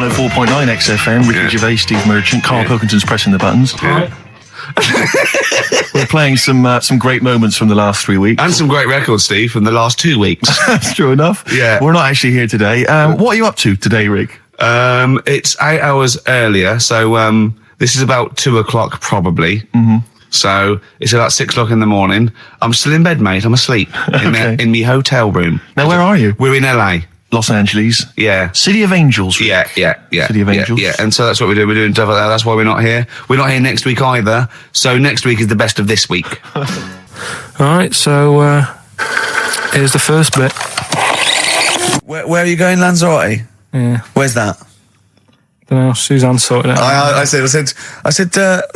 104.9 XFM, Ricky Gervais, Steve Merchant, Karl Pilkington's pressing the buttons. Yeah. We're playing some great moments from the last 3 weeks. And some great records, Steve, from the last 2 weeks. That's true enough. Yeah. We're not actually here today. What are you up to today, Rick? It's 8 hours earlier, so this is about 2 o'clock probably. Mm-hmm. So it's about 6 o'clock in the morning. I'm still in bed, mate. I'm asleep in my hotel room. Now, where are you? We're in LA. Los Angeles. Yeah. City of Angels. Rick. Yeah. City of Angels. Yeah. And so that's what we do. We're doing stuff like that. That's why we're not here. We're not here next week either. So next week is the best of this week. All right, so here's the first bit. Where are you going, Lanzarote? Yeah. Where's that? Don't know. Suzanne sorted it out. I said,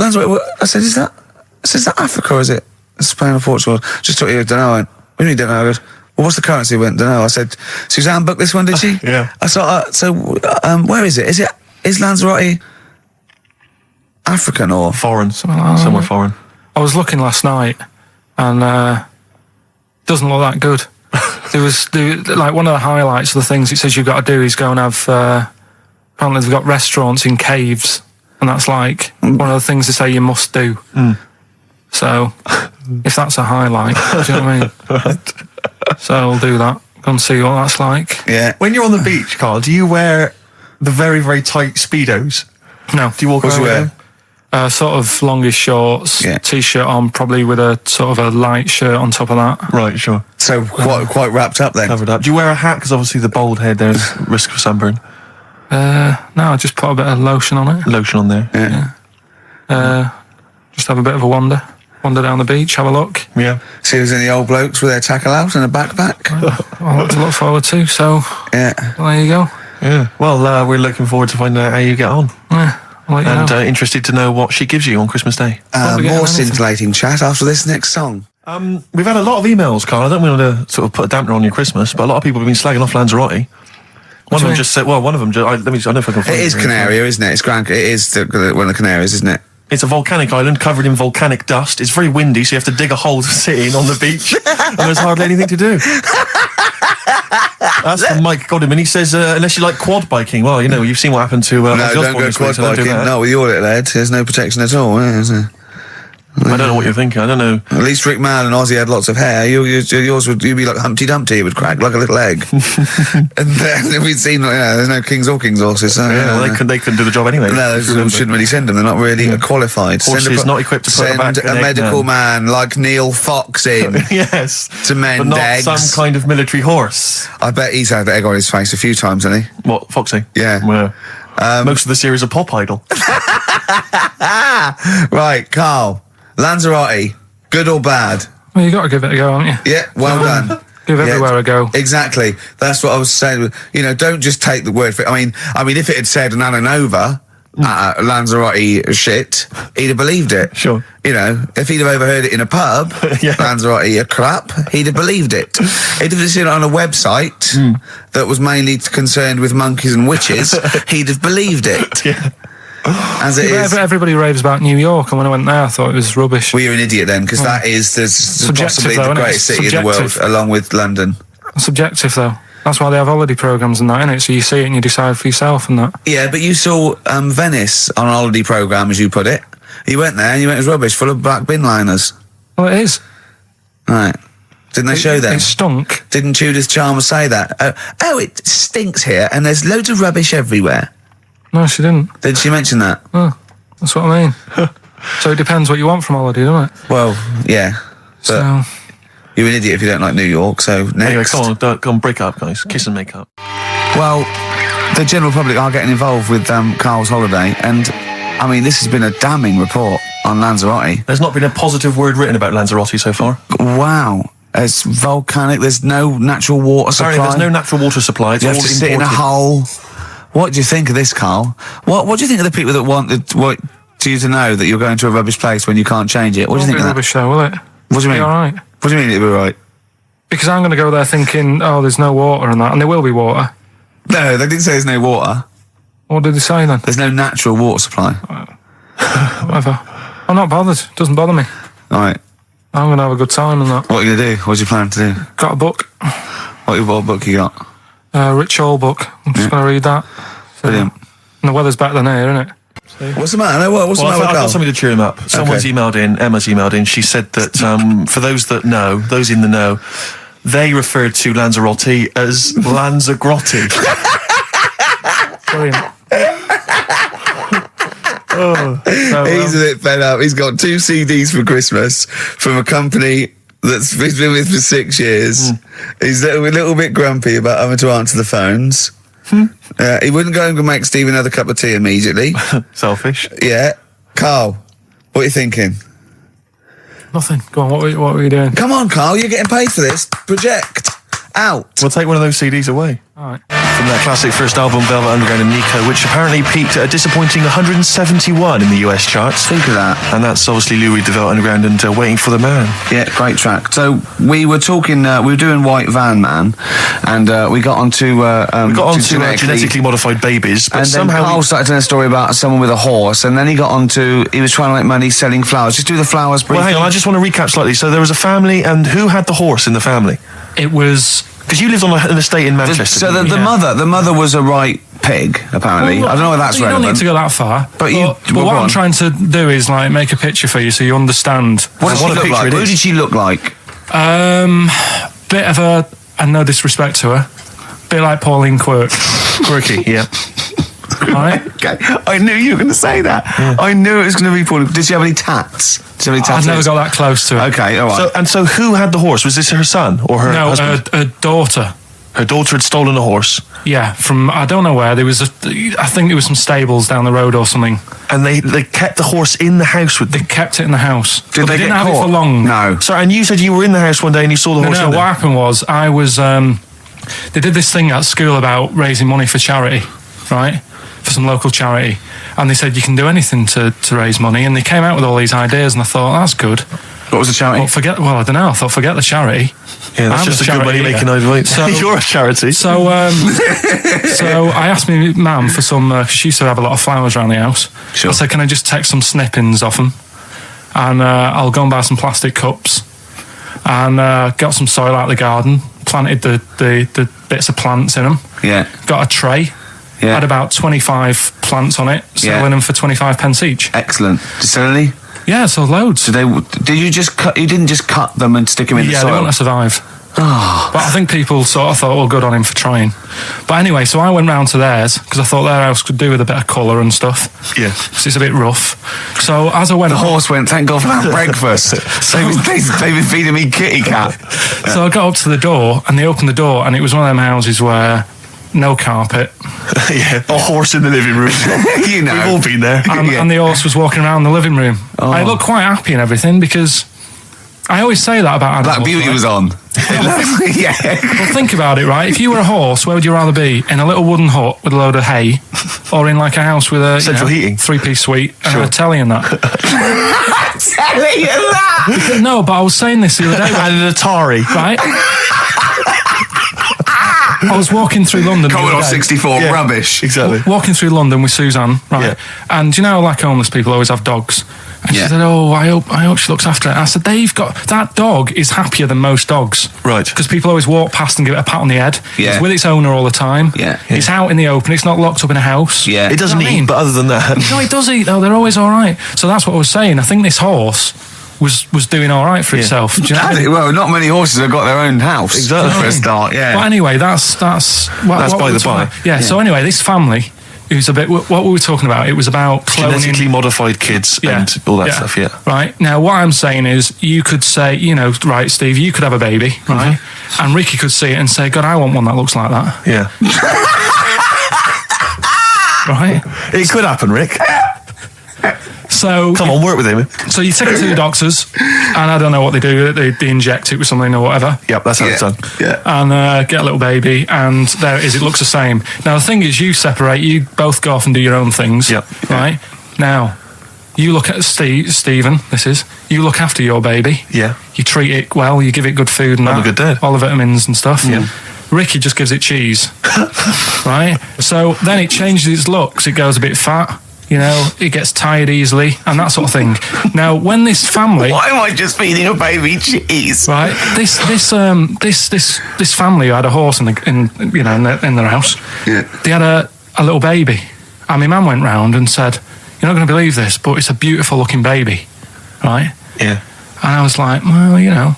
Lanzarote. I said, is that Africa or is it Spain or Portugal? Just thought you don't know. I went, what do you mean don't know? I goes, well, what's the currency? I went, don't know. I said, Suzanne booked this one, did she? Yeah. I thought, where is it? Is Lanzarote African or Foreign. Somewhere foreign. I was looking last night, and doesn't look that good. There was like one of the highlights of the things it says you've got to do is go and have. Apparently, they've got restaurants in caves, and that's like one of the things they say you must do. Mm. So, if that's a highlight, do you know what I mean? Right. So I'll do that. Go and see what that's like. yeah? When you're on the beach, Karl, do you wear the very, very tight Speedos? No. Do you walk What's around wear? with them? Sort of longish shorts, Yeah. t-shirt on, probably with a sort of a light shirt on top of that. Right, sure. So quite wrapped up then. Covered up. Do you wear a hat? Because obviously the bald head, there's risk of sunburn. No, I just put a bit of lotion on it. Lotion on there. Yeah. Just have a bit of a wander down the beach, have a look. Yeah. See if there's any old blokes with their tackle out and a backpack. A lot to look forward to. So Yeah. there you go. Yeah. Well, we're looking forward to finding out how you get on. Yeah, I'll let you And know. interested to know what she gives you on Christmas Day. Probably get More anything. scintillating chat after this next song. We've had a lot of emails, Karl. I don't want to sort of put a dampener on your Christmas, but a lot of people have been slagging off Lanzarote. One of them just said, well, one of them, I don't know if I can find It is Canaria, isn't it? It is one of the Canaries, isn't it? It's a volcanic island covered in volcanic dust. It's very windy, so you have to dig a hole to sit in on the beach, and there's hardly anything to do. That's from Mike Godham, and he says, unless you like quad biking, well, you know, you've seen what happened to No, Ozzy don't Osbourne go this week, quad so don't do biking. that. Not with your little head. There's no protection at all, is there? I don't know what you're thinking. I don't know. At least Rick Mann and Ozzy had lots of hair. Yours would be like Humpty Dumpty. It would crack like a little egg. And then we'd seen, there's no kings or kings horses. So, Yeah, well, they couldn't do the job anyway. No, they shouldn't really send them. They're not really qualified. Horses not equipped to put send a medical man like Neil Fox in Yes. to mend But not eggs. some kind of military horse. I bet he's had egg on his face a few times, hasn't he? What, Foxy? Yeah. Well, most of the series are Pop Idol. Right, Karl. Lanzarote, good or bad? Well, you got to give it a go, haven't you? Yeah, well done. Give everywhere a go. Exactly. That's what I was saying. You know, don't just take the word for it. I mean, if it had said Nananova, Lanzarote shit, he'd have believed it. Sure. You know, if he'd have overheard it in a pub, Yeah. Lanzarote a crap, he'd have believed it. He'd have seen it on a website that was mainly concerned with monkeys and witches, he'd have believed it. Yeah. As it is. Everybody raves about New York, and when I went there, I thought it was rubbish. Well, you're an idiot then, because that is possibly though, the isn't it? greatest city in the world, Subjective. along with London. Subjective, though. That's why they have holiday programmes and that, innit? So you see it and you decide for yourself and that. Yeah, but you saw Venice on a holiday programme, as you put it. You went there and you went, it was rubbish, full of black bin liners. Well, it is. Right. Didn't they show them? It stunk. Didn't Judith Chalmers say that? Oh, it stinks here and there's loads of rubbish everywhere. No, she didn't. Did she mention that? Oh, that's what I mean. So it depends what you want from holiday, doesn't it? Well, yeah. But So, you're an idiot if you don't like New York, so next. Anyway, come on, break up, guys. Kiss and make up. Well, the general public are getting involved with Karl's holiday, and I mean, this has been a damning report on Lanzarote. There's not been a positive word written about Lanzarote so far. Wow. It's volcanic, there's no natural water supply. Apparently there's no natural water supply. It's You all have to sit in a imported. hole. What do you think of this, Karl? What do you think of the people that want you to know that you're going to a rubbish place when you can't change it? What do you think of that? rubbish though, will it? What do you Be mean? all right. What do you mean it'll be right? Because I'm going to go there thinking, oh, there's no water and that, and there will be water. No, they didn't say there's no water. What did they say then? There's no natural water supply. Whatever. I'm not bothered. It doesn't bother me. All right. I'm going to have a good time and that. What are you going to do? What's your plan to do? Got a book. What book you got? Rich Hall book. I'm just going to read that. So, Brilliant. And the weather's better than here, isn't it? What's the matter? What's the Well, matter with I've got Carl? something to cheer him up. Someone's emailed in, Emma's emailed in, she said that for those that know, those in the know, they referred to Lanzarote as Lanzarote. Brilliant. He's a bit fed up. He's got 2 CDs for Christmas from a company that's he's been with for 6 years. He's a little bit grumpy about having to answer the phones. He wouldn't go and make Steve another cup of tea immediately. Selfish. Yeah. Carl, what are you thinking? Nothing. Go on, what were you doing? Come on, Carl, you're getting paid for this. Project. Out. We'll take one of those CDs away. All right. From that classic first album, Velvet Underground and Nico, which apparently peaked at a disappointing 171 in the US charts. Think of that. And that's obviously Lou Reed, the Velvet Underground, and Waiting for the Man. Yeah, great track. So we were talking, we were doing White Van Man, and we got onto genetically modified babies, but and somehow then Carl started telling a story about someone with a horse, and then he got onto, he was trying to make money selling flowers. Just do the flowers briefly. Well, hang on, I just want to recap slightly. So there was a family, and who had the horse in the family? It was... Because you lived on an estate in Manchester. So the mother was a right pig, apparently. I don't know if that's you relevant. You don't need to go that far. But what I'm trying to do is like make a picture for you so you understand. What did she look like? Who did she look like? Bit of a, and no disrespect to her, bit like Pauline Quirky, yeah. Right? Okay, I knew you were going to say that. Yeah. I knew it was going to be Pauline. Did she have any tats? I've never got that close to her. Okay, all right. So who had the horse? Was this her son or her husband? No, her daughter. Her daughter had stolen a horse. Yeah, from I don't know where. I think there was some stables down the road or something. And they kept the horse in the house with them. They kept it in the house. Did they didn't get have caught? it for long. No. Sorry, and you said you were in the house one day and you saw the horse. No, what happened was I was. They did this thing at school about raising money for charity, right? For some local charity, and they said you can do anything to raise money, and they came out with all these ideas, and I thought that's good. What was the charity? Well, I don't know. I thought forget the charity. Yeah, that's just a good money making idea. So, you're a charity. So I asked my mum for some, because she used to have a lot of flowers around the house. Sure. I said, can I just take some snippings off them? And I'll go and buy some plastic cups. And got some soil out of the garden, planted the bits of plants in them. Yeah. Got a tray. Yeah. Had about 25 plants on it, selling them for 25 pence each. Excellent. Did you sell any? Yeah, so loads. So did you just cut? You didn't just cut them and stick them in the soil? Yeah, they wouldn't have survived. But I think people sort of thought, well, good on him for trying. But anyway, so I went round to theirs because I thought their house could do with a bit of colour and stuff. Yeah. Because it's a bit rough. So as I went... The horse went, thank God for that breakfast. They've been feeding me kitty cat. So I got up to the door and they opened the door and it was one of them houses where no carpet. Yeah, a horse in the living room. You know. We've all been there. And the horse was walking around the living room. Oh. I looked quite happy and everything because I always say that about animals. Black Beauty was on. Yeah. Well, think about it, right? If you were a horse, where would you rather be? In a little wooden hut with a load of hay, or in like a house with a central heating, 3-piece suite, and a telly and that? Telly and that. No, but I was saying this the other day. And an Atari, right? I was walking through London. Commodore 64, rubbish. Exactly. Walking through London with Suzanne, right? Yeah. And you know, like homeless people always have dogs. And she said, "Oh, I hope she looks after it." I said, "They've got that dog is happier than most dogs, right? Because people always walk past and give it a pat on the head. Yeah. It's with its owner all the time. Yeah. It's out in the open. It's not locked up in a house. Yeah. It doesn't eat, but other than that, no, it does eat though. They're always all right. So that's what I was saying. I think this horse was doing all right for itself. Do you know what I mean? Well, not many horses have got their own house. Exactly. For a start, yeah. But anyway, that's by the by. Yeah. So anyway, this family. Who's a bit? What were we talking about? It was about cloning, genetically modified kids and all that stuff. Yeah. Right. Now, what I'm saying is, you could say, right, Steve, you could have a baby, right? And Ricky could see it and say, God, I want one that looks like that. Yeah. Right. It could happen, Rick. So come on, work with him. So you take it to the doctors, and I don't know what they do. They inject it with something or whatever. Yep, that's how it's done. Yeah. And get a little baby, and there it is. It looks the same. Now the thing is, you separate. You both go off and do your own things. Yep. Right. Now, you look at Stephen. You look after your baby. Yeah. You treat it well. You give it good food and I'm a good dad. all the vitamins and stuff. Yeah. Ricky just gives it cheese. Right. So then it changes its looks. It goes a bit fat. You know, it gets tired easily and that sort of thing. Now, when this family, why am I just feeding a baby cheese? Right, this family who had a horse in their house. Yeah. They had a little baby, And my man went round and said, "You're not going to believe this, but it's a beautiful looking baby," right? Yeah. And I was like, well, you know.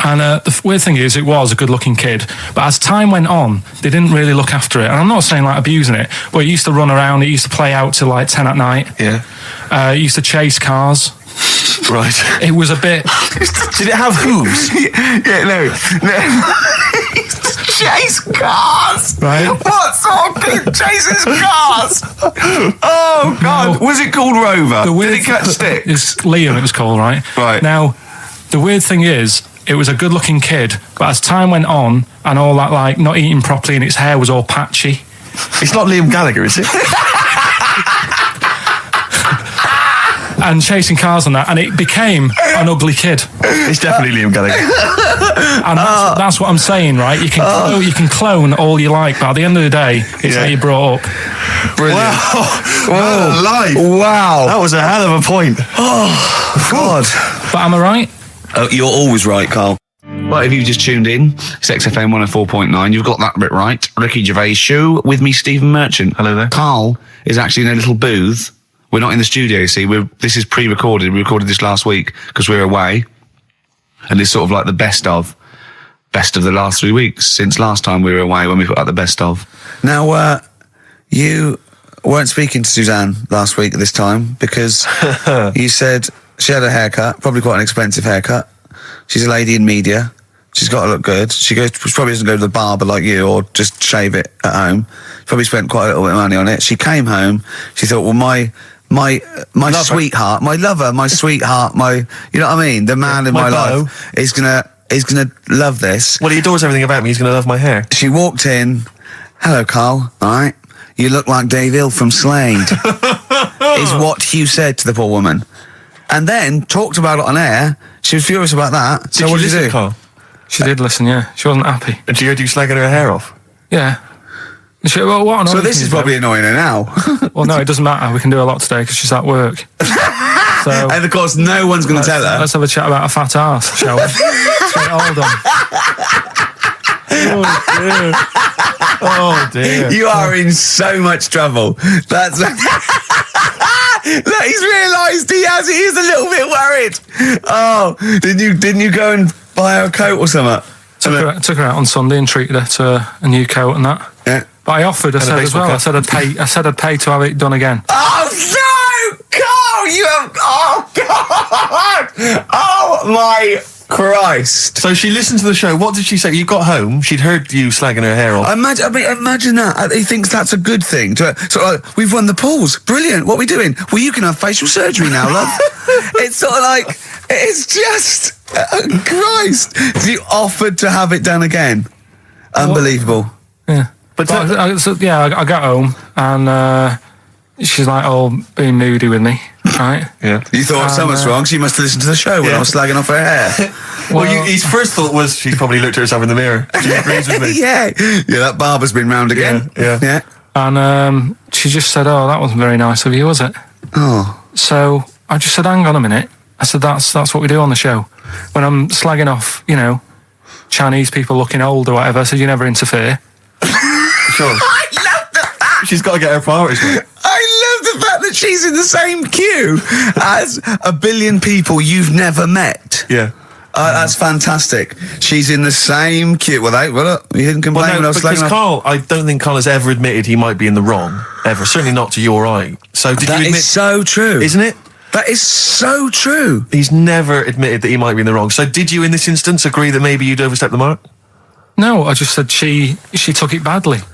And the weird thing is, it was a good-looking kid. But as time went on, they didn't really look after it. And I'm not saying, like, abusing it, but it used to run around. It used to play out till, like, 10 at night. Yeah. It used to chase cars. Right. It was a bit... Did it have hooves? Yeah, no. Chase cars. Right. What sort of kid chases cars? Oh God! No. Was it called Rover? Did it catch sticks? It's Liam, it was called, right? Right. Now, the weird thing is, it was a good-looking kid, but as time went on, and all that, like, not eating properly and its hair was all patchy. It's not Liam Gallagher, is it? And chasing cars and that, and it became an ugly kid. It's definitely Liam Gallagher. And that's what I'm saying, right? You can clone all you like, but at the end of the day, it's how you brought up. Brilliant. Wow. Life. Wow. That was a hell of a point. Oh God. But am I right? Oh, you're always right, Carl. Well, if you've just tuned in, it's XFM 104.9. You've got that bit right. Ricky Gervais Show with me, Stephen Merchant. Hello there. Carl is actually in a little booth. We're not in the studio, you see. This is pre-recorded. We recorded this last week because we're away. And it's sort of like the best of the last 3 weeks since last time we were away when we put out the best of. Now, you weren't speaking to Suzanne last week at this time because you said she had a haircut, probably quite an expensive haircut. She's a lady in media. She's got to look good. She probably doesn't go to the barber like you or just shave it at home. She probably spent quite a little bit of money on it. She came home. She thought, well, my sweetheart, my lover, my sweetheart, you know what I mean? The man in my life is gonna love this. Well, he adores everything about me. He's going to love my hair. She walked in. Hello, Carl. All right. You look like Dave Hill from Slade. Is what Hugh said to the poor woman. And then talked about it on air. She was furious about that. So what did you do? Carl? She did listen, yeah. She wasn't happy. And she heard you slagging her hair off? Yeah. She, well, what So this is probably annoying her now. Well, no, it doesn't matter. We can do a lot today because she's at work. So, and of course, no one's going to tell her. Let's have a chat about a fat arse, shall we? Let's get it all done. Oh dear. You are in so much trouble. That's look, he's realised he is a little bit worried. Oh, didn't you go and buy her a coat or something? Took her out on Sunday and treated her to a new coat and that. Yeah. But I offered, I said as well, I said I'd pay to have it done again. Oh no, Carl, you have. Oh God. Oh my Christ. So she listened to the show. What did she say? You got home, she'd heard you slagging her hair off. Imagine that. He thinks that's a good thing. We've won the polls. Brilliant. What are we doing? Well, you can have facial surgery now, love. It's sort of like, it's just, Christ. You offered to have it done again. Unbelievable. Yeah. But I got home and she's like all being moody with me, right? Yeah. You thought something's wrong. She must have listened to the show when I was slagging off her hair. Well, his first thought was she's probably looked at herself in the mirror. She agrees with me. Yeah, that barber's been round again. Yeah. And she just said, "Oh, that wasn't very nice of you, was it?" Oh. So I just said, "Hang on a minute." I said, "That's what we do on the show. When I'm slagging off, Chinese people looking old or whatever, I said, you never interfere." Sure. I love the fact. She's got to get her priorities right. I love the fact that she's in the same queue as a billion people you've never met. Yeah. That's fantastic. She's in the same queue. Well, you didn't complain when I was because slagging off. Carl, I don't think Carl has ever admitted he might be in the wrong, ever. Certainly not to your eye. So did That you admit? is so true. Isn't it? That is so true. He's never admitted that he might be in the wrong. So did you, in this instance, agree that maybe you'd overstepped the mark? No, I just said she took it badly. Do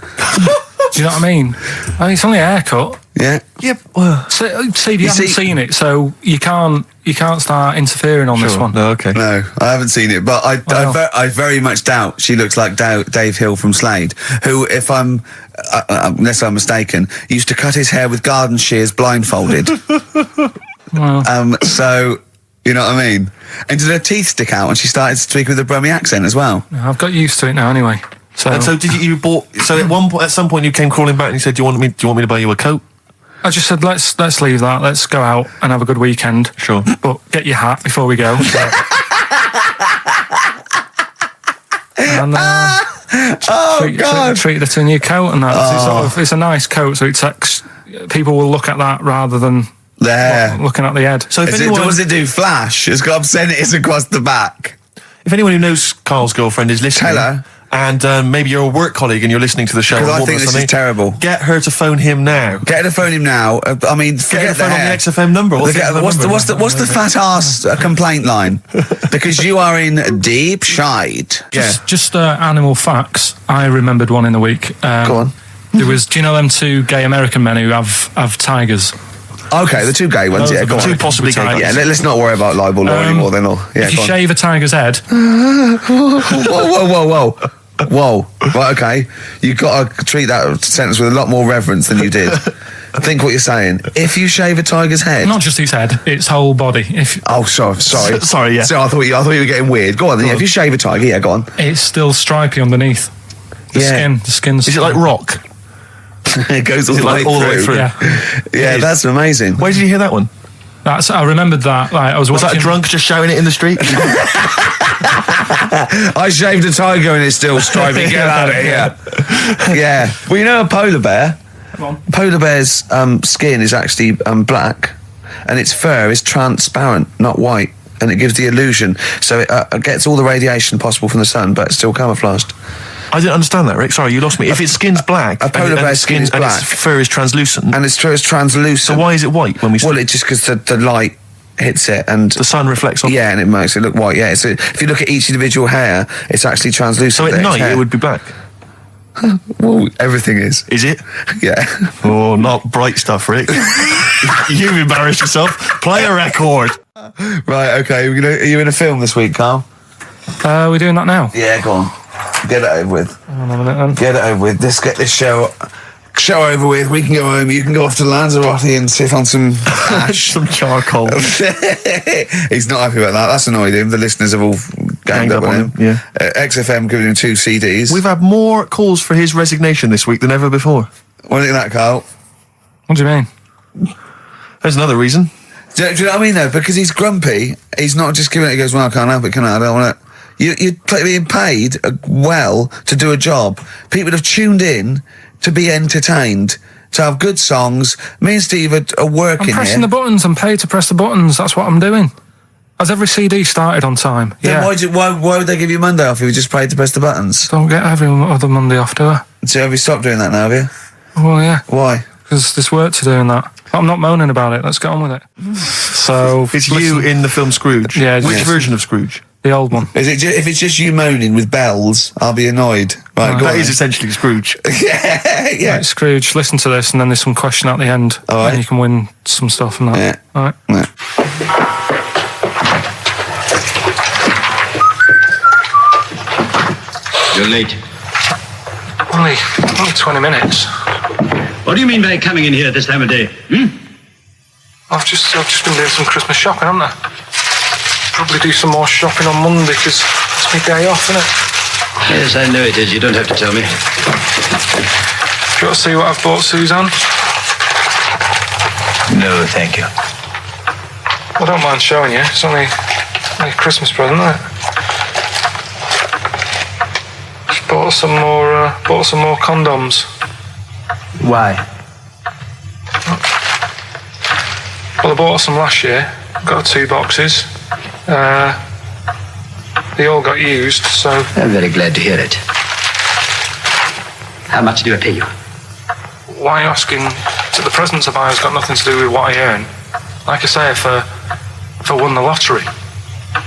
you know what I mean? It's only a haircut. Yeah. Yeah. Well, See, you haven't seen it, so you can't start interfering on this one. No, okay. No, I haven't seen it, but I very much doubt she looks like Dave Hill from Slade, who, if unless I'm mistaken, used to cut his hair with garden shears blindfolded. Well. So, you know what I mean? And did her teeth stick out and she started to speak with a Brummie accent as well? I've got used to it now anyway. So, And so did you bought? So at some point you came crawling back and you said, "Do you want me to buy you a coat?" I just said, let's leave that. Let's go out and have a good weekend. Sure. But get your hat before we go. And God. treated her to a new coat and that. It's a nice coat, so it takes people will look at that rather than looking at the head. So if What does it do? Flash? It's got obscenities across the back. If anyone who knows Carl's girlfriend is listening, Tell her. and maybe you're a work colleague and you're listening to the show, Because I or think this is something, terrible. Get her to phone him now. Get her to phone him now. I mean, Get her forget to phone the on the hair. XFM number. What's the fat ass complaint line? Because you are in deep shite. Just animal facts. I remembered one in the week. Go on. There was, do you know them two gay American men who have tigers? Okay, the two gay ones. Those Yeah, are go the on. two possibly gay ones. Yeah, let's not worry about libel law anymore. Then, yeah, if you go on. shave a tiger's head, Whoa. Right, okay. You've got to treat that sentence with a lot more reverence than you did. Think what you're saying. If you shave a tiger's head. not just his head, its whole body. Oh, sorry. Sorry, yeah. So I thought you were getting weird. Go on, then. Yeah, if you shave a tiger, yeah, go on. It's still stripy underneath. The skin's. Is it like rock? It goes all the way through. Yeah. That's amazing. Where did you hear that one? I remembered that. Like, I was Was watching. that a drunk just shouting it in the street? I shaved a tiger and it's still stripy. Get out of here. Yeah. Well, you know a polar bear? Polar bear's skin is actually black, and its fur is transparent, not white, and it gives the illusion. So it gets all the radiation possible from the sun, but it's still camouflaged. I didn't understand that, Rick. Sorry, you lost me. If its skin's black, A polar bear's skin is and black. its fur is translucent, And its fur is translucent. so why is it white when we see Well, it's just because the light hits it and the sun reflects on? yeah, and it makes it look white. Yeah, so if you look at each individual hair, it's actually translucent. So at Its night hair. it would be black. Well, everything is. Is it? Yeah. Oh, not bright stuff, Rick. You've embarrassed yourself. Play a record. Right. Okay. Are you in a film this week, Carl? We're doing that now. Yeah. Go on. Get it over with. Hang on a minute then. Get it over with. Let's get this show over with. We can go home. You can go off to Lanzarote and sit on some ash. Some charcoal. He's not happy about that. That's annoyed him. The listeners have all ganged up on him. Yeah. XFM giving him 2 CDs. We've had more calls for his resignation this week than ever before. What do you think of that, Carl? What do you mean? There's another reason. Do you know what I mean, though? Because he's grumpy. He's not just giving it. He goes, well, I can't help it, can I? I don't want it. You're being paid well to do a job. People have tuned in to be entertained, to have good songs. Me and Steve are working I'm pressing here. the buttons. I'm paid to press the buttons. That's what I'm doing. Has every CD started on time? Then why would they give you Monday off if you just paid to press the buttons? Don't get every other Monday off, do I? So have you stopped doing that now, have you? Well, yeah. Why? Because there's work to do in that. I'm not moaning about it. Let's get on with it. So It's you in the film Scrooge. Yeah, Which yes. version of Scrooge? the old one. Is it if it's just you moaning with bells, I'll be annoyed. Right, go That on is then. essentially Scrooge. yeah. Right, Scrooge, listen to this, and then there's some question at the end, All right. and you can win some stuff and that. Yeah. All right. Yeah. You're late. Only 20 minutes. What do you mean by coming in here at this time of day? I've just been doing some Christmas shopping, haven't I? Probably do some more shopping on Monday because it's my day off, isn't it? Yes, I know it is. You don't have to tell me. Do you want to see what I've bought Suzanne? No, thank you. I don't mind showing you. It's only a Christmas present, isn't it? Just bought some more condoms. Why? Well, I bought some last year. Got 2 boxes. They all got used, so... I'm very glad to hear it. How much do I pay you? Why are you asking? The presents I buy has got nothing to do with what I earn. Like I say, if I won the lottery,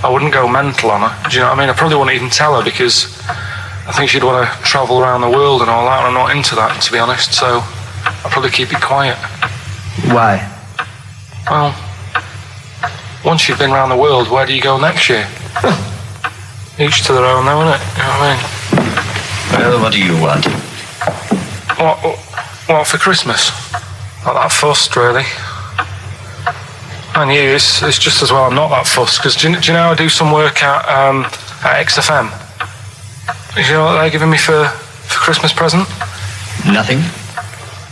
I wouldn't go mental on her. Do you know what I mean? I probably wouldn't even tell her because I think she'd want to travel around the world and all that, and I'm not into that, to be honest, so I'd probably keep it quiet. Why? Well, once you've been around the world, where do you go next year? Each to their own, though, innit? You know what I mean? Well, what do you want? What for Christmas? Not that fussed, really. And you, it's just as well I'm not that fussed, because do you know I do some work at XFM? Do you know what they're giving me for Christmas present? Nothing?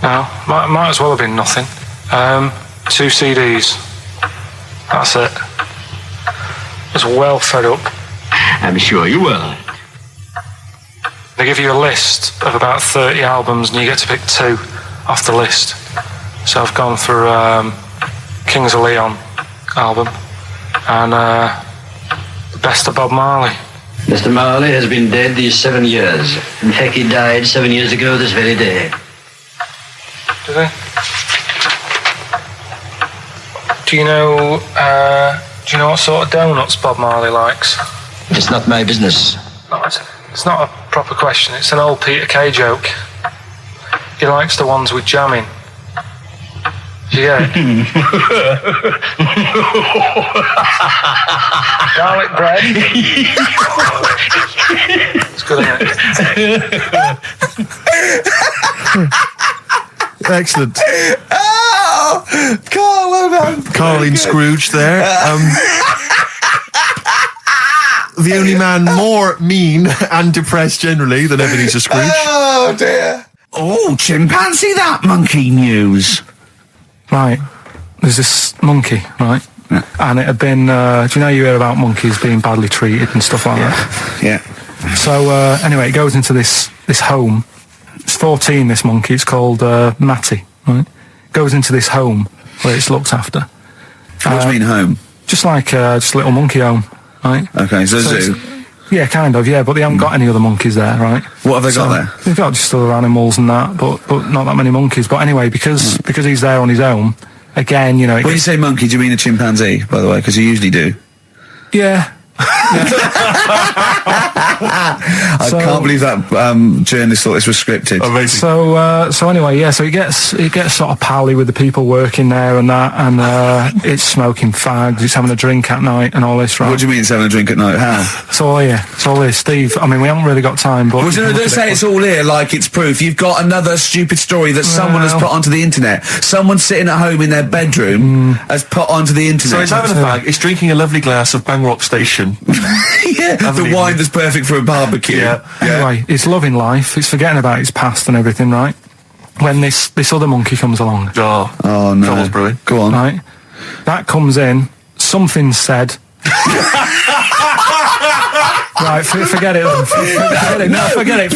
No, might as well have been nothing. 2 CDs. That's it. I was well fed up. I'm sure you will. They give you a list of about 30 albums and you get to pick 2 off the list. So I've gone for Kings of Leon album and the best of Bob Marley. Mr. Marley has been dead these 7 years. In fact, he died 7 years ago this very day. Did he? Do you know what sort of donuts Bob Marley likes? It's not my business. No, it's not a proper question. It's an old Peter Kay joke. He likes the ones with jam in. Do you get it? Garlic bread. It's good, isn't it? Excellent. Oh, Carl, well done. Carl in Scrooge there. The only man more mean and depressed generally than Ebenezer Scrooge. Oh, dear. Oh, chimpanzee, that monkey news. Right. There's this monkey, right? Yeah. And it had been, do you know you hear about monkeys being badly treated and stuff like that? Yeah. So, anyway, it goes into this home. It's 14, this monkey. It's called Matty, right? Goes into this home where it's looked after. What do you mean home? Just like just a little monkey home, right? Okay, so zoo. Yeah, kind of, yeah, but they haven't got any other monkeys there, right? What have they got there? They've got just other animals and that, but not that many monkeys. But anyway, because he's there on his own, again, you know... When you say monkey, do you mean a chimpanzee, by the way? Because you usually do. Yeah. I can't believe that journalist thought this was scripted. Amazing. So anyway, yeah. So he gets sort of pally with the people working there and that, and it's smoking fags. It's having a drink at night and all this, right? What do you mean it's having a drink at night? How? It's all here. It's all here, Steve. I mean, we haven't really got time, but Well, don't say it's all here like it's proof. You've got another stupid story that someone has put onto the internet. Someone sitting at home in their bedroom has put onto the internet. So it's having a fag, it's drinking a lovely glass of Bang Rock Station. Yeah, the wine that's perfect for a barbecue. Yeah. Anyway, it's loving life. It's forgetting about its past and everything, right? When this other monkey comes along, Oh no. Trouble's brewing. Go on. right? That comes in. Something said. Right, forget it. Forget it.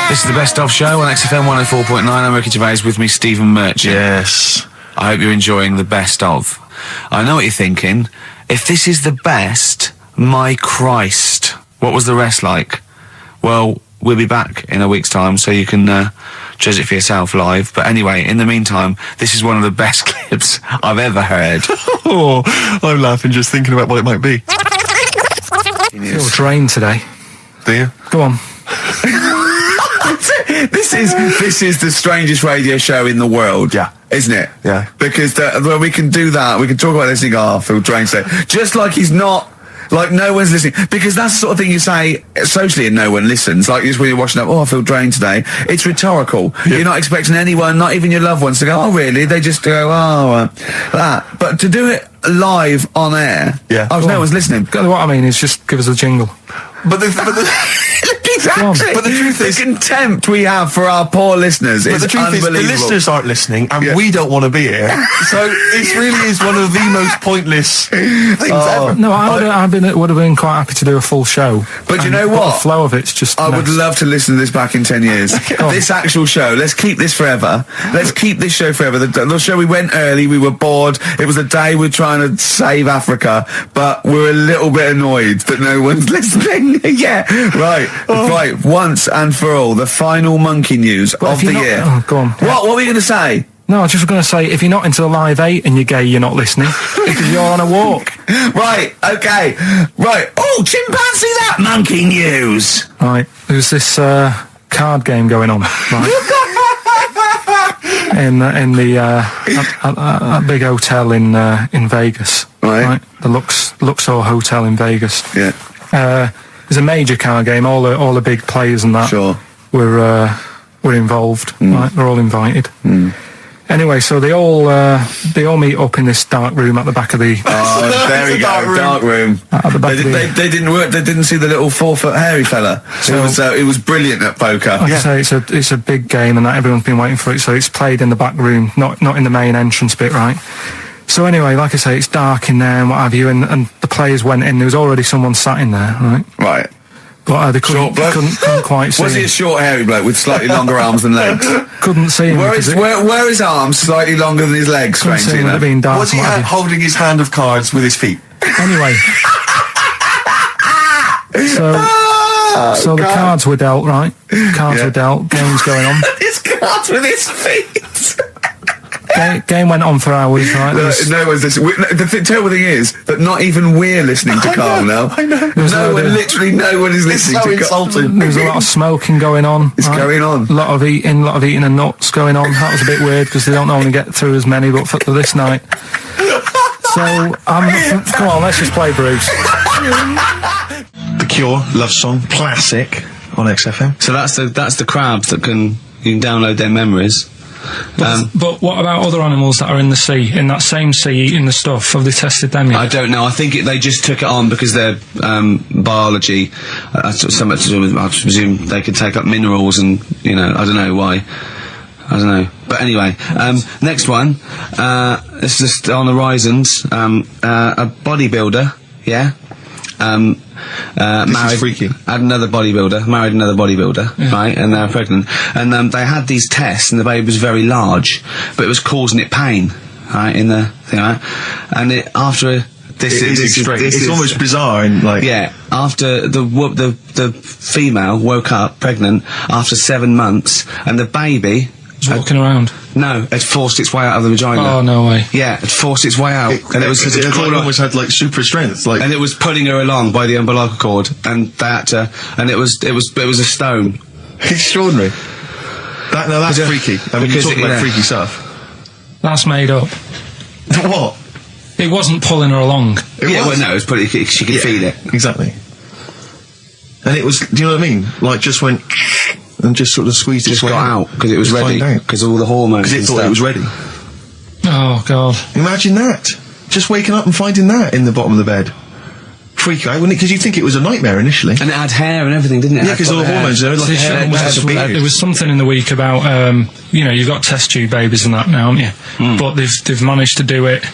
This is the Best Of Show on XFM 104.9. I'm Ricky Gervais, with me Stephen Merchant. Yes. I hope you're enjoying the Best Of. I know what you're thinking. If this is the best, my Christ, what was the rest like? Well, we'll be back in a week's time, so you can judge it for yourself live. But anyway, in the meantime, this is one of the best clips I've ever heard. Oh, I'm laughing just thinking about what it might be. I feel drained today. Do you? Go on. This is the strangest radio show in the world. Yeah. Isn't it? Yeah. Because well, we can do that. We can talk about this and go, Phil Drain today. Just like he's not, like no one's listening. Because that's the sort of thing you say socially and no one listens. Like just when you're watching up, I feel drained today. It's rhetorical. Yeah. You're not expecting anyone, not even your loved ones, to go, oh really? They just go, that. But to do it live on air, no one's listening. What I mean is just give us a jingle. But the exactly. But the truth is, the contempt we have for our poor listeners is the truth is, unbelievable. the listeners aren't listening, and we don't want to be here. So this really is one of the most pointless things ever. No, I would have been quite happy to do a full show. But you know what? The flow of it's just. I would love to listen to this back in 10 years. This actual show. Let's keep this forever. Let's keep this show forever. The show we went early. We were bored. It was a day we're trying to save Africa, but we're a little bit annoyed that no one's listening. Yeah, right. Right. Once and for all, the final monkey news of the year. Oh, go on. What were we going to say? No, I was just going to say, if you're not into the Live 8 and you're gay, you're not listening. Because you're on a walk. Right, okay. Right. Oh, chimpanzee, that monkey news. Right. There's this card game going on, right? in the big hotel in Vegas. Right. The Luxor Hotel in Vegas. Yeah. There's a major card game. All the big players and that were involved. Right, they're all invited. Anyway, so they all meet up in this dark room at the back of the. Oh, there we go, dark room. At the back they didn't work. They didn't see the little 4-foot hairy fella. So it was brilliant at poker. Like I say, it's a big game, and that everyone's been waiting for it. So it's played in the back room, not in the main entrance bit, right? So anyway, like I say, it's dark in there and what have you, and the players went in. There was already someone sat in there, right? Right. But they couldn't quite see Was he him. a short, hairy bloke with slightly longer arms than legs? Couldn't see him. Were because his arms slightly longer than his legs, couldn't see strangely him, it would have enough? been dark. Was he and what have holding his hand of cards with his feet? you. Anyway. So the cards were dealt, right? Cards were dealt, games going on. His cards with his feet! Game went on for hours, right? There was- No one's listening. The terrible thing is that not even we're listening to Carl now. I know. Literally no one is listening so to Carl. insulting. There was a lot of smoking going on. It's going on. A lot of eating and nuts going on. That was a bit weird because they don't normally get through as many, but for this night. So, come on, let's just play Bruce. The Cure, Love Song, classic on XFM. So that's the crabs that you can download their memories. But what about other animals that are in the sea, in that same sea, eating the stuff? Have they tested them yet? I don't know. I think they just took it on because their biology, something to do with, I presume they could take up minerals and, I don't know why. I don't know. But anyway, next one, this is just on the horizons, a bodybuilder, yeah? Married, freaky. married another bodybuilder, right, and they're pregnant, and they had these tests, and the baby was very large, but it was causing it pain, right, in the thing, right, and It's almost bizarre and after the female woke up pregnant after 7 months, and the baby Walking around. No, it forced its way out of the vagina. Oh, no way. Yeah, it forced its way out, and it was almost had super strength, and it was pulling her along by the umbilical cord, and that, and it was a stone. Extraordinary. That's freaky. I mean, you talk about freaky stuff. That's made up. What? It wasn't pulling her along. It was she could feel it. Exactly. And it was, do you know what I mean? Just went and just sort of squeezed its way got out because it was ready, because all the hormones. Because it thought it was ready. Oh, God. Imagine that. Just waking up and finding that in the bottom of the bed. Freak out, wouldn't it? Because you'd think it was a nightmare initially. And it had hair and everything, didn't it? Yeah, because all the hormones, there There was something in the week about, you've got test tube babies and that now, haven't you? But they've managed to do it.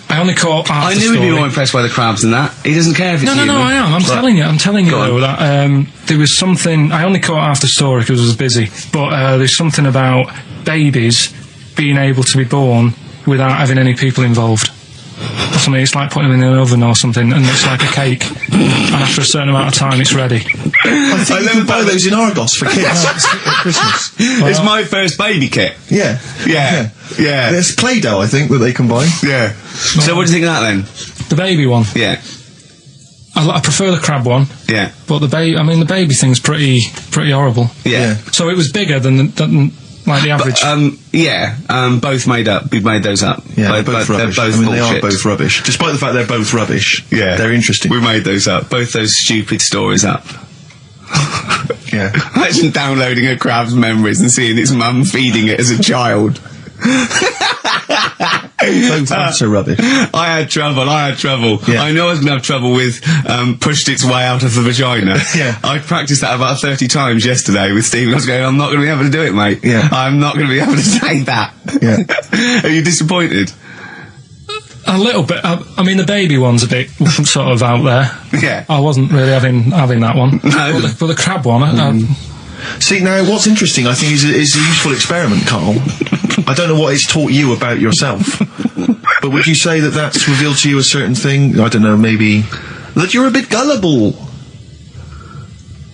I only caught half I the knew story. he'd be more impressed by the crabs than that. He doesn't care if it's human. No, I am. I'm telling you though, that there was something. I only caught half the story because I was busy. But there's something about babies being able to be born without having any people involved. Or something. It's like putting them in an oven or something, and it's like a cake. And after a certain amount of time, it's ready. I think you can buy those in Argos for kids at Christmas. It's my first baby kit. Yeah. There's Play-Doh, I think, that they can buy. Yeah. So what do you think of that then? The baby one. Yeah. I prefer the crab one. Yeah. But the baby thing's pretty horrible. Yeah. So it was bigger than like the average. Both made up. We've made those up. Yeah, they're both rubbish. They're both they are bullshit. both rubbish. Despite the fact they're both rubbish. Yeah. They're interesting. We made those up. Both those stupid stories up. Yeah. Imagine downloading a crab's memories and seeing its mum feeding it as a child. Both are rubbish. I had trouble. Yeah. I know I was going to have trouble with pushed its way out of the vagina. Yeah. I practiced that about 30 times yesterday with Stephen. I was going, I'm not going to be able to do it, mate. Yeah. I'm not going to be able to say that. Yeah. Are you disappointed? A little bit. I mean, the baby one's a bit sort of out there. Yeah. I wasn't really having that one. No. But the crab one, See, now, what's interesting, I think, is a useful experiment, Carl. I don't know what it's taught you about yourself. But would you say that that's revealed to you a certain thing? I don't know, maybe that you're a bit gullible.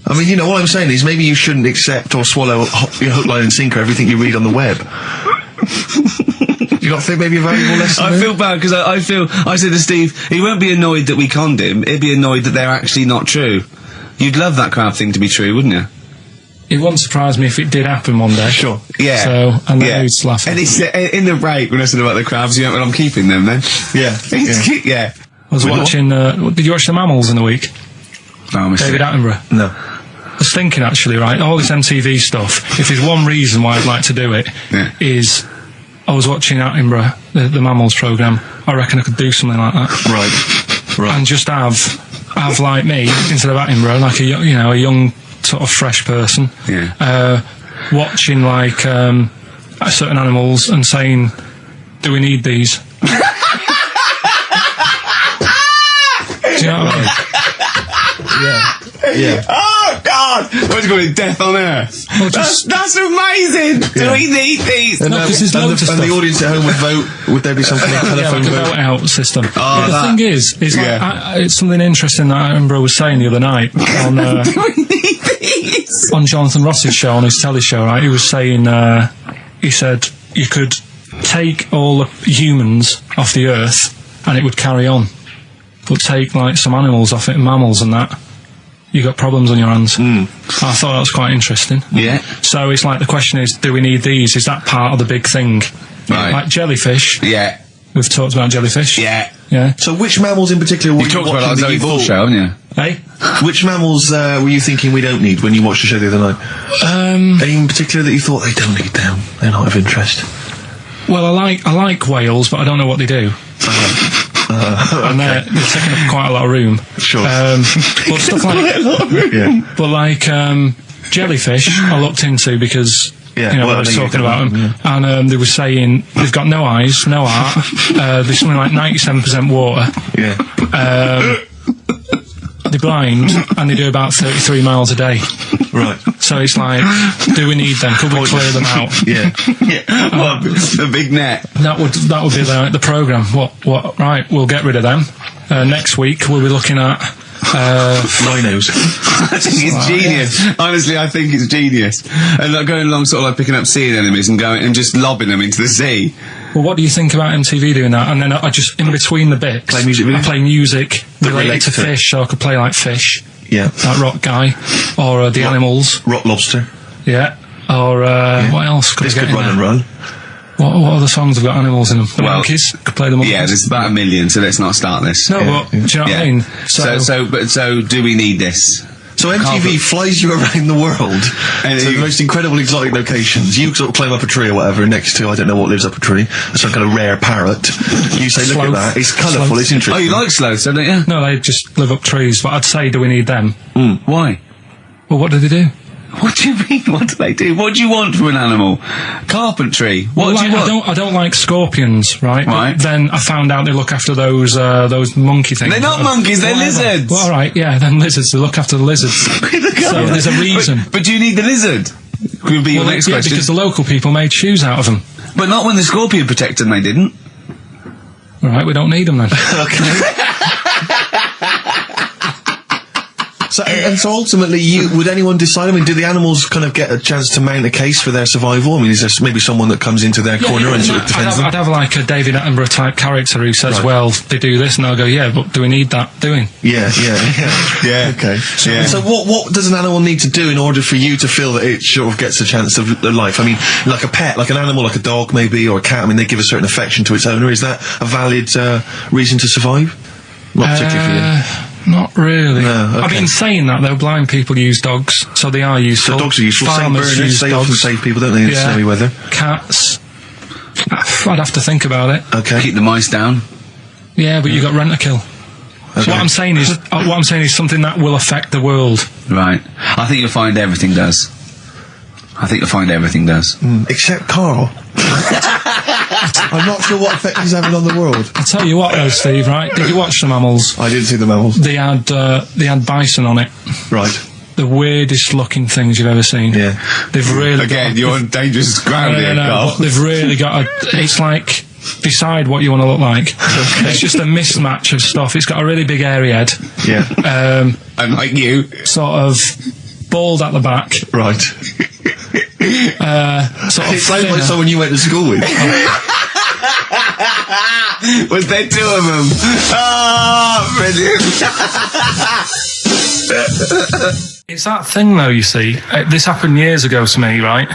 I mean, what I'm saying is maybe you shouldn't accept or swallow hook, line and sinker everything you read on the web. Do you not think maybe a valuable lesson I feel bad because I said to Steve, he won't be annoyed that we conned him, he'd be annoyed that they're actually not true. You'd love that crab thing to be true, wouldn't you? it wouldn't surprise me if it did happen one day. Sure. Yeah. So, and then he'd laugh. And it's in the break when I said about the crabs, well, I'm keeping them then. Yeah. Yeah. I was watching, did you watch The Mammals in the week? No, I missed David it. Attenborough. No. I was thinking actually, right, all this MTV stuff, if there's one reason why I'd like to do it, is I was watching Attenborough, the Mammals programme. I reckon I could do something like that. Right. And just have like me, instead of Attenborough, like a young sort of fresh person, watching like certain animals and saying, do we need these? Do you know what I mean? Yeah. Oh God! What's going to Death on Earth? Well, That's amazing. Do we need these? And, No, 'cause there's loads of and the stuff. audience at home would vote. Would there be something like Yeah, telephone like a vote? vote out system. Oh, the that- thing is like, Yeah. it's something interesting that I remember I was saying the other night on Do we need these? on Jonathan Ross's show, on his telly show, right? He was saying, he said you could take all the humans off the earth and it would carry on, but take like some animals off it, mammals and that, you got problems on your hands. I thought that was quite interesting. Yeah. So it's like the question is, do we need these? Is that part of the big thing? Right. Like jellyfish. Yeah. We've talked about jellyfish. Yeah. Yeah. So which mammals in particular were You you talked about watching that that you Zoe Ball thought? show, haven't you? Hey? Which mammals were you thinking we don't need when you watched the show the other night? Any in particular that you thought they don't need them? They're not of interest. Well, I like whales, but I don't know what they do. And they're taking up quite a lot of room. Sure. But stuff like, Yeah. but like jellyfish, I looked into because Yeah, you know well, I was I know you talking can- about them, and they were saying they've got no eyes, no heart. There's something like 97% water. Yeah. They're blind, and they do about 33 miles a day. Right. So it's like, do we need them? Could we clear them out? Yeah. Well, the big net. That would be the program. What? Right, we'll get rid of them. Next week we'll be looking at Rhinos. I think it's genius. Honestly, I think it's genius. And like going along, sort of like picking up sea anemones and going and just lobbing them into the sea. well, what do you think about MTV doing that? And then I just in between the bits, Play music videos? I play music related relates to to it. fish, so I could play like Fish, Yeah. like Rock Guy, or the Animals, Rock Lobster. yeah, or what else could This I get could in run there? and run. What other songs have got animals in them? The Well, Monkeys could play the Monkeys. Yeah, there's about 1 million, so let's not start this. no, but do you know what I mean? So do we need this? So MTV flies you around the world And to the most incredible exotic locations. You sort of climb up a tree or whatever next to, I don't know what lives up a tree, some kind of rare parrot. You say, look Sloth. at that, it's colourful, Sloth. it's interesting. Oh, you like sloths, don't you? No, they just live up trees. But I'd say, do we need them? Why? Well, what do they do? What do you mean? What do they do? What do you want from an animal? Carpentry. What Well, do you like, want? I don't like scorpions, right? Right. But then I found out they look after those monkey things. They're not monkeys, they're Whatever. lizards. Well, all right, yeah, then lizards. They look after the lizards. So there's a reason. But do you need the lizard? Could be your Well, next yeah, question. because the local people made shoes out of them. But not when the scorpion protected them, they didn't. All right, we don't need them then. So ultimately, would anyone decide? I mean, do the animals kind of get a chance to mount a case for their survival? I mean, is there maybe someone that comes into their corner and sort of defends them? I'd have like a David Attenborough type character who says, Right. well, they do this, and I'll go, yeah, but do we need that doing? Yeah. Yeah. Okay. So, Yeah. so what does an animal need to do in order for you to feel that it sort of gets a chance of life? I mean, like a pet, like an animal, like a dog maybe, or a cat. I mean, they give a certain affection to its owner. Is that a valid reason to survive? Not particularly for you. Not really. No, okay. I mean, saying that though, blind people use dogs, so they are useful. So dogs are useful. Same Farmers burners, use they often dogs. save people, don't they, in Yeah. snowy weather? Cats. I'd have to think about it. Okay. Keep the mice down. Yeah, but you got rent a kill. So Okay. what I'm saying is something that will affect the world. Right. I think you'll find everything does. Except Carl. I'm not sure what effect he's having on the world. I'll tell you what though, Steve, right? Did you watch the mammals? I didn't see the mammals. They had bison on it. Right. The weirdest looking things you've ever seen. Yeah. They've really Again, got you're on dangerous ground here, Carl. but they've really got it's like, decide what you want to look like. It's just a mismatch of stuff. It's got a really big hairy head. Yeah. And like you. Sort of bald at the back. Right. Sort of It sounds like thinner. someone you went to school with. Was there two of them? Oh, brilliant. It's that thing though, you see. This happened years ago to me, right?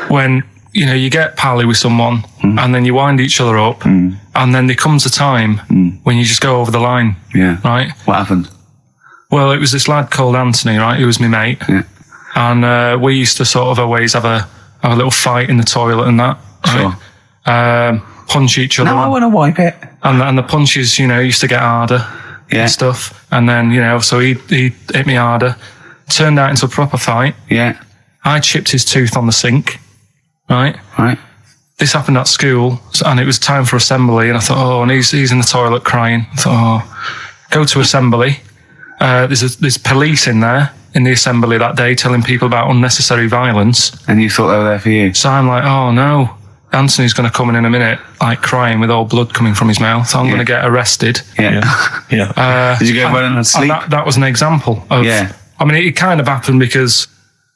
When, you get pally with someone and then you wind each other up and then there comes a time when you just go over the line. Yeah. Right? What happened? Well, it was this lad called Anthony, right? Who was my mate. Yeah. And we used to sort of always have a little fight in the toilet and that. Right? Punch each other. No, I want to wipe it. And the punches, used to get harder and stuff. And then, so he hit me harder. Turned out into a proper fight. Yeah. I chipped his tooth on the sink. Right? Right. This happened at school, and it was time for assembly, and I thought, and he's in the toilet crying. I thought, go to assembly. there's police in there in the assembly that day telling people about unnecessary violence. And you thought they were there for you? So I'm like, oh no, Anthony's going to come in a minute, like crying with all blood coming from his mouth. I'm going to get arrested. Yeah. Did you go well and sleep? And that was an example of. Yeah. I mean, it kind of happened because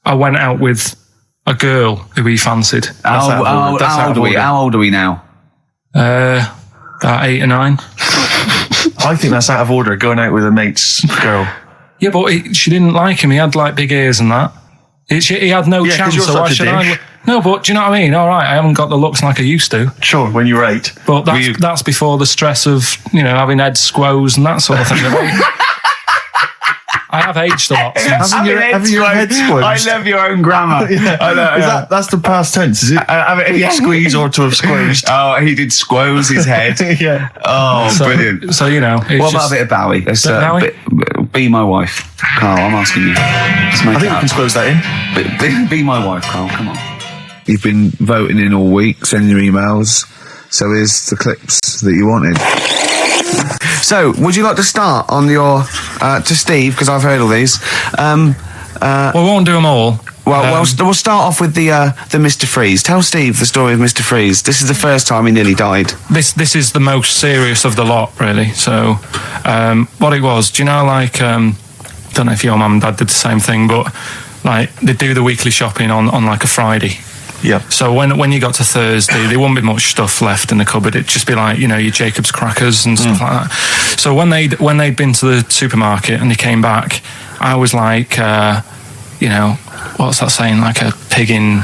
I went out with a girl who he fancied. How old are we now? About 8 or 9. I think that's out of order, going out with a mate's girl. Yeah, but she didn't like him. He had like big ears and that. He had no chance. You're such a dick. No, but do you know what I mean? All right, I haven't got the looks like I used to. Sure, when you were 8. But that's before the stress of, having head squoes and that sort of thing. I have aged a lot since. Having your head squeezed. I love your own grammar. I know, that's the past tense, is it? Squeeze or to have squeezed. Oh, he did squoze his head. Yeah. Oh, brilliant. So, what about a bit of Bowie? Be my wife. Carl, I'm asking you. I think we can squeeze that in. Be my wife, Carl, come on. You've been voting in all week, sending your emails. So here's the clips that you wanted. So, would you like to start on your to Steve, because I've heard all these. We won't do them all. Well, we'll start off with the Mr. Freeze. Tell Steve the story of Mr. Freeze. This is the first time he nearly died. This is the most serious of the lot, really. So, what it was, do you know, like, don't know if your mum and dad did the same thing, but like they do the weekly shopping on like a Friday. Yeah. So when you got to Thursday, there wouldn't be much stuff left in the cupboard. It'd just be like, your Jacob's crackers and stuff like that. So when they'd been to the supermarket and they came back, I was like, what's that saying? Like a pig in.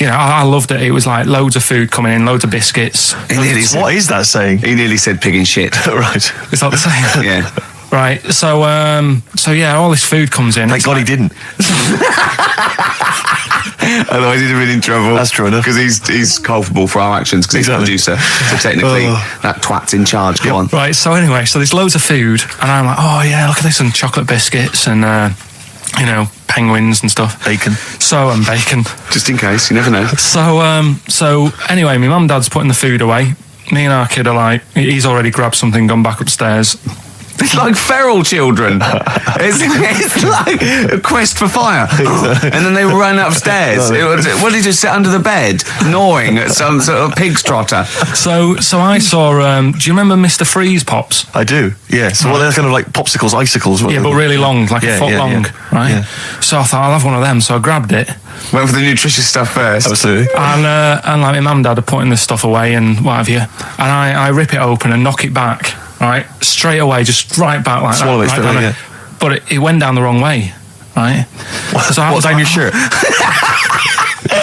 I loved it. It was like loads of food coming in, loads of biscuits. What is that saying? He nearly said pig in shit. Right. Is that the saying? Yeah. Right. So all this food comes in. Thank God he didn't. Otherwise he'd have been in trouble. That's true enough. Because he's culpable for our actions because he's the producer. So technically, that twat's in charge. Go on. Right, so anyway, there's loads of food, and I'm like, oh yeah, look at this, and chocolate biscuits, and penguins and stuff. Bacon. And bacon. Just in case, you never know. So anyway, my mum and dad's putting the food away. Me and our kid are like, he's already grabbed something, gone back upstairs. It's like feral children. It's like a quest for fire. And then they ran upstairs. What did he just sit under the bed, gnawing at some sort of pig's trotter? So I saw, do you remember Mr. Freeze Pops? I do, yeah. So they're kind of like popsicles, icicles. Yeah, but really long, like a foot long, right? Yeah. So I thought, I'll have one of them. So I grabbed it. Went for the nutritious stuff first. Absolutely. And like my mum and dad are putting this stuff away and what have you. And I rip it open and knock it back. Right, straight away, just right back like Swallow that. Swallow it, yeah. But it went down the wrong way, right? So what, down your shirt?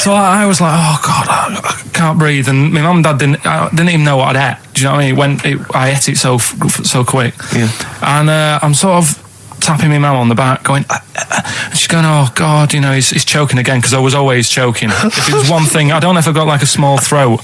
So I was like, oh God, I can't breathe. And my mum and dad didn't even know what I'd ate. Do you know what I mean? I ate it so quick. Yeah. And I'm sort of tapping my mum on the back, going, and she's going, oh God, he's choking again, because I was always choking. If it was one thing, I don't know if I've got like a small throat,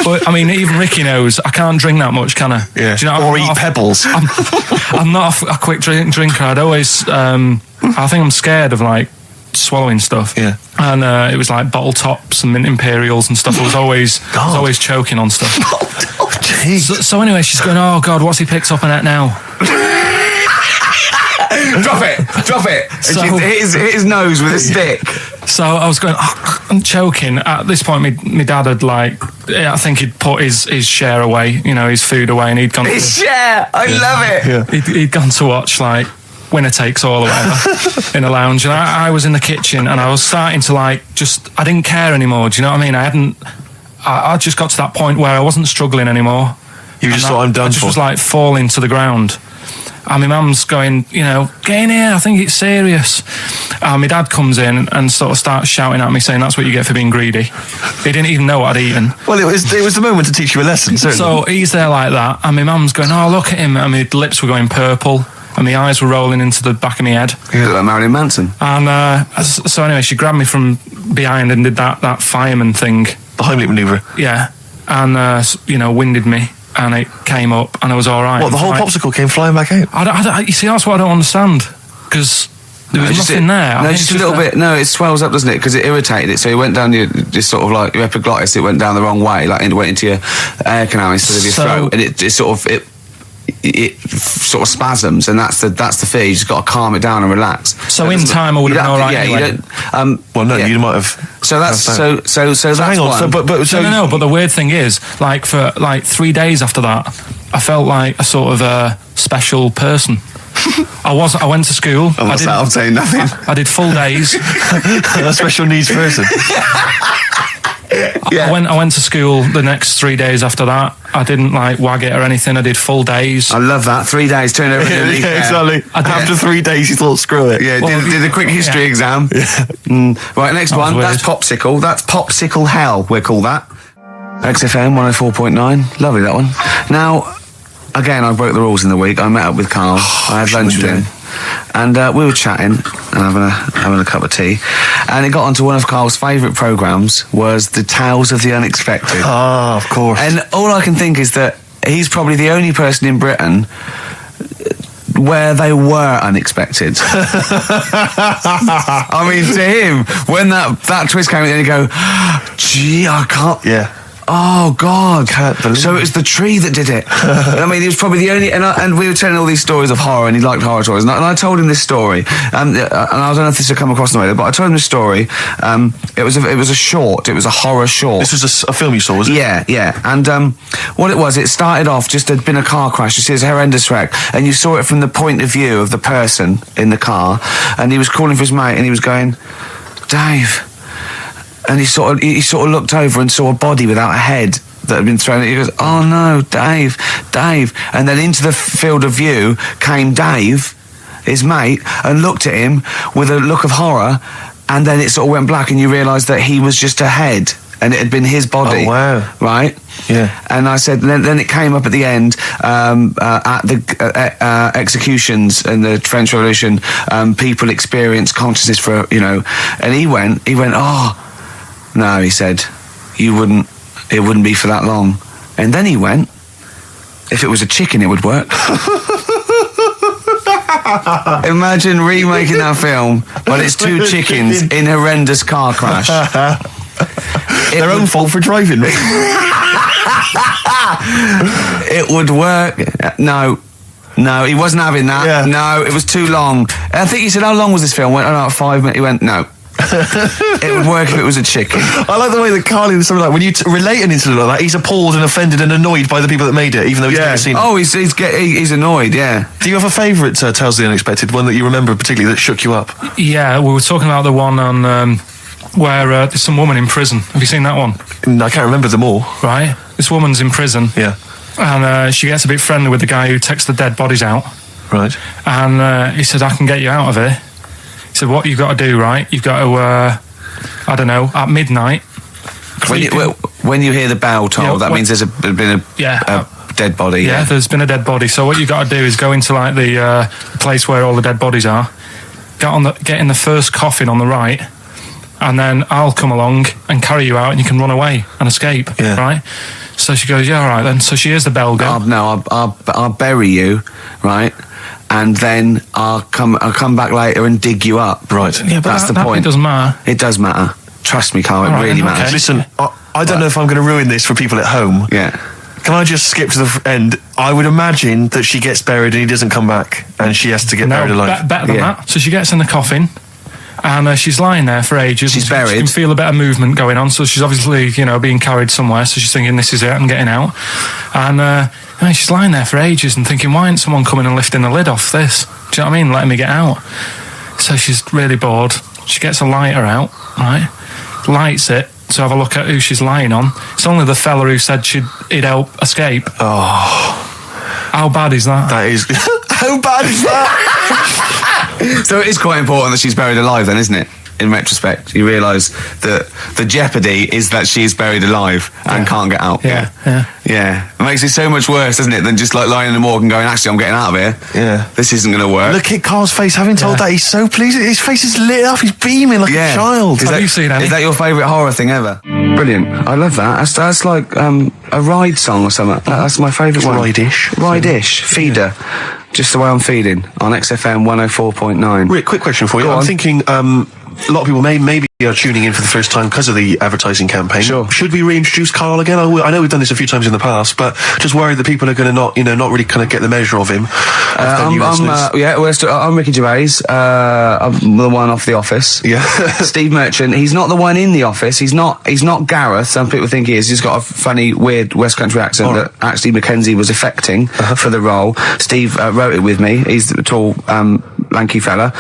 but I mean, even Ricky knows I can't drink that much, can I? Yeah. Do you know, or eat pebbles. I'm not a quick drinker. I'd always, I think I'm scared of like swallowing stuff. Yeah. And it was like bottle tops and mint imperials and stuff. I was always choking on stuff. Oh, jeez. So anyway, she's going, oh God, what's he picked up on it now? Drop it. So, hit his nose with a stick. So I was going, I'm choking. At this point, my dad had I think he'd put his share away, his food away, and he'd gone. His share, I love it. Yeah. He'd gone to watch like Winner Takes All or whatever in a lounge, and I was in the kitchen, and I was starting to I didn't care anymore. Do you know what I mean? I just got to that point where I wasn't struggling anymore. You just thought, I'm done. I just was like falling to the ground. And my mum's going, get in here, I think it's serious. And my dad comes in and sort of starts shouting at me, saying that's what you get for being greedy. He didn't even know what I'd eaten. Well, it was the moment to teach you a lesson, certainly. So he's there like that, and my mum's going, oh, look at him. And my lips were going purple, and my eyes were rolling into the back of my head. You look like Marilyn Manson. And so anyway, she grabbed me from behind and did that fireman thing. The Heimlich manoeuvre. Yeah. And, winded me. And it came up, and I was all right. What, the whole popsicle came flying back out? You see, that's what I don't understand, because there was nothing there. No, just a little bit. No, it swells up, doesn't it? Because it irritated it. So it went down this sort of like your epiglottis. It went down the wrong way, like it went into your air canal instead of your throat, and it sort of it sort of spasms, and that's the fear. You just got to calm it down and relax. So in time, I would have been all right. Yeah, anyway. you don't. Well, no, yeah. you might have. So that's so that's hang on. one. So, but No, but the weird thing is, like, for like 3 days after that, I felt like a sort of a special person. I went to school. I'm saying nothing. I did full days. a special needs person. I went to school the next 3 days after that. I didn't like wag it or anything. I did full days. I love that. 3 days, turn everything. Yeah, exactly. After 3 days, you thought, screw it. Yeah, did a quick history exam. Right, next one. weird. That's popsicle. That's popsicle hell, we'll call that. XFM 104.9. Lovely, that one. Now, again, I broke the rules in the week. I met up with Karl. I had lunch with him. And we were chatting and having a cup of tea. And it got onto one of Karl's favourite programmes was the Tales of the Unexpected. Ah, of course. And all I can think is that he's probably the only person in Britain where they were unexpected. I mean, to him, when that twist came in, you go, gee, I can't... Yeah. Oh, God. Can't believe So it was the tree that did it. I mean, he was probably the only... And we were telling all these stories of horror, and he liked horror stories. And I told him this story. And I don't know if this will come across in the way, but I told him this story. It was a short. It was a horror short. This was a film you saw, was it? Yeah. And what it was, it started off, just there'd been a car crash. You see, it's a horrendous wreck. And you saw it from the point of view of the person in the car. And he was calling for his mate, and he was going, Dave... And he sort of looked over and saw a body without a head that had been thrown. He goes, "Oh no, Dave!" And then into the field of view came Dave, his mate, and looked at him with a look of horror. And then it sort of went black, and you realised that he was just a head, and it had been his body. Oh wow! Right? Yeah. And I said, then it came up at the end at the executions in the French Revolution. People experience consciousness for and he went, oh. No, he said, it wouldn't be for that long. And then he went, if it was a chicken, it would work. Imagine remaking that film, but it's two chickens in horrendous car crash. Their own fault for driving. It would work. No, he wasn't having that. Yeah. No, it was too long. I think he said, how long was this film? I went, about 5 minutes. He went, no. It would work if it was a chicken. I like the way that Carly was something like when you relate an incident like that, he's appalled and offended and annoyed by the people that made it, even though he's never seen it. Oh, he's annoyed. Yeah. Do you have a favourite Tales of the Unexpected, one that you remember particularly that shook you up? Yeah, we were talking about the one on where there's some woman in prison. Have you seen that one? I can't remember them all. Right. This woman's in prison. Yeah. And she gets a bit friendly with the guy who takes the dead bodies out. Right. And he said, I can get you out of here. He said, what you've got to do, right? You've got to, at midnight. When you hear the bell toll, that means there's been a dead body. Yeah, there's been a dead body. So what you've got to do is go into like the place where all the dead bodies are, get in the first coffin on the right, and then I'll come along and carry you out, and you can run away and escape. Yeah. Right. So she goes, yeah, all right then. So she hears the bell go. I'll bury you, right? And then I'll come back later and dig you up. Right. Yeah, but that's the point. It doesn't matter. It does matter. Trust me, Carl. It really matters. Okay. Listen, I don't know if I'm going to ruin this for people at home. Yeah. Can I just skip to the end? I would imagine that she gets buried and he doesn't come back, and she has to get buried alive. Better than that. So she gets in the coffin, and she's lying there for ages. She's buried. She can feel a bit of movement going on, so she's obviously, being carried somewhere. So she's thinking, this is it, I'm getting out. And she's lying there for ages and thinking, why isn't someone coming and lifting the lid off this? Do you know what I mean? Letting me get out. So she's really bored. She gets a lighter out, right? Lights it to have a look at who she's lying on. It's only the fella who said he'd help escape. Oh. How bad is that? That is... How bad is that? So it is quite important that she's buried alive then, isn't it? In retrospect, you realise that the jeopardy is that she's buried alive and can't get out. Yeah. It makes it so much worse, doesn't it, than just like lying in the morgue and going, actually, I'm getting out of here. Yeah. This isn't going to work. Look at Carl's face. Having told that, he's so pleased. His face is lit up. He's beaming like a child. Have you seen any? Is that your favourite horror thing ever? Brilliant. I love that. That's like a ride song or something. That's my favourite one. Ride-ish. Ride-ish. Feeder. Just the way I'm feeding on XFM 104.9. Rick, quick question for you. I'm thinking... a lot of people maybe are tuning in for the first time because of the advertising campaign. Sure. Should we reintroduce Karl again? I know we've done this a few times in the past, but just worried that people are going to not really kind of get the measure of him. I'm Ricky Gervais. I'm the one off The Office. Yeah. Steve Merchant. He's not the one in The Office. He's not Gareth. Some people think he is. He's got a funny, weird West Country accent that actually Mackenzie was affecting for the role. Steve wrote it with me. He's the tall, lanky fella.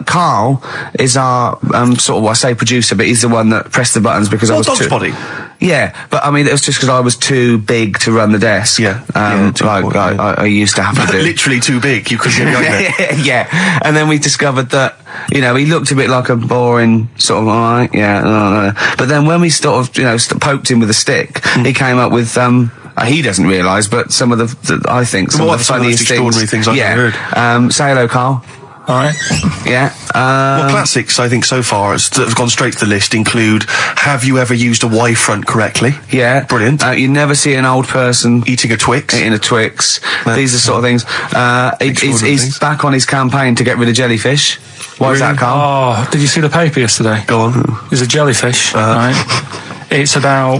Karl is our sort of, I say producer, but he's the one that pressed the buttons because I was Dog's Body. Yeah, but I mean, it was just because I was too big to run the desk. Yeah. I used to have to do. Literally too big. You couldn't get behind there. Yeah, and then we discovered that, he looked a bit like a boring sort of, alright, but then when we sort of, poked him with a stick, he came up with, he doesn't realise, but some of the I think, some of the funniest extraordinary things I've ever heard. Say hello, Karl. Alright. Yeah. Well, classics, I think, so far, that have gone straight to the list include, have you ever used a Y front correctly? Yeah. Brilliant. You never see an old person eating a Twix. Eating a Twix. These are sort of things. He's back on his campaign to get rid of Jellyfish. Why is that, Karl? Oh, did you see the paper yesterday? Go on. There's a jellyfish, right? It's about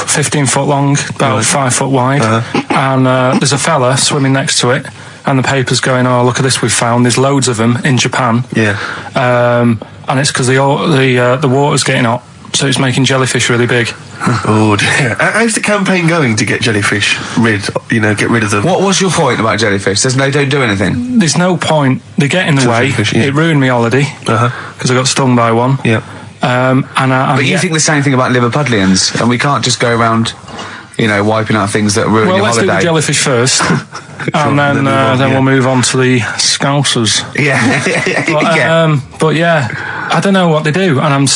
15 foot long, about 5 foot wide, and there's a fella swimming next to it. And the paper's going, oh, look at this we've found. There's loads of them in Japan. Yeah. And it's because the water's getting hot, so it's making jellyfish really big. Oh dear. How's the campaign going to get jellyfish get rid of them? What was your point about jellyfish? They don't do anything. There's no point. They get in the way. It ruined my holiday because I got stung by one. Yeah. But you think the same thing about Liverpudlians, and we can't just go around, wiping out things that ruin your holiday. Well, let's do the jellyfish first. And then we'll move on to the Scousers. Yeah. But I don't know what they do, and I'm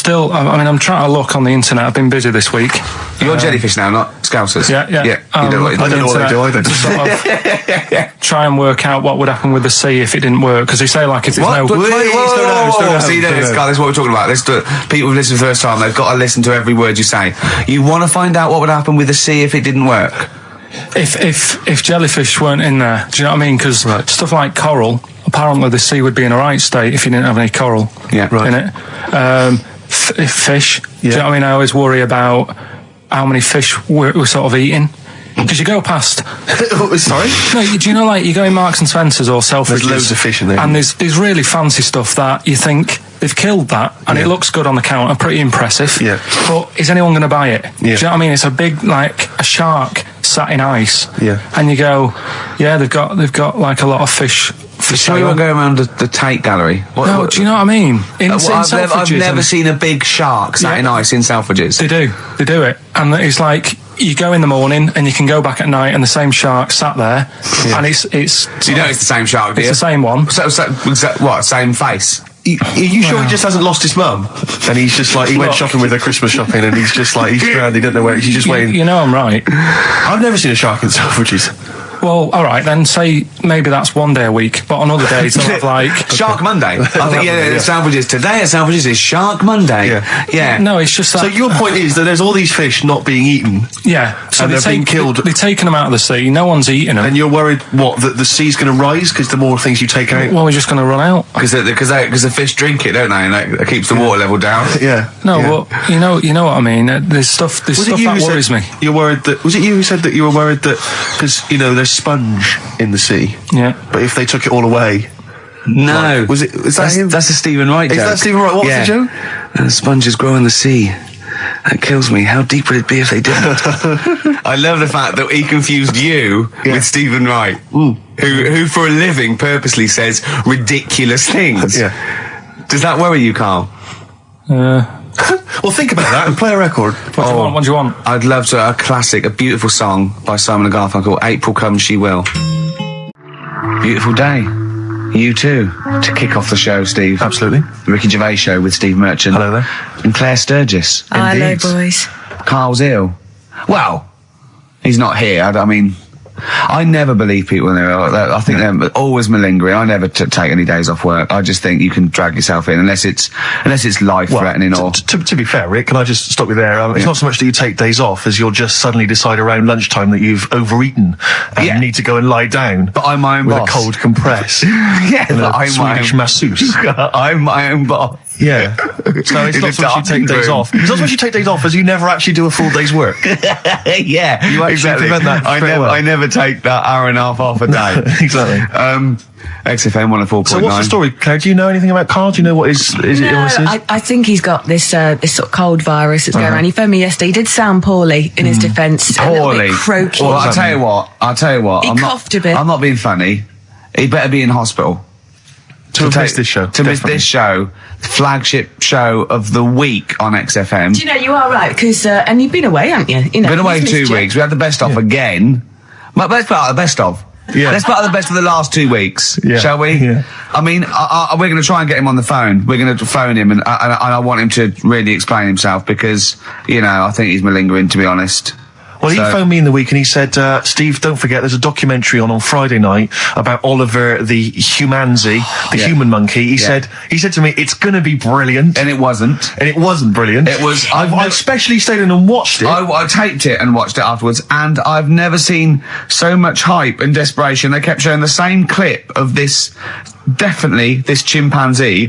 trying to look on the internet. I've been busy this week. You're jellyfish now, not Scousers. Yeah. I don't know what they do either. To sort of try and work out what would happen with the sea if it didn't work, because they say if there's no. See, this is what we're talking about. People who listen for the first time, they've got to listen to every word you say. You want to find out what would happen with the sea if it didn't work. If jellyfish weren't in there, do you know what I mean? Because stuff like coral, apparently the sea would be in a right state if you didn't have any coral in it. Fish, do you know what I mean? I always worry about how many fish we're sort of eating. Because you go past... Sorry? No, do you know, you go in Marks and Spencer's or Selfridges... There's loads of fish in there. And there's really fancy stuff that you think they've killed that, and it looks good on the counter, pretty impressive. Yeah. But is anyone going to buy it? Yeah. Do you know what I mean? It's a big, a shark sat in ice. Yeah. And you go, they've got a lot of fish... So you won't go around the Tate Gallery? Do you know what I mean? I've never seen a big shark sat in ice in Selfridges. They do it. And it's you go in the morning and you can go back at night and the same shark sat there. Yeah. And it's... So you know it's the same shark, do you? It's the same one. So what, same face? Are you sure he just hasn't lost his mum? And he's just he went shopping with her Christmas shopping and he's just he's drowned, he doesn't know where, he's just waiting. You know I'm right. I've never seen a shark in Selfridges. Well, all right, then say maybe that's one day a week, but on other days they'll have Shark Monday. I think Selfridges today at Selfridges is Shark Monday. Yeah. No, it's just that. So your point is that there's all these fish not being eaten. Yeah. So and they're being killed. They're taking them out of the sea. No one's eating them. And you're worried that the sea's going to rise because the more things you take out. Well, we're just going to run out. Because the fish drink it, don't they? And that keeps the water level down. Yeah. No, well, you know what I mean. There's stuff that worries me. You're worried that was it you who said that you were worried that because there's sponge in the sea. Yeah. But if they took it all away. No. Was it? Is that him? That's a Stephen Wright joke. Is that Stephen Wright? What's the joke? And sponges grow in the sea. That kills me. How deep would it be if they didn't? I love the fact that he confused you with Stephen Wright, who for a living purposely says ridiculous things. Yeah. Does that worry you, Karl? Well, think about that and play a record. What do you want? I'd love to. A classic, a beautiful song by Simon and Garfunkel, April Comes She Will. Beautiful day. You too. To kick off the show, Steve. Absolutely. The Ricky Gervais Show with Steve Merchant. Hello there. And Claire Sturgis. Hello, boys. Karl's ill. Well, he's not here. I mean, I never believe people when they're ill. I think they're always malingering. I never take any days off work. I just think you can drag yourself in unless it's life-threatening or... To be fair, Rick, can I just stop you there? It's not so much that you take days off as you'll just suddenly decide around lunchtime that you've overeaten and you need to go and lie down. But I'm my own with boss. a cold compress. Yeah, and I'm Swedish masseuse. I'm my own boss. Yeah. So it's not so much you take days off. It's not so much you take days off as you never actually do a full day's work. Yeah, You actually prevent that straight away. I never take that hour and a half off a day. Exactly. XFM 104.9. So what's the story, Claire? Do you know anything about Karl? Do you know what his illness is? I think he's got this this sort of cold virus that's going around. He phoned me yesterday. He did sound poorly in his defence. A little bit croaky. Well, I'll tell you what. He coughed a bit. I'm not being funny. He better be in hospital. To miss this show. To miss this show, flagship show of the week on XFM. Do you know, you are right, because, and you've been away, haven't you? You know, Been away he's 2 missed you. weeks. We had the best of again. But let's put out the best of. Yeah. Let's put out the best of the last 2 weeks, shall we? Yeah. I mean, we're going to try and get him on the phone. We're going to phone him, and I want him to really explain himself because, you know, I think he's malingering, to be honest. Well, he phoned me in the week and he said, Steve, don't forget, there's a documentary on Friday night about Oliver the humanzee, the human monkey. He said to me, it's going to be brilliant. And it wasn't. And it wasn't brilliant. It was. I've specially stayed in and watched it. I taped it and watched it afterwards, and I've never seen so much hype and desperation. They kept showing the same clip of this chimpanzee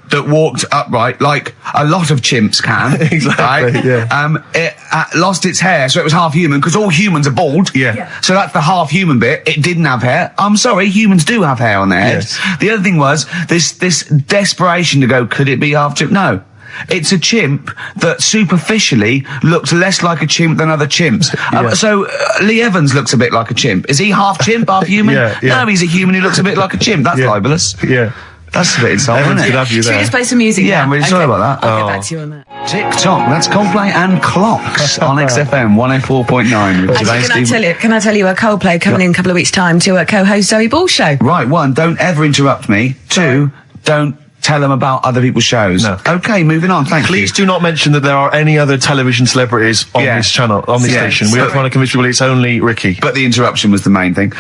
that walked upright like a lot of chimps can. Exactly, right? yeah. It lost its hair, so it was half human, because all humans are bald. Yeah. So that's the half human bit. It didn't have hair. I'm sorry, humans do have hair on their heads. Yes. The other thing was this desperation to go, could it be half chimp? No. It's a chimp that superficially looks less like a chimp than other chimps. So Lee Evans looks a bit like a chimp. Is he half chimp, half human? Yeah. No, he's a human who looks a bit like a chimp. That's libelous. Yeah. That's a bit insulting, Everyone's isn't good it? have you Should we there. just play some music Yeah, now? I'm really sorry about that. I'll get back to you on that. TikTok, that's Coldplay and Clocks on XFM 104.9. with today's Steve. Can I tell you a Coldplay coming in a couple of weeks' time to co-host Zoe Ball's show? Right, 1, don't ever interrupt me. 2, don't tell them about other people's shows. No. Okay, moving on, thank you. Please do not mention that there are any other television celebrities on this channel, on this station. We are trying to convince people it's only Ricky. But the interruption was the main thing.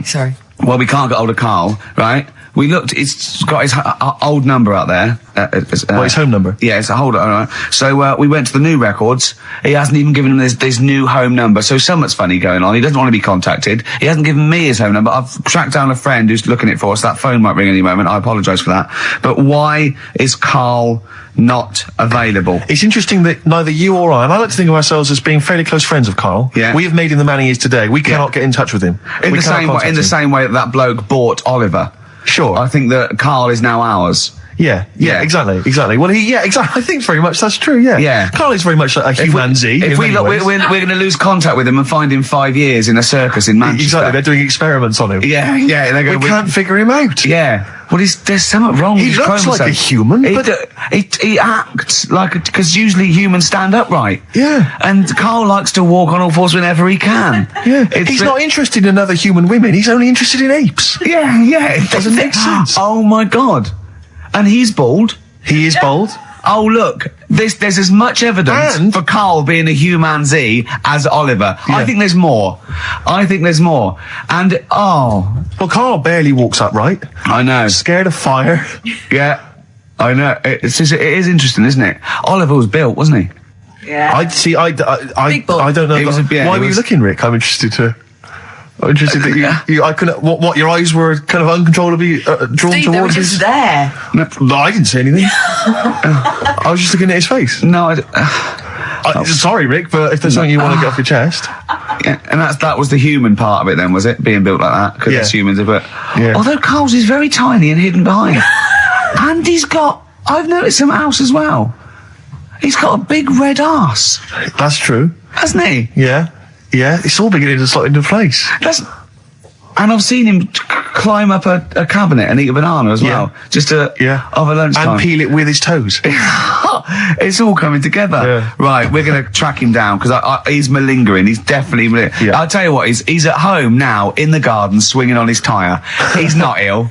Sorry. Well, we can't get hold of Karl, right? We looked, it's got his old number out there. His home number? Yeah, it's a hold on. So, we went to the new records. He hasn't even given him this new home number. So something's funny going on. He doesn't want to be contacted. He hasn't given me his home number. I've tracked down a friend who's looking it for us. That phone might ring any moment. I apologise for that. But why is Karl not available? It's interesting that neither you or I, and I like to think of ourselves as being fairly close friends of Karl. Yeah. We have made him the man he is today. We cannot get in touch with him. In the same way that bloke bought Oliver. Sure. I think that Karl is now ours. Yeah, exactly. Well, exactly. I think very much that's true. Yeah, Yeah. Karl is very much like a humanzee. If we look, we're going to lose contact with him and find him 5 years in a circus in Manchester. Exactly, they're doing experiments on him. Yeah. They're going, we can't figure him out. Yeah. Well, there's something wrong with He his looks like a chromosomes. human, He acts like because usually humans stand upright. Yeah. And Karl likes to walk on all fours whenever he can. Yeah. He's not interested in other human women. He's only interested in apes. Yeah. It doesn't make sense. Oh my God. And he's bald. He is bald. Oh, look, there's as much evidence for Karl being a humanzee as Oliver. Yeah. I think there's more. And, Well, Karl barely walks upright. I know. Scared of fire. Yeah, I know. It is interesting, isn't it? Oliver was built, wasn't he? Yeah. I Big ball. don't know. It was why were you looking, Rick? I'm interested that you I couldn't. What your eyes were kind of uncontrollably drawn Steve, they were towards just his. there. No, I didn't say anything. I was just looking at his face. No, Sorry, Rick, but if there's something you want to get off your chest. yeah, and that was the human part of it then, was it? Being built like that? Because it's humans, but... Yeah. Although Karl's is very tiny and hidden behind. And I've noticed something else as well. He's got a big red arse, That's true. hasn't he? Yeah. It's all beginning to slot into place. And I've seen him climb up a cabinet and eat a banana as well. Just over lunchtime. And peel it with his toes. It's all coming together. Yeah. Right, we're going to track him down because he's malingering. He's definitely malingering. Yeah. I'll tell you what, he's at home now in the garden swinging on his tyre. He's not ill.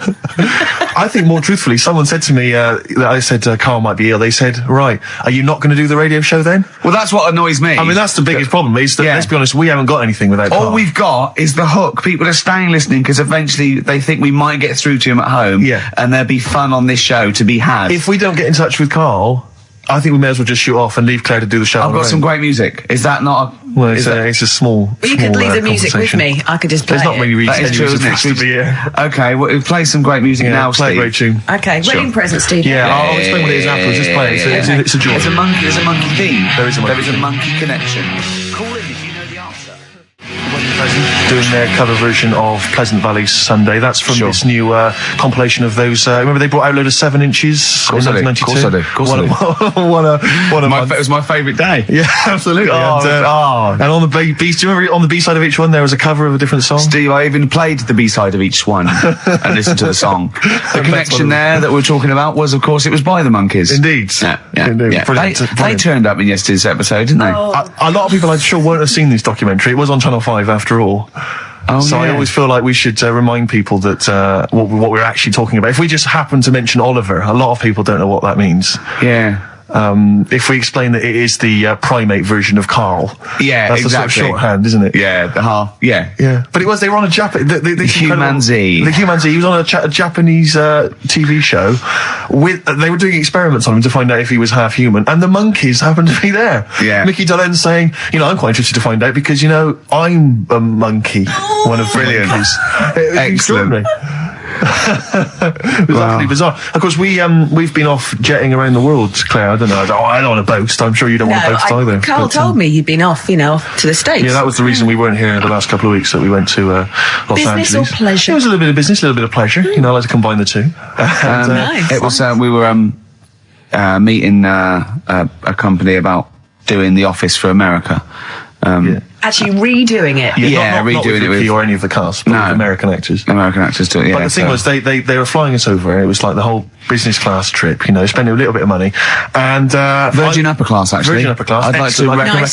I think more truthfully, someone said to me that I said Karl might be ill. They said, right, are you not going to do the radio show then? Well, that's what annoys me. I mean, that's the biggest problem is that, let's be honest, we haven't got anything without Karl. All we've got is the hook. People are staying listening because eventually they think we might get through to him at home. Yeah. And there'll be fun on this show to be had. If we don't get in touch with Karl, I think we may as well just shoot off and leave Claire to do the show. I've got some great music. Is that not Well, it's a small. Well, you could leave the music with conversation. me. I could just play There's not many it. reasons That is true, isn't it? to be here. Okay, well, play some great music now, play a Steve. great tune. Okay, wedding present, Steve. Yeah, I'll explain what it is afterwards. Just play it. It's a joy. There's a monkey theme. There is a monkey There is a monkey connection. Call in if you know the answer. Doing their cover version of Pleasant Valley Sunday. That's from this new compilation of those. Remember they brought out a load of 7 inches in 1992? Of course I do. It was my favourite day. Yeah, absolutely. And on the B, do you remember on the B side of each one there was a cover of a different song? Steve, I even played the B-side of each one and listened to the song. The connection there that we were talking about was, of course, it was by the Monkeys. Indeed. Yeah. Brilliant. They turned up in yesterday's episode, didn't they? A lot of people, I'm sure, won't have seen this documentary. It was on Channel 5 after all. So I always feel like we should remind people that what we're actually talking about. If we just happen to mention Oliver, a lot of people don't know what that means. Yeah. If we explain that it is the primate version of Carl. Yeah, that's exactly. the sort of shorthand, isn't it? Yeah, Yeah. But they were on a the Human Z. The Human Z. He was on a Japanese TV show. They were doing experiments on him to find out if he was half human, and the monkeys happened to be there. Yeah. Mickey Dolenz saying, I'm quite interested to find out because, I'm a monkey. One of the monkeys. It was extraordinary. It was utterly bizarre. Of course, we've been off jetting around the world, Claire. I don't know. I don't want to boast. I'm sure you don't want to boast either. Carl told me you'd been off, off to the States. Yeah, that was the reason we weren't here the last couple of weeks. That we went to Los Business Angeles. or pleasure? It was a little bit of business, a little bit of pleasure. I like to combine the two. Nice. It was. We were meeting a company about doing The Office for America. Actually redoing it. Not redoing it with Ricky or any of the cast, but with American actors. American actors do it. Yeah. But the thing was, they were flying us over. It was like the whole business class trip. Spending a little bit of money, and Virgin Upper Class, actually. Virgin Upper Class. I'd like to recommend.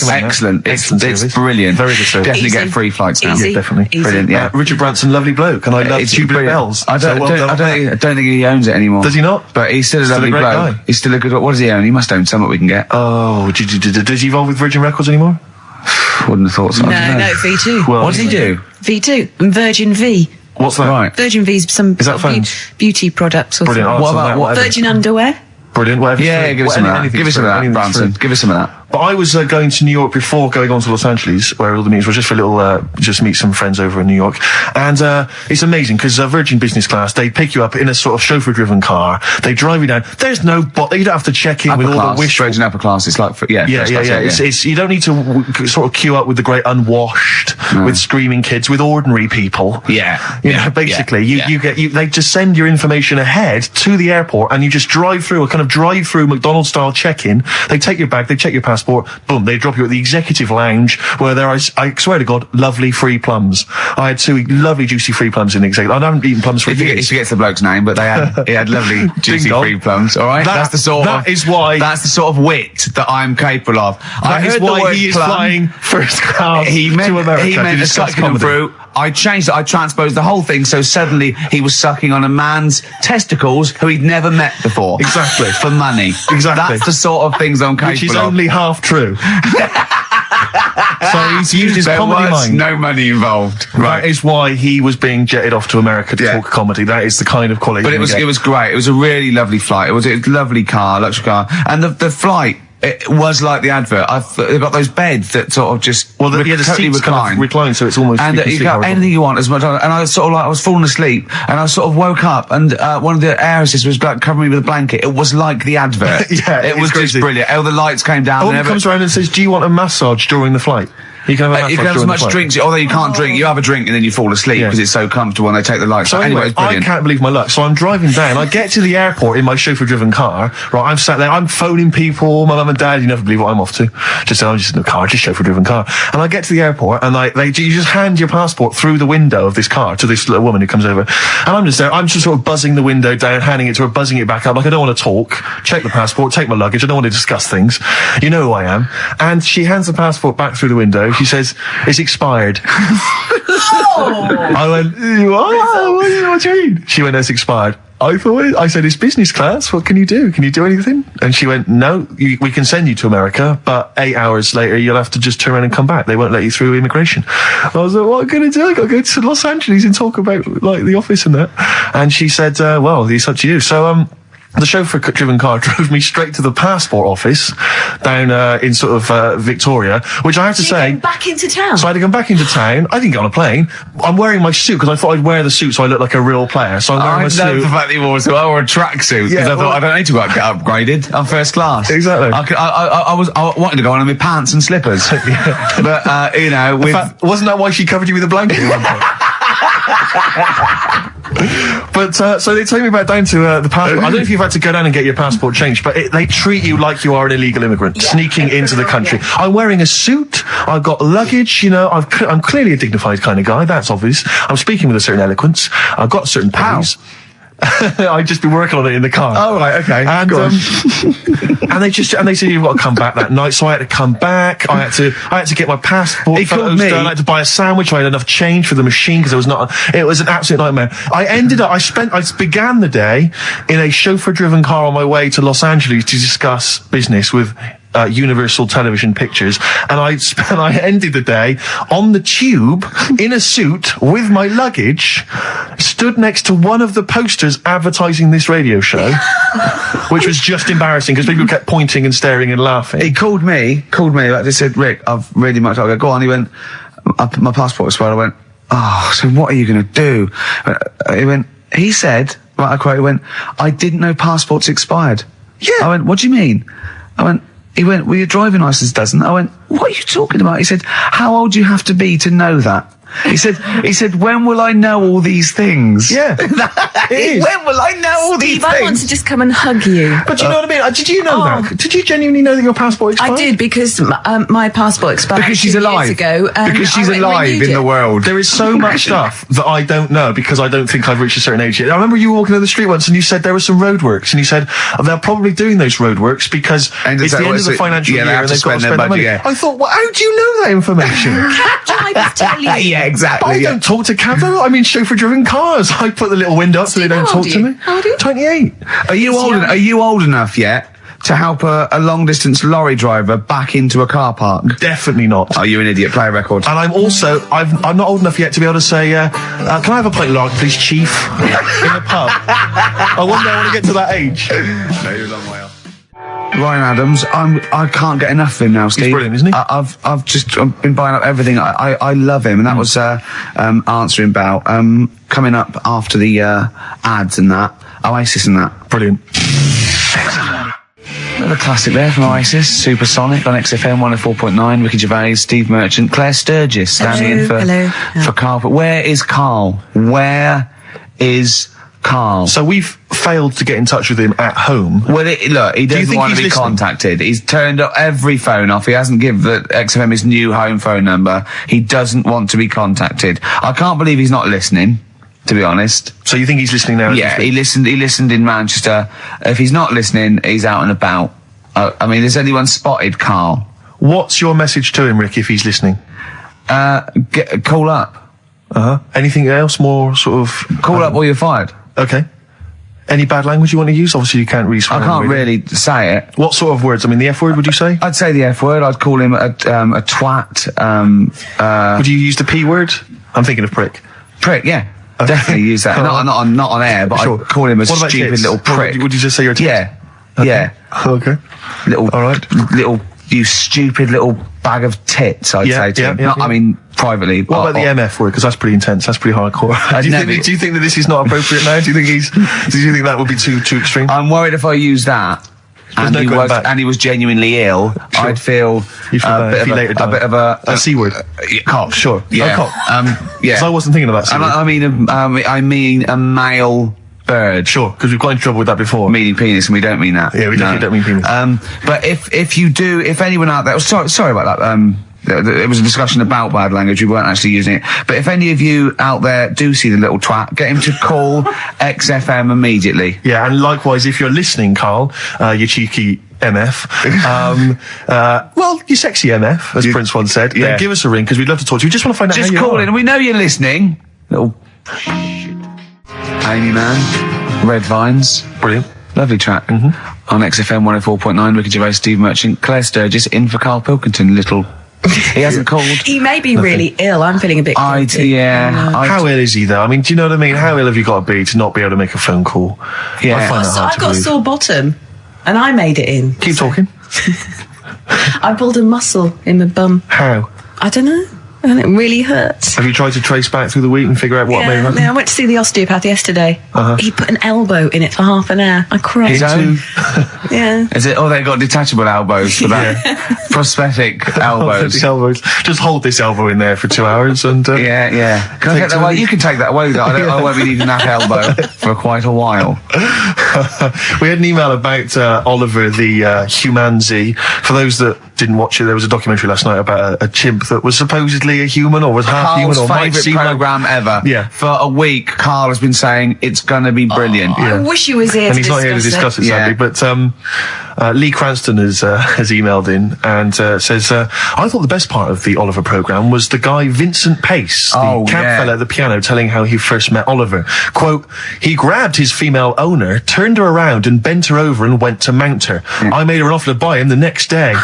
Excellent. It's brilliant. Very good service. Definitely Easy. get free flights now. Easy. Yeah, definitely. Easy. Brilliant. Yeah. Richard Branson, lovely bloke, and I love Tubular Bells. I don't think he owns it anymore. Does he not? But he's still a Still a lovely great bloke. guy. He's still a good. What does he own? He must own something we can get. Oh, does he involve with Virgin Records anymore? Wouldn't have thought so. I don't know. No, V2. Well, What does he do? V2 and Virgin V. What's that? Right. Virgin V's some Is that phones? beauty products or Brilliant. something. Oh, What about Virgin underwear. Brilliant. Whatever. Yeah, give us some of that. Give us some of that, Branson. Give us some of that. But I was going to New York before going on to Los Angeles, where all the meetings were, just for a little, just meet some friends over in New York. And it's amazing because Virgin Business Class, they pick you up in a sort of chauffeur-driven car. They drive you down. There's no you don't have to check in with all the wishful. Virgin Upper Class. It's like Yeah. It's you don't need to sort of queue up with the great unwashed, with screaming kids, with ordinary people. Basically, they just send your information ahead to the airport, and you just drive through a kind of drive-through McDonald's style check-in. They take your bag, they check your passport, boom, they drop you at the executive lounge where there are, I swear to God, lovely free plums. I had 2 lovely juicy free plums in the executive. I haven't eaten plums for years. He forgets the bloke's name, but he had lovely juicy dong. free plums. All right, that's the sort of wit that I'm capable of. That is why he is flying first class to America. He meant to a discuss sucking comedy. fruit. I changed it. I transposed the whole thing, so suddenly he was sucking on a man's testicles who he'd never met before. Exactly. For money. Exactly. That's the sort of things I'm capable Which is of. only half true. So he's used his There comedy was mind. no money involved. That is why he was being jetted off to America to talk comedy. That is the kind of quality. But it was great. It was a really lovely flight. It was a lovely car, luxury car, and the flight. It was like the advert. They've got those beds that sort of just the totally seats kind of recline, so it's almost and you got anything you want as much. And I sort of I was falling asleep, and I sort of woke up, and one of the air assistants was like covering me with a blanket. It was like the advert. It was just brilliant. All the lights came down. A woman comes around and says, "Do you want a massage during the flight?" You can have, you can have as much drinks, although you can't drink. You have a drink and then you fall asleep because it's so comfortable and they take the lights. So anyway, it's brilliant. I can't believe my luck. So I'm driving down. I get to the airport in my chauffeur-driven car. Right, I'm sat there. I'm phoning people. My mum and dad. You never believe what I'm off to. I'm just in the car, just chauffeur-driven car. And I get to the airport, and you just hand your passport through the window of this car to this little woman who comes over. And I'm just there. I'm just sort of buzzing the window down, handing it to her, buzzing it back up. Like I don't want to talk. Check the passport. Take my luggage. I don't want to discuss things. You know who I am. And she hands the passport back through the window. She says, "It's expired." I went, what do you mean? She went, "It's expired." I said, "It's business class. What can you do? Can you do anything?" And she went, "No, we can send you to America, but 8 hours later, you'll have to just turn around and come back. They won't let you through immigration." I was like, "What am I going to do? I got to go to Los Angeles and talk about like The Office and that." And she said, "Well, it's up to you." So, the chauffeur-driven car drove me straight to the passport office down in sort of Victoria, which I have to say... back into town? So I had to come back into town. I didn't get on a plane. I'm wearing my suit because I thought I'd wear the suit so I look like a real player. So I'm wearing my suit. I love the fact that you wore a tracksuit because I thought I don't need to get upgraded. I'm first class. Exactly. I wanted to go on in with pants and slippers. But, you know... In fact, wasn't that why she covered you with a blanket at one point? But so they take me back down to the passport. I don't know if you've had to go down and get your passport changed, but they treat you like you are an illegal immigrant sneaking into the country. I'm wearing a suit. I've got luggage. You know, I'm clearly a dignified kind of guy. That's obvious. I'm speaking with a certain eloquence. I've got a certain pace. I'd just been working on it in the car. Oh, right, okay. And, and they said you've got to come back that night, so I had to come back. I had to get my passport photos done. I had to buy a sandwich. I had enough change for the machine because it was an absolute nightmare. I began the day in a chauffeur-driven car on my way to Los Angeles to discuss business with Universal Television Pictures, and I ended the day on the tube in a suit with my luggage, stood next to one of the posters advertising this radio show, which was just embarrassing because people kept pointing and staring and laughing. He called me, like they said, Rick, I've really much. I go, go on. He went, my passport expired. I went, oh, so what are you going to do? He said, right, I quote, he went, I didn't know passports expired. Yeah. I went, what do you mean? He went, well, your driving license doesn't. I went, what are you talking about? He said, how old do you have to be to know that? He said, when will I know all these things? Yeah. When will I know all these things? I want to just come and hug you. But do you know what I mean? Did you know that? Did you genuinely know that your passport expired? I did, because my passport expired because she's alive. years ago. Because she's alive in the world. There is so much stuff that I don't know because I don't think I've reached a certain age yet. I remember you walking down the street once and you said there were some roadworks, and you said they're probably doing those roadworks because it's the end of the financial year and they've got to spend their money. Yeah. I thought, well, how do you know that information? I tell you. Yeah, exactly. I don't talk to cabs. I'm in chauffeur-driven cars. I put the little window up so they don't talk to me. How old are you? 28. Are you old enough yet to help a long-distance lorry driver back into a car park? Definitely not. Oh, you're an idiot. Play a record. And I'm also, I'm not old enough yet to be able to say, can I have a pint of lager, please, Chief? In a pub. One day I want to get to that age. No, you're a long way off. Ryan Adams, I can't get enough of him now, Steve. He's brilliant, isn't he? I've been buying up everything. I love him, and that was answering about coming up after the ads and that Oasis and that. Brilliant. Another classic there from Oasis, Supersonic on XFM 104.9. Ricky Gervais, Steve Merchant, Claire Sturgis standing in for Karl. But where is Karl? Where is Karl? So we've failed to get in touch with him at home. Well, look, he doesn't want to be contacted. He's turned every phone off. He hasn't given the XFM his new home phone number. He doesn't want to be contacted. I can't believe he's not listening, to be honest. So you think he's listening now? Yeah, he listened in Manchester. If he's not listening, he's out and about. I mean, has anyone spotted Karl? What's your message to him, Rick, if he's listening? Call up. Anything else more sort of... Call up or you're fired. Okay. Any bad language you want to use? Obviously, you can't really swear. I can't really say it. What sort of words? I mean, the F word, would you say? I'd say the F word. I'd call him a twat. Would you use the P word? I'm thinking of prick. Prick, yeah. Definitely use that. Not on air, but sure. I'd call him a what about stupid tits? little prick. Would you just say you're a tit? Yeah. Okay. Yeah. Okay. All right. You stupid little bag of tits, I'd say to him. I mean, privately. What about the MF word? Because that's pretty intense. That's pretty hardcore. Do you think that this is not appropriate now? Do you think that would be too extreme? I'm worried if I use that and he was genuinely ill, sure. I'd feel a bit of a C word. Cop, sure. Yeah. Cop. Yeah. Because I wasn't thinking of that. I mean a male bird. Sure, because we've got into trouble with that before. Meaning penis, and we don't mean that. Yeah, we definitely don't mean penis. But if anyone out there, sorry about that. There was a discussion about bad language. We weren't actually using it. But if any of you out there do see the little twat, get him to call XFM immediately. Yeah, and likewise, if you're listening, Karl, you cheeky MF, well, you sexy MF, as Prince once said, then give us a ring, because we'd love to talk to you. We just want to find out how you are. Just call in, and we know you're listening. Little Amy Mann, Red Vines. Brilliant. Lovely track. On XFM 104.9, Ricky Gervais, Steve Merchant, Claire Sturgis, in for Karl Pilkington, little He hasn't called. He may be really ill. I'm feeling a bit guilty. How ill is he, though? I mean, do you know what I mean? How ill have you got to be to not be able to make a phone call? Yeah. I find that hard I've to got a believe. sore bottom, and I made it in. Keep talking. I pulled a muscle in my bum. How? I don't know. And it really hurts. Have you tried to trace back through the week and figure out what may have happened? I went to see the osteopath yesterday. He put an elbow in it for half an hour. I cried. His own? Yeah. Is it? Oh, they got detachable elbows for that. Prosthetic elbows. Just hold this elbow in there for 2 hours and... Yeah. Can I get that away? You can take that away. I won't be needing that elbow for quite a while. We had an email about Oliver the Humanzi. For those that didn't watch it, there was a documentary last night about a chimp that was supposedly a human or was half human or might favourite seem like... programme ever. Yeah. For a week, Carl has been saying it's going to be brilliant. I wish he was here And to he's not here to discuss it, sadly. But Lee Cranston has emailed in and says, I thought the best part of the Oliver programme was the guy Vincent Pace, the camp fella at the piano, telling how he first met Oliver. Quote, he grabbed his female owner, turned her around and bent her over and went to mount her. I made her an offer to buy him the next day.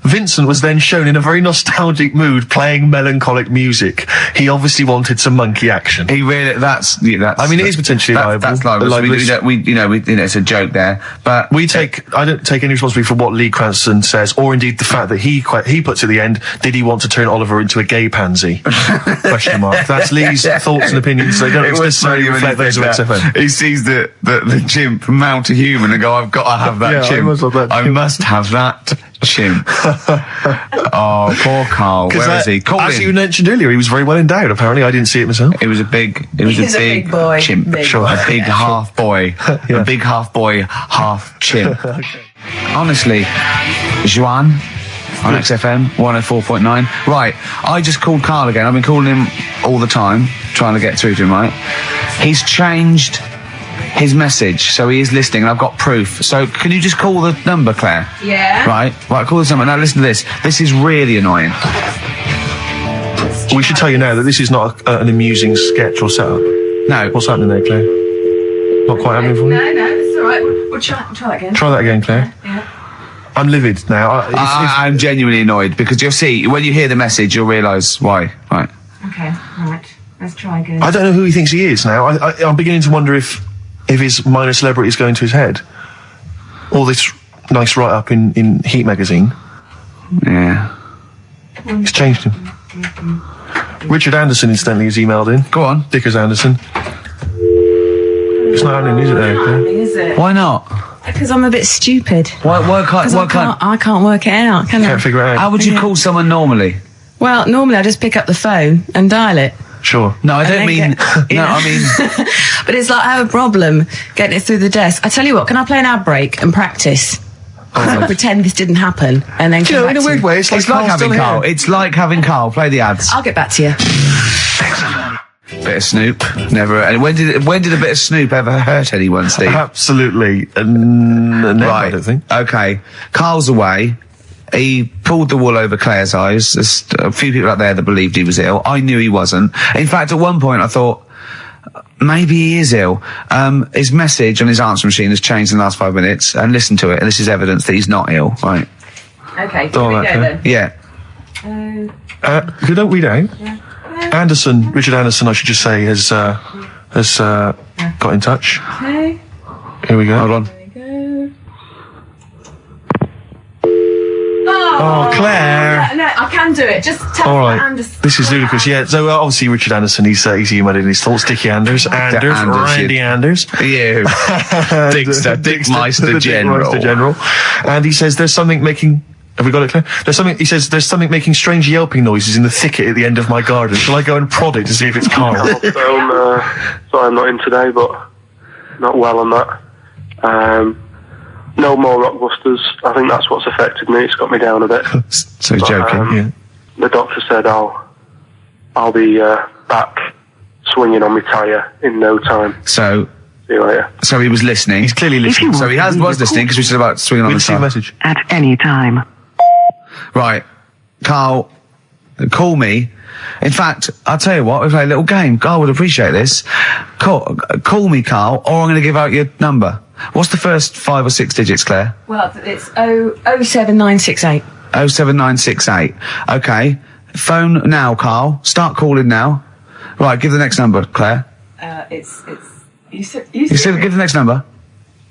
Vincent was then shown in a very nostalgic mood playing melancholic music. He obviously wanted some monkey action. He really, that's I mean, it is potentially liable. That's liable. It's a joke there. But I don't take any responsibility for what Lee Cranston says, or indeed the fact that he puts at the end, did he want to turn Oliver into a gay pansy? Question mark. That's Lee's thoughts and opinions. They don't necessarily reflect those of XFM. He sees the chimp mount a human and go, I've got to have that chimp. I must have that chimp. Oh, poor Carl. Where is he? As you mentioned earlier, he was very well endowed. Apparently, I didn't see it myself. It was a big boy. chimp. Big Sure, boy. a big half boy. A big half boy, half chimp. Honestly, Juan on XFM 104.9. Right, I just called Carl again. I've been calling him all the time, trying to get through to him, right? He's changed his message, so he is listening, and I've got proof. So can you just call the number, Claire? Yeah. Right, call this number. Now listen to this. This is really annoying. We should tell you now that this is not an amusing sketch or setup. No. What's happening there, Claire? Not quite happening for you? No, it's all right. We'll try that again. Try that again, Claire. Yeah. I'm livid now. I'm genuinely annoyed because you'll see, when you hear the message, you'll realise why. Right. Okay, right. Let's try again. I don't know who he thinks he is now. I'm beginning to wonder if his minor celebrity is going to his head. All this nice write-up in Heat magazine. Yeah. It's changed him. Richard Anderson, incidentally, has emailed in. Go on. Dickers Anderson. It's not happening, is it, there? Is it? Why not? Because I'm a bit stupid. Why can't... I can't work it out, can I? Can't figure it out. How would you call someone normally? Well, normally I just pick up the phone and dial it. Sure. No, I don't then mean... I mean... But it's like I have a problem getting it through the desk. I tell you what, can I play an ad break and practice? I'll pretend this didn't happen and then come back in a to weird you. way, it's like having Carl. It's like having Carl. Play the ads. I'll get back to you. Bit of Snoop. Never... And when did a bit of Snoop ever hurt anyone, Steve? Absolutely. Never, I don't think. Okay. Carl's away. He pulled the wool over Claire's eyes. There's a few people out there that believed he was ill. I knew he wasn't. In fact, at one point I thought, maybe he is ill. His message on his answer machine has changed in the last 5 minutes, and listen to it, and this is evidence that he's not ill, right? Okay, here we go then. Yeah. Who don't read out? Richard Anderson, I should just say, has got in touch. Okay. Here we go. Hold on. Oh, Claire. No, I can do it. Just tell All me right. Anderson. This is ludicrous. Yeah, so obviously Richard Anderson, he's emailed in his thoughts. Dickie Anders, Randy Anders. You. Dickmeister General. And he says there's something making... Have we got it, Claire? He says there's something making strange yelping noises in the thicket at the end of my garden. Shall I go and prod it to see if it's Carl? Sorry I'm not in today, but not well on that. No more Rockbusters. I think that's what's affected me. It's got me down a bit. So he's joking, yeah. The doctor said I'll be back swinging on my tyre in no time. So... See you later. So he was listening. He's clearly listening. So he was listening because we said about swinging on the We'll see tyre. the message. At any time. Right. Carl, call me. In fact, I'll tell you what, we'll play a little game. Carl would appreciate this. Call me, Carl, or I'm going to give out your number. What's the first 5 or 6 digits, Claire? Well, it's 07968. 07968. Okay. Phone now, Carl. Start calling now. Right, give the next number, Claire. You said Give the next number.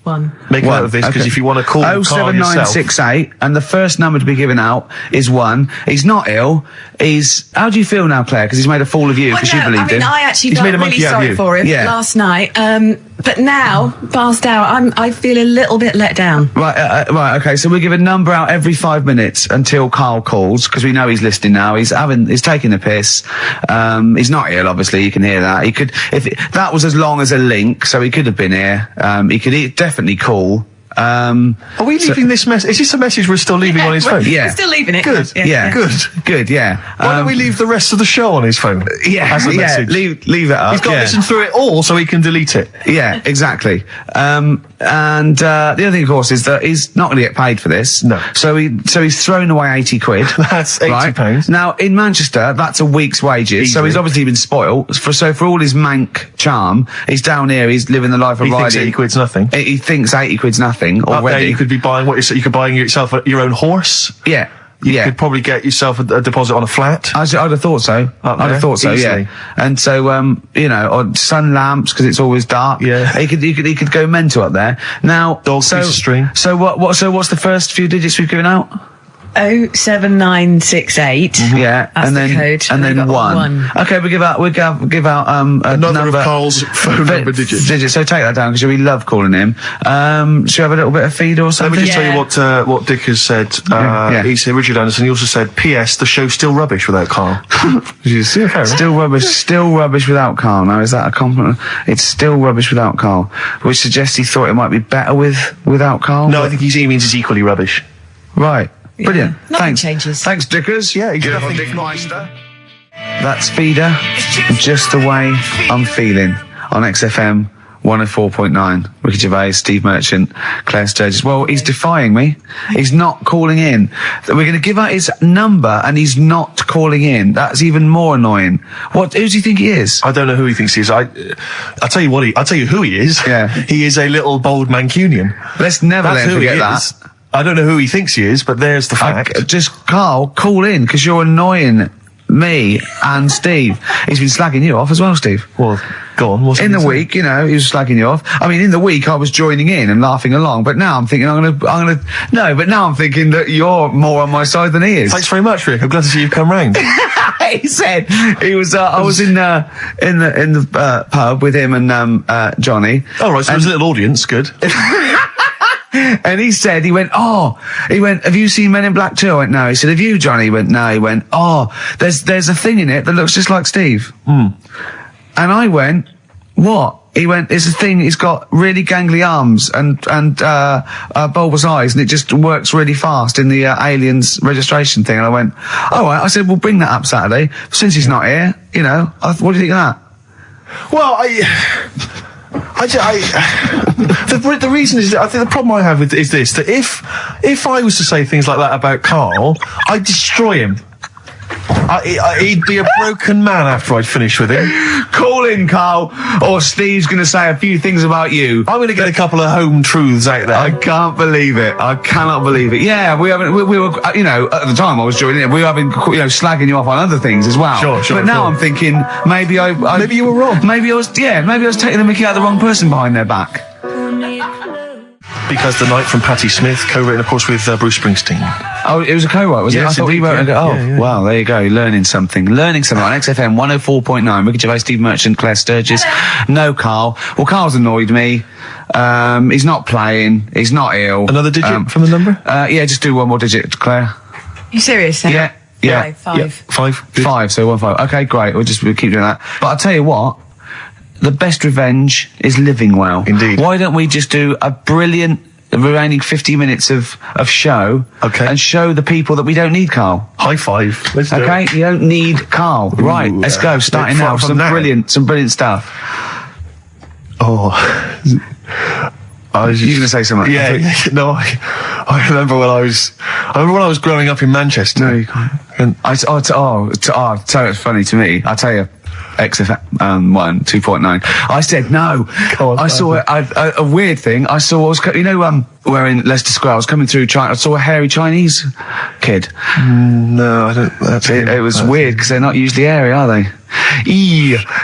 1. Make a note of this, because if you want to call Carl yourself... 07968, and the first number to be given out is 1. He's not ill. How do you feel now, Claire? Because he's made a fool of you, because you believed him. I actually He's felt made a really monkey out of sorry you. for him last night. But now, passed out, I feel a little bit let down. Right, okay, so we give a number out every 5 minutes until Carl calls, because we know he's listening now. He's taking the piss. He's not ill, obviously, you can hear that. That was as long as a link, so he could have been here. He could definitely call. Are we leaving this message? Is this a message we're still leaving on his phone? Yeah. We're still leaving it. Good. Yeah. Good. Yeah. Why don't we leave the rest of the show on his phone? As a message? Leave it up. He's got to listen through it all so he can delete it. Yeah, exactly. And the other thing, of course, is that he's not going to get paid for this. No. So he's thrown away 80 quid. That's 80 pounds. Now, in Manchester, that's a week's wages. Easily. So he's obviously been spoilt. For all his mank charm, he's down here, he's living the life of He thinks riding. 80 quid's nothing. He thinks 80 quid's nothing Up there, already. you could be buying you could buy yourself your own horse. Yeah. You could probably get yourself a deposit on a flat. I'd have thought so. Up I'd have there, thought so, easily. yeah. And so, on sun lamps, because it's always dark. Yeah. He could go mental up there. Now, Dog piece of string. So what's the first few digits we've given out? 07968. Yeah. That's and the then, code. And then we've got 1. Okay, we give out a Another number. of Carl's phone number digits. So take that down, because we love calling him. Should we have a little bit of feed or Let something? me just tell you what Dick has said. Yeah. He said, Richard Anderson, he also said, P.S. the show's still rubbish without Carl. Still rubbish without Carl. Now, is that a compliment? It's still rubbish without Carl, which suggests he thought it might be better without Carl. No, I think he means it's equally rubbish. Right. Brilliant. Nothing Thanks. changes. Thanks, Dickers. Yeah, he's Good nothing on Dick not- Meister. That's Feeder, Just the Way I'm Feeling, on XFM 104.9. Ricky Gervais, Steve Merchant, Claire Sturgis. Well, he's defying me. He's not calling in. We're going to give out his number, and he's not calling in. That's even more annoying. Who does he think he is? I don't know who he thinks he is. I'll tell you I'll tell you who he is. Yeah. He is a little bold Mancunian. Let's never That's let him who he forget that. is. I don't know who he thinks he is, but there's the fact. Just, Carl, call in, because you're annoying me and Steve. He's been slagging you off as well, Steve. Well, go on. What's In the week, he was slagging you off. I mean, in the week, I was joining in and laughing along, but now I'm thinking but now I'm thinking that you're more on my side than he is. Thanks very much, Rick. I'm glad to see you've come round. He said he was. I was in the pub with him and Johnny. All right, so there's a little audience. Good. And he went, have you seen Men in Black 2? I went, no. He said, have you, Johnny? He went, no. He went, there's a thing in it that looks just like Steve. And I went, what? He went, it's a thing, he's got really gangly arms and bulbous eyes, and it just works really fast in the Aliens registration thing. And I went, all right. I said, we'll bring that up Saturday. Since he's not here, what do you think of that? Well, the reason is that I think the problem I have is this: that if I was to say things like that about Carl, I'd destroy him. He'd be a broken man after I'd finish with him. Call in, Carl, or Steve's going to say a few things about you. I'm going to get a couple of home truths out there. I can't believe it. I cannot believe it. Yeah, we were, at the time I was joining it, we were having, slagging you off on other things as well. Sure. But now I'm thinking, maybe maybe you were wrong. Maybe I was taking the mickey out of the wrong person behind their back. Because the Night from Patti Smith, co-written, of course, with Bruce Springsteen. Oh, it was a co-write, was it? Yes, I thought he indeed, wrote it. yeah. Oh, Yeah. wow, there you go. Learning something on XFM 104.9. Ricky Gervais, Steve Merchant, Claire Sturgis. No Carl. Well, Carl's annoyed me. He's not playing. He's not ill. Another digit from the number? Yeah, just do one more digit, Claire. You serious? Yeah. Yeah. 5. Yeah. 5. Good. 5, so 1 5. Okay, great. We'll keep doing that. But I'll tell you what. The best revenge is living well. Indeed. Why don't we just do a brilliant remaining 50 minutes of show, and show the people that we don't need Carl. High five. Let's do it. Okay, you don't need Carl. Right, let's go. Starting now. Some brilliant stuff. Oh, You're going to say something? Yeah. No, I remember when I was growing up in Manchester. No, you can't. And so it's funny to me. I'll tell you. XFM 2.9. I said no. I saw a weird thing. I saw, where in Leicester Square, I was coming through China, I saw a hairy Chinese kid. No, I don't. It was weird because they're not usually hairy, are they?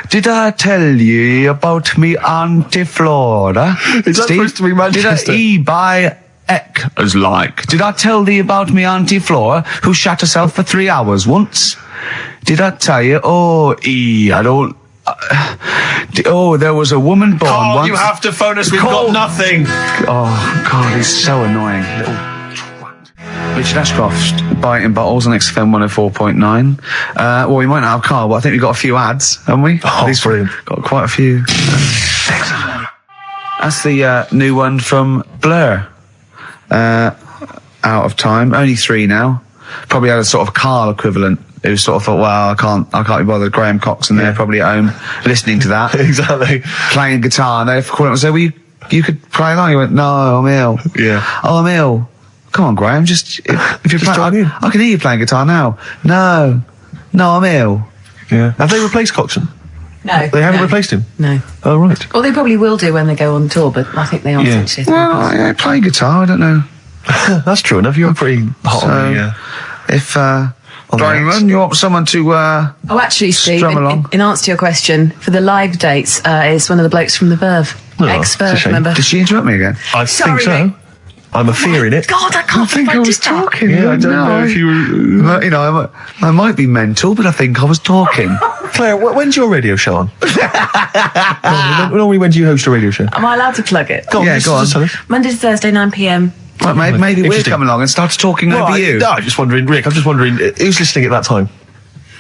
Did I tell you about me Auntie Flora? Is that supposed to be Manchester? Did I by Eck as like? Did I tell thee about me Auntie Flora who shat herself for 3 hours once? Did I tell you? I don't. There was a woman born Carl, once. you have to phone us. We've got nothing. Oh God, he's so annoying. Little twat. Richard Ashcroft biting bottles on XFM 104.9. Well, we might not have Carl, but I think we've got a few ads, haven't we? Oh, brilliant. Got quite a few. That's the new one from Blur. Out of time. Only 3 now. Probably had a sort of Carl equivalent who sort of thought, well, I can't be bothered. Graham Cox and they're probably at home listening to that. Exactly. Playing guitar, and they called him and said, well, you could play along. He went, no, I'm ill. Yeah. Oh, I'm ill. Come on, Graham, if you're playing, I can hear you playing guitar now. No, I'm ill. Yeah. Have they replaced Coxon? No. They haven't replaced him? No. Oh, right. Well, they probably will do when they go on tour, but I think they aren't actually. Well, I play guitar, I don't know. That's true enough. You're pretty hot on the... If, Diamond, you want someone to, Oh, actually, Steve, strum along? in answer to your question, for the live dates, it's one of the blokes from the Verve. Oh, Ex-Verve, it's a shame. remember? Did she interrupt me again? I think so. Rick. I'm a fear in it. God, I can't think I was talking. Yeah, I don't know if you were... You know, I might be mental, but I think I was talking. Claire, when's your radio show on? Normally, when do you host a radio show? Am I allowed to plug it? Go on, Yeah, go on. just tell us. Monday to Thursday, 9 p.m. Well, maybe we'll Interesting. come along and start talking over you. I'm just wondering, Rick, who's listening at that time?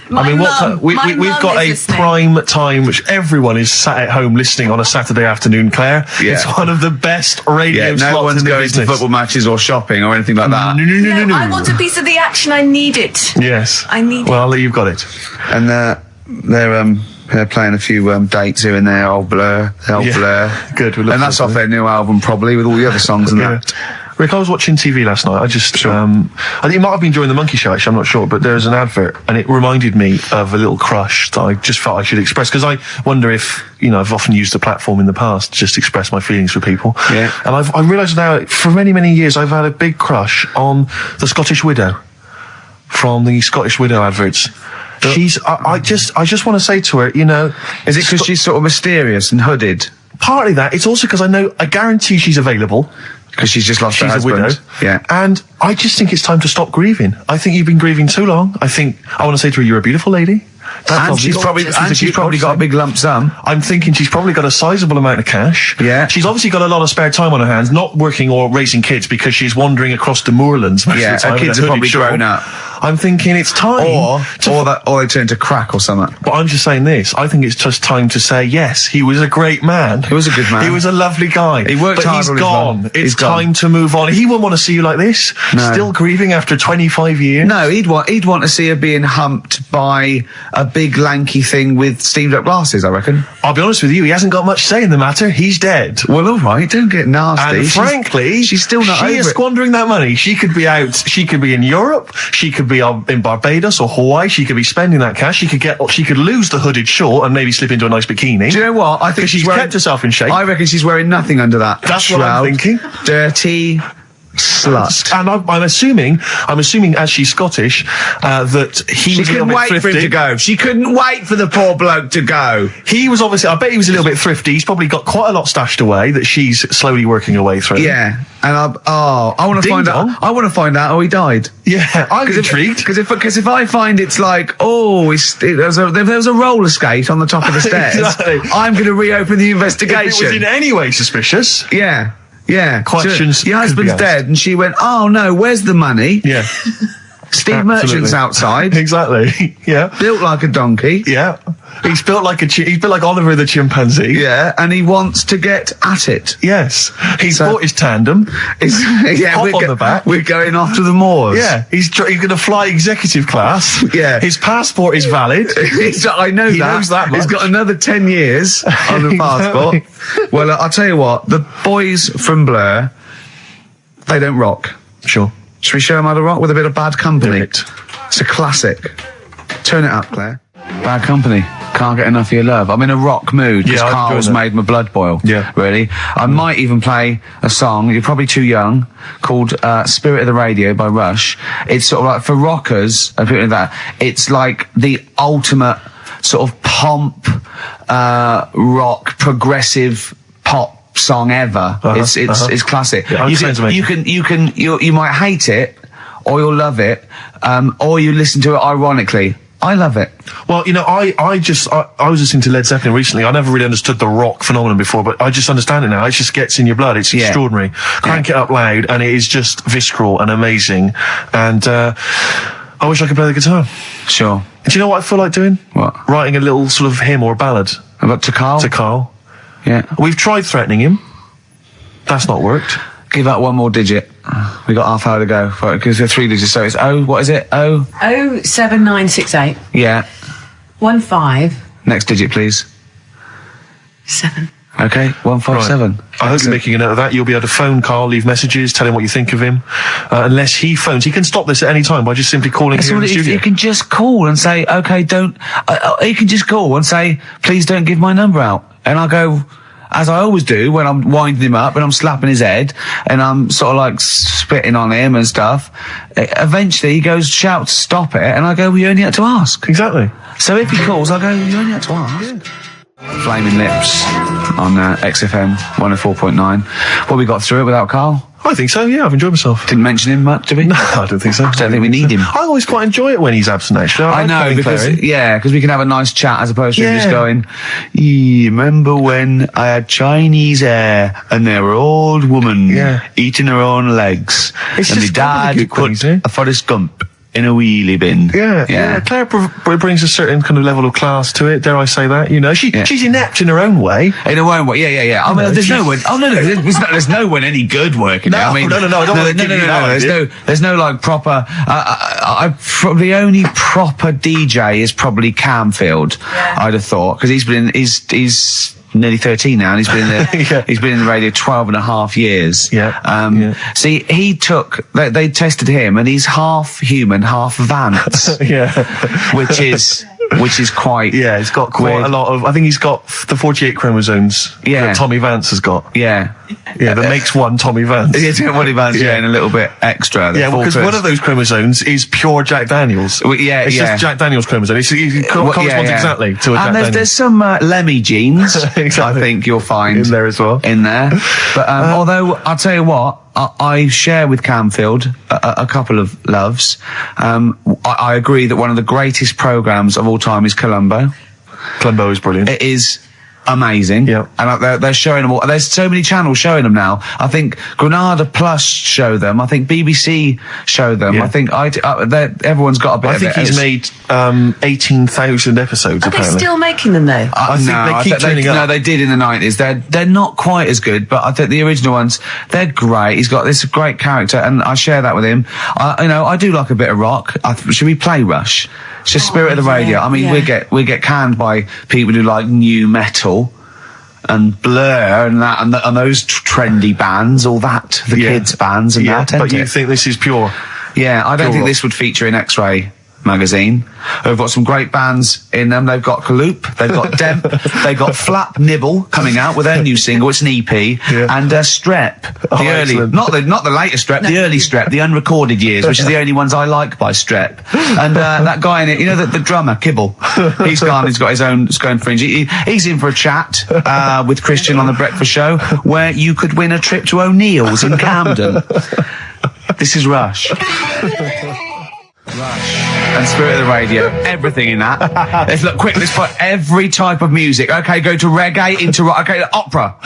My what mum. time? We've My got mum a is listening. prime time, which everyone is sat at home listening on a Saturday afternoon, Claire. Yeah. It's one of the best radio Yeah, slots no one's in the going business. to football matches or shopping or anything like that. No. I want a piece of the action. I need it. Yes. I need Well, you've got it. And they're playing a few dates here and there. Old Blur, Blur. Good. And that's off their new album, probably, with all the other songs and that. Rick, I was watching TV last night. I just, I think it might have been during the Monkey Show, actually, I'm not sure, but there was an advert, and it reminded me of a little crush that I just felt I should express, because I wonder if, I've often used the platform in the past to just express my feelings for people. Yeah. And I realised now, for many, many years, I've had a big crush on the Scottish Widow, from the Scottish Widow adverts. I just want to say to her, Is it because she's sort of mysterious and hooded? partly that, it's also because I guarantee she's available. Because she's just lost her She's a husband. widow. Yeah. And I just think it's time to stop grieving. I think you've been grieving too long. I want to say to her, you're a beautiful lady. And she's probably got a big lump sum. I'm thinking she's probably got a sizable amount of cash. Yeah. She's obviously got a lot of spare time on her hands, not working or raising kids because she's wandering across the moorlands. Most Yeah, of the time her kids in are a hooded probably shawl. grown up. I'm thinking it's time. Or they turn to crack or something. But I'm just saying this. I think it's just time to say, yes, he was a great man. He was a good man. He was a lovely guy. He worked but hard he's on his gone. life. It's He's gone. time to move on. He wouldn't want to see you like this. No. Still grieving after 25 years. No, he'd want to see her being humped by a big lanky thing with steamed up glasses, I reckon. I'll be honest with you, he hasn't got much say in the matter. He's dead. Well, all right, don't get nasty. And frankly, she's still not over she is it. squandering that money. She could be out. She could be in Europe. She could be in Barbados or Hawaii. She could be spending that cash. She could lose the hooded short and maybe slip into a nice bikini. Do you know what? I think she's kept herself in shape. I reckon she's wearing nothing under that. That's what I'm shroud. thinking. Dirty slut. And I'm assuming, as she's Scottish, that he She was a little couldn't bit wait thrifty. for him to go. She couldn't wait for the poor bloke to go. He was obviously, I bet he was a little bit thrifty. He's probably got quite a lot stashed away that she's slowly working her way through. Yeah, and I want to Ding find dong. out. I want to find out how he died. Yeah, I'm intrigued. Because if I find it's like, there was a roller skate on the top of the stairs, Exactly. I'm going to reopen the investigation. If it was in any way suspicious. Yeah. Questions So your could be husband's asked. dead, and she went, "Oh no, where's the money?" Yeah. Steve Merchant's outside, Exactly. Yeah. built like a donkey. Yeah. He's built like Oliver the chimpanzee. Yeah, and he wants to get at it. Yes. He's bought his tandem. Yeah, Hop on the back. We're going off to the moors. Yeah. He's going to fly executive class. Yeah. His passport is valid. I know He that. knows that He's much. got another 10 years on the passport. Well, I'll tell you what, the boys from Blur, they don't rock. Sure. Should we show them how to rock with a bit of Bad Company? Do it. It's a classic. Turn it up, Claire. Bad Company. Can't get enough of your love. I'm in a rock mood because Yeah, I'm Carl's enjoying that. made my blood boil. Yeah. Really. I might even play a song, you're probably too young, called Spirit of the Radio by Rush. It's sort of like, for rockers and people like that, it's like the ultimate sort of pomp, rock, progressive pop song ever. It's classic. Yeah, you might hate it, or you'll love it, or you listen to it ironically. I love it. Well, you know, I was listening to Led Zeppelin recently. I never really understood the rock phenomenon before, but I just understand it now. It just gets in your blood. It's extraordinary. Crank it up loud, and it is just visceral and amazing. And I wish I could play the guitar. Sure. Do you know what I feel like doing? What? Writing a little sort of hymn or ballad. About to Carl? To Carl. Yeah. We've tried threatening him. That's not worked. Give that one more digit. We got half hour to go. Because they're 3 digits, so it's what is it? 07968 Yeah. 15 Next digit, please. 7. Okay, 157. I hope you're making a note of that. You'll be able to phone Carl, leave messages, tell him what you think of him. Unless he phones, he can stop this at any time by just simply calling here in the studio. You can just call and say, okay, don't... you can just call and say, please don't give my number out. And I'll go... As I always do when I'm winding him up and I'm slapping his head and I'm sort of like spitting on him and stuff. Eventually he goes, shout, stop it. And I go, well, you only had to ask. Exactly. So if he calls, I go, you only had to ask. Flaming Lips on XFM 104.9. Well, we got through it without Carl. I think so, yeah. I've enjoyed myself. Didn't mention him much, did we? No, I don't think so. I don't think we need him. I always quite enjoy it when he's absent, actually. I know, because we can have a nice chat as opposed to him just going, remember when I had Chinese hair and there were old women eating her own legs It's and my just dad gobbledygook put things, eh? a Forrest Gump in a wheelie bin. Yeah. Claire brings a certain kind of level of class to it, dare I say that, you know. She's inept in her own way. In her own way, yeah. I mean, there's no one. Oh no, there's no one any good working. No, I mean, no. I don't want to give you that. There's no like proper. The only proper DJ is probably Camfield. I'd have thought, because he's nearly 13 now, and he's been in the he's been in the radio 12 and a half years. See, they tested him, and he's half human, half Vance. which is quite he's got quite weird. a lot of. I think he's got the 48 chromosomes that Tommy Vance has got. That makes one Tommy Vance. Tommy Vance, and a little bit extra. Because one of those chromosomes is pure Jack Daniels. It's just Jack Daniels chromosome. It corresponds exactly to a Jack Daniels. There's some Lemmy genes. I think you'll find in there as well. But although I'll tell you what, I share with Camfield a couple of loves. I agree that one of the greatest programmes of all time is Columbo. Columbo is brilliant. It is amazing. And they're showing them all. There's so many channels showing them now. I think Granada Plus show them. I think BBC show them. I think everyone's got a bit of it. I think he's made 18,000 episodes, Are apparently. they still making them, though? I think they keep turning up. No, they did in the 90s. They're not quite as good, but I think the original ones, they're great. He's got this great character, and I share that with him. I do like a bit of rock. Should we play Rush? It's just Spirit of the Radio. I mean, we get canned by people who like new metal and Blur and that and those trendy bands, all that, the kids bands and that. But you think this is pure? Yeah, I don't think this would feature in X-Ray magazine. They've got some great bands in them. They've got Kaloop, they've got Demp, they've got Flap Nibble coming out with their new single. It's an EP, and Strep, the early, not the later Strep, the early Strep, the unrecorded years, which is the only ones I like by Strep. And that guy in it, you know, the drummer Kibble, he's got his own Scone Fringe. He's in for a chat with Christian on the Breakfast Show, where you could win a trip to O'Neill's in Camden. This is Rush. And Spirit of the Radio, everything in that. Let's put every type of music. Okay, go to reggae, into rock. Okay, opera,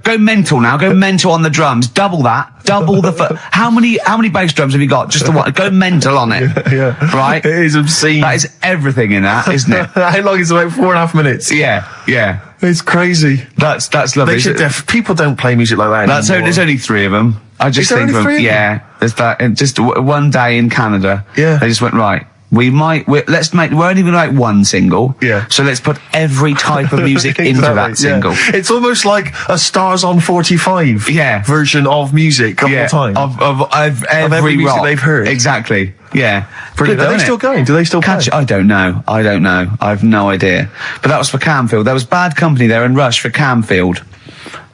go mental now. Go mental on the drums. Double that. Double the. How many bass drums have you got? Just the one. Go mental on it. Right. It is obscene. That is everything in that, isn't it? How long is it? About 4.5 minutes. Yeah. It's crazy. That's lovely. People don't play music like that anymore. There's only 3 of them. I just think of them. There's that. And just one day in Canada. They just went, right. We're only going to make one single. So let's put every type of music into that single. It's almost like a Stars on 45 version of music of all time. Of every music rock they've heard. Exactly. Yeah. Brilliant. Are they still going? Do they still play? I don't know. I have no idea. But that was for Camfield. There was Bad Company there in Rush for Camfield.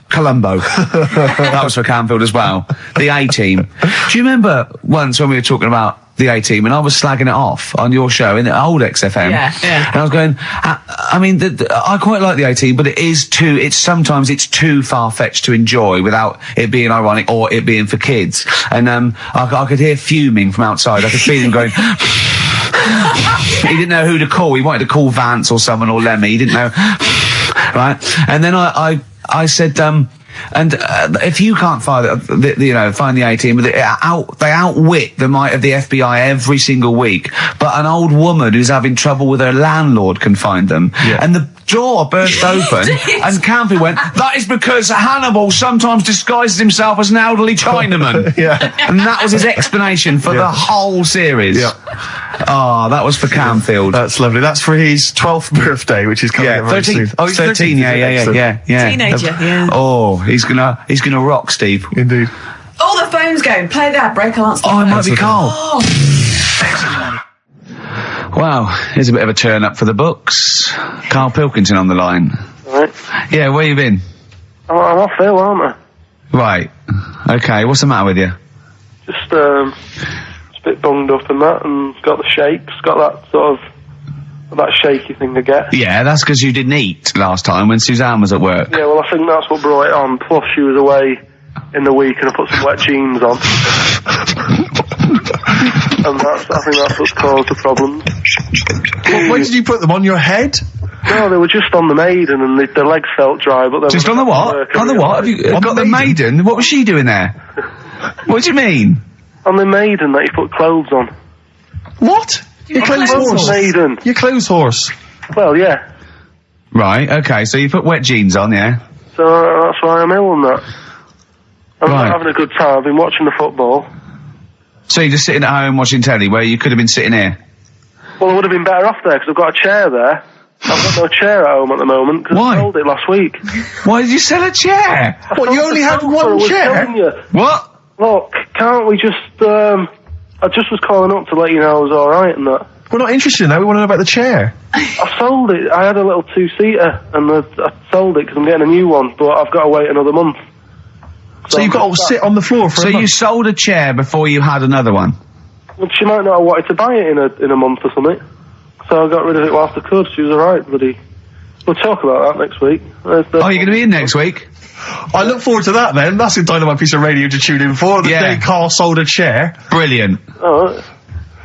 Colombo. That was for Camfield as well. The A-Team. Do you remember once when we were talking about the A-Team and I was slagging it off on your show in the old XFM? Yeah. And I was going, I mean, I quite like the A-Team, but sometimes it's too far-fetched to enjoy without it being ironic or it being for kids. And I could hear fuming from outside. I could feel him going... He didn't know who to call. He wanted to call Vance or someone or Lemmy. He didn't know... Right? And then I said, if you can't find find the A-Team, they outwit the might of the FBI every single week. But an old woman who's having trouble with her landlord can find them. Yeah. And the door burst open, and Campy went, "That is because Hannibal sometimes disguises himself as an elderly Chinaman." Yeah. And that was his explanation for the whole series. Yeah. Oh, that was for Camfield. That's lovely. That's for his 12th birthday, which is coming up very 13. soon. Oh, he's 13. Yeah. Teenager, yeah. Oh, he's gonna rock, Steve. Indeed. Oh, the phone's going. Play that break. I'll answer the phone. It might be Carl. Oh. Wow, here's a bit of a turn up for the books. Karl Pilkington on the line. Right. Yeah, where you been? I'm off ill, aren't I? Right. Okay, what's the matter with you? Just a bit bunged up and that, and got the shakes, got that sort of that shaky thing to get. Yeah, that's because you didn't eat last time when Suzanne was at work. Yeah, well, I think that's what brought it on. Plus, she was away in the week, and I put some wet jeans on. And I think that's what's caused the problems. Where did you put them? On your head? No, they were just on the Maiden, and the legs felt dry. But Just on the what? On the what? Have you got the Maiden? What was she doing there? What do you mean? On the Maiden that you put clothes on. What? Your clothes horse. Maiden. Your clothes horse. Well, yeah. Right, okay, so you put wet jeans on, yeah? So that's why I'm ill and that. I'm Right. not having a good time. I've been watching the football. So you're just sitting at home watching telly where you could have been sitting here? Well, I would have been better off there because I've got a chair there. I've got no chair at home at the moment because Why? I sold it last week. Why did you sell a chair? What, you only had one chair? What? Look, can't we just, I just was calling up to let you know I was alright and that. We're not interested in that. We want to know about the chair. I sold it. I had a little two-seater and I sold it because I'm getting a new one, but I've got to wait another month. So you've got to sit on the floor for a month. So you sold a chair before you had another one? Well, she might not have wanted to buy it in a month or something. So I got rid of it whilst I could. She was alright, bloody. We'll talk about that next week. Oh, you're going to be in next week? I look forward to that then. That's a dynamite piece of radio to tune in for. The day Carl sold a chair. Brilliant. Alright.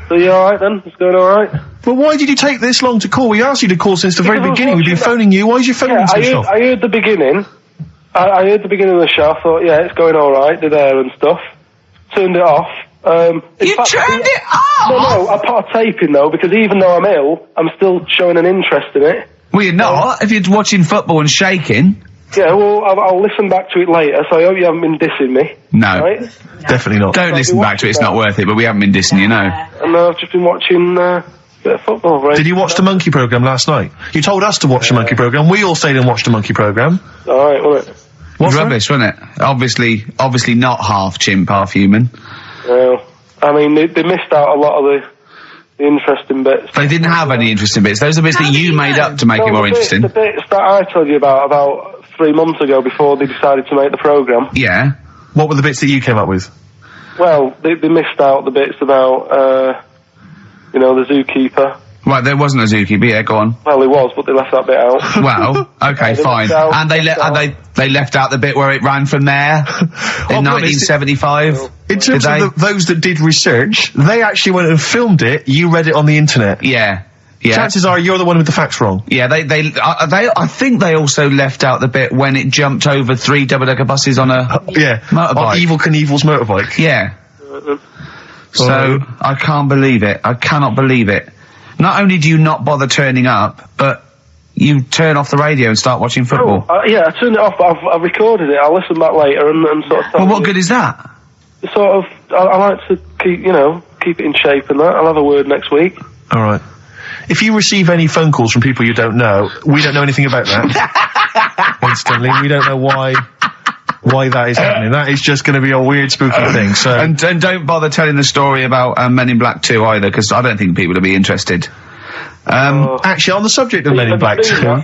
So you alright then? It's going alright? But why did you take this long to call? We asked you to call since the very beginning. We've been phoning you. Why is your phone ring so short? I heard the beginning. I heard the beginning of the show. I thought, yeah, it's going alright. Did air and stuff. Turned it off. You turned it off? No, I put a tape in though, because even though I'm ill, I'm still showing an interest in it. Well, you're not, if you're watching football and shaking. Yeah, well, I'll listen back to it later, so I hope you haven't been dissing me. No. Right? Definitely not. Don't listen back to it, it's not worth it, but we haven't been dissing you, no. And I've just been watching a bit of football, right? Did you watch the Monkey programme last night? You told us to watch the Monkey programme. We all stayed and watched the Monkey programme. Alright, wasn't it? What's Rubbish, wasn't it? Obviously not half chimp, half human. Well, I mean, they missed out a lot of the interesting bits. They didn't have any interesting bits. Those are bits that you made up to make it more interesting. The bits that I told you about 3 months ago before they decided to make the programme. Yeah. What were the bits that you came up with? Well, they missed out the bits about, the zookeeper. Right, there wasn't a zookeeper, yeah, go on. Well, there was, but they left that bit out. Well, okay, fine. And they left out the bit where it ran from there in 1975. In terms of those that did research, they actually went and filmed it. You read it on the internet. Yeah. Chances are you're the one with the facts wrong. Yeah, I think they also left out the bit when it jumped over 3 double-decker buses on a motorbike. On Evel Knievel's motorbike. Yeah. So I can't believe it. I cannot believe it. Not only do you not bother turning up, but you turn off the radio and start watching football. I turned it off, but I've recorded it. I'll listen back later and sort of... Well, what good is that? Sort of, I like to keep it in shape and that. I'll have a word next week. Alright. If you receive any phone calls from people you don't know, we don't know anything about that. Instantly, we don't know why why that is happening. That is just going to be a weird, spooky thing. So, and don't bother telling the story about Men in Black 2 either, because I don't think people will be interested. Actually, on the subject of Men in Black 2,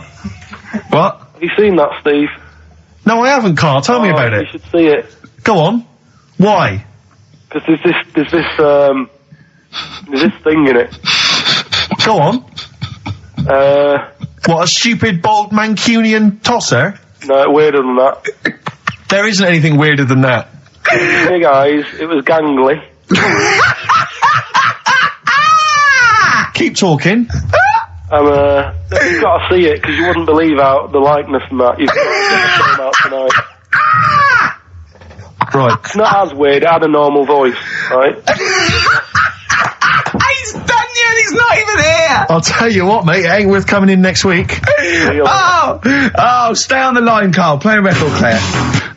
what? Have you seen that, Steve? No, I haven't, Carl. Tell me about it. You should see it. Go on. Why? Because there's this thing in it. Go on. What, a stupid, bald Mancunian tosser? No, weirder than that. There isn't anything weirder than that. Big eyes, it was gangly. Keep talking. You've got to see it, because you wouldn't believe how the likeness and that. You've got to get the film out tonight. Right. It's not as weird, it had a normal voice, right? He's done you and he's not even here! I'll tell you what, mate, it ain't worth coming in next week. Stay on the line, Carl. Play a record player.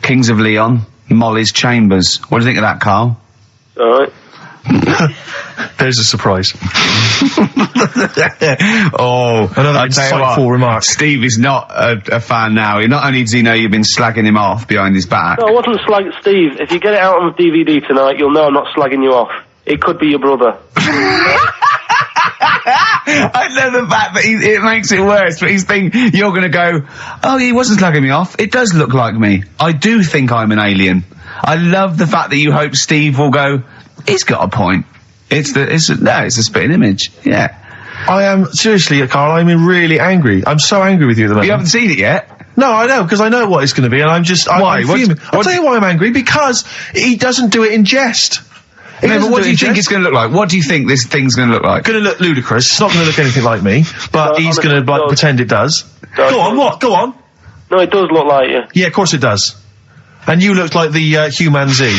Kings of Leon, Molly's Chambers. What do you think of that, Carl? Alright. There's a surprise. Another insightful remark. Steve is not a fan now. Not only does he know you've been slagging him off behind his back. No, I wasn't slagging Steve. If you get it out on the DVD tonight, you'll know I'm not slagging you off. It could be your brother. I love the fact that it makes it worse, but he's thinking you're going to go, oh, he wasn't slagging me off. It does look like me. I do think I'm an alien. I love the fact that you hope Steve will go, he's got a point. It's a spitting image. Yeah. I am, seriously, Carl, I'm really angry. I'm so angry with you at the moment. You haven't seen it yet? No, I know, because I know what it's going to be, and I'm just... Why? I'm fuming. I'll tell you why I'm angry, because he doesn't do it in jest. No, but what do you think it's going to look like? What do you think this thing's going to look like? Going to look ludicrous. It's not going to look anything like me, but he's going to pretend it does. Go on, what? Go on. No, it does look like you. Yeah, of course it does. And you looked like the Human Z.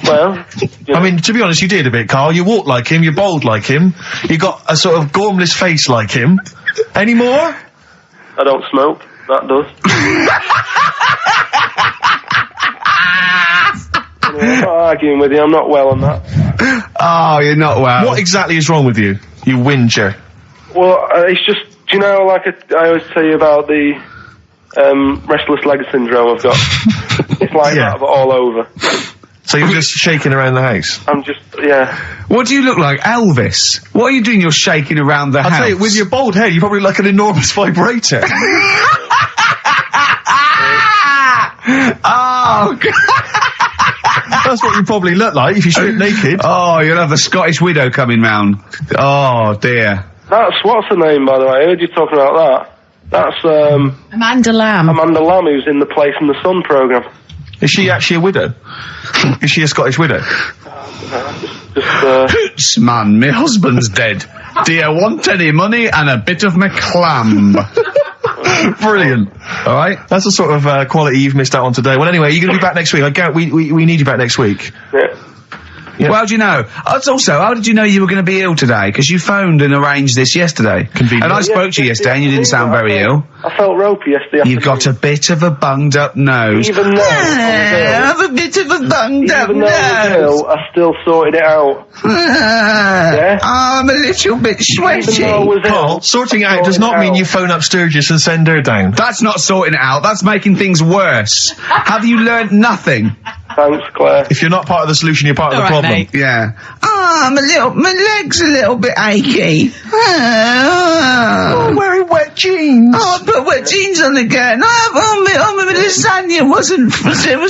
Well, I mean, to be honest, you did a bit, Carl. You walk like him, you're bold like him, you got a sort of gormless face like him. Any more? I don't smoke. That does. I'm not arguing with you. I'm not well on that. Oh, you're not well. What exactly is wrong with you? You whinger. Well, it's just, do you know, like I always tell you about the restless leg syndrome I've got. It's like that, but all over. So you're just shaking around the house? I'm just, yeah. What do you look like, Elvis? What are you doing? You're shaking around the house. I'll tell you, with your bald head, you probably look like an enormous vibrator. Oh, God. That's what you probably look like if you strip naked. Oh, you'll have the Scottish widow coming round. Oh, dear. That's, what's her name, by the way? I heard you talking about that. That's, Amanda Lamb. Amanda Lamb, who's in the Place in the Sun programme. Is she actually a widow? Is she a Scottish widow? Hoots, man, my husband's dead. Do you want any money and a bit of my clam? Brilliant. All right. That's the sort of quality you've missed out on today. Well, anyway, you're going to be back next week. We need you back next week. Yeah. Yeah. Well, how do you know? Also, how did you know you were going to be ill today? Because you phoned and arranged this yesterday. Convenient. And I spoke to you yesterday and you didn't sound very ill. I felt ropey yesterday. You've got a bit of a bunged up nose. Even though I have a bit of a bunged up even though I was nose. ill, I still sorted it out. Yeah? I'm a little bit sweaty. Even though I was ill, Carl, sorting it out does not mean you phone up Sturgis and send her down. That's not sorting it out. That's making things worse. Have you learnt nothing? Thanks, Claire. If you're not part of the solution, you're part of the problem. Mate. Yeah. My leg's a little bit achy. Oh, wearing wet jeans. Oh, I put wet jeans on again. My lasagna it was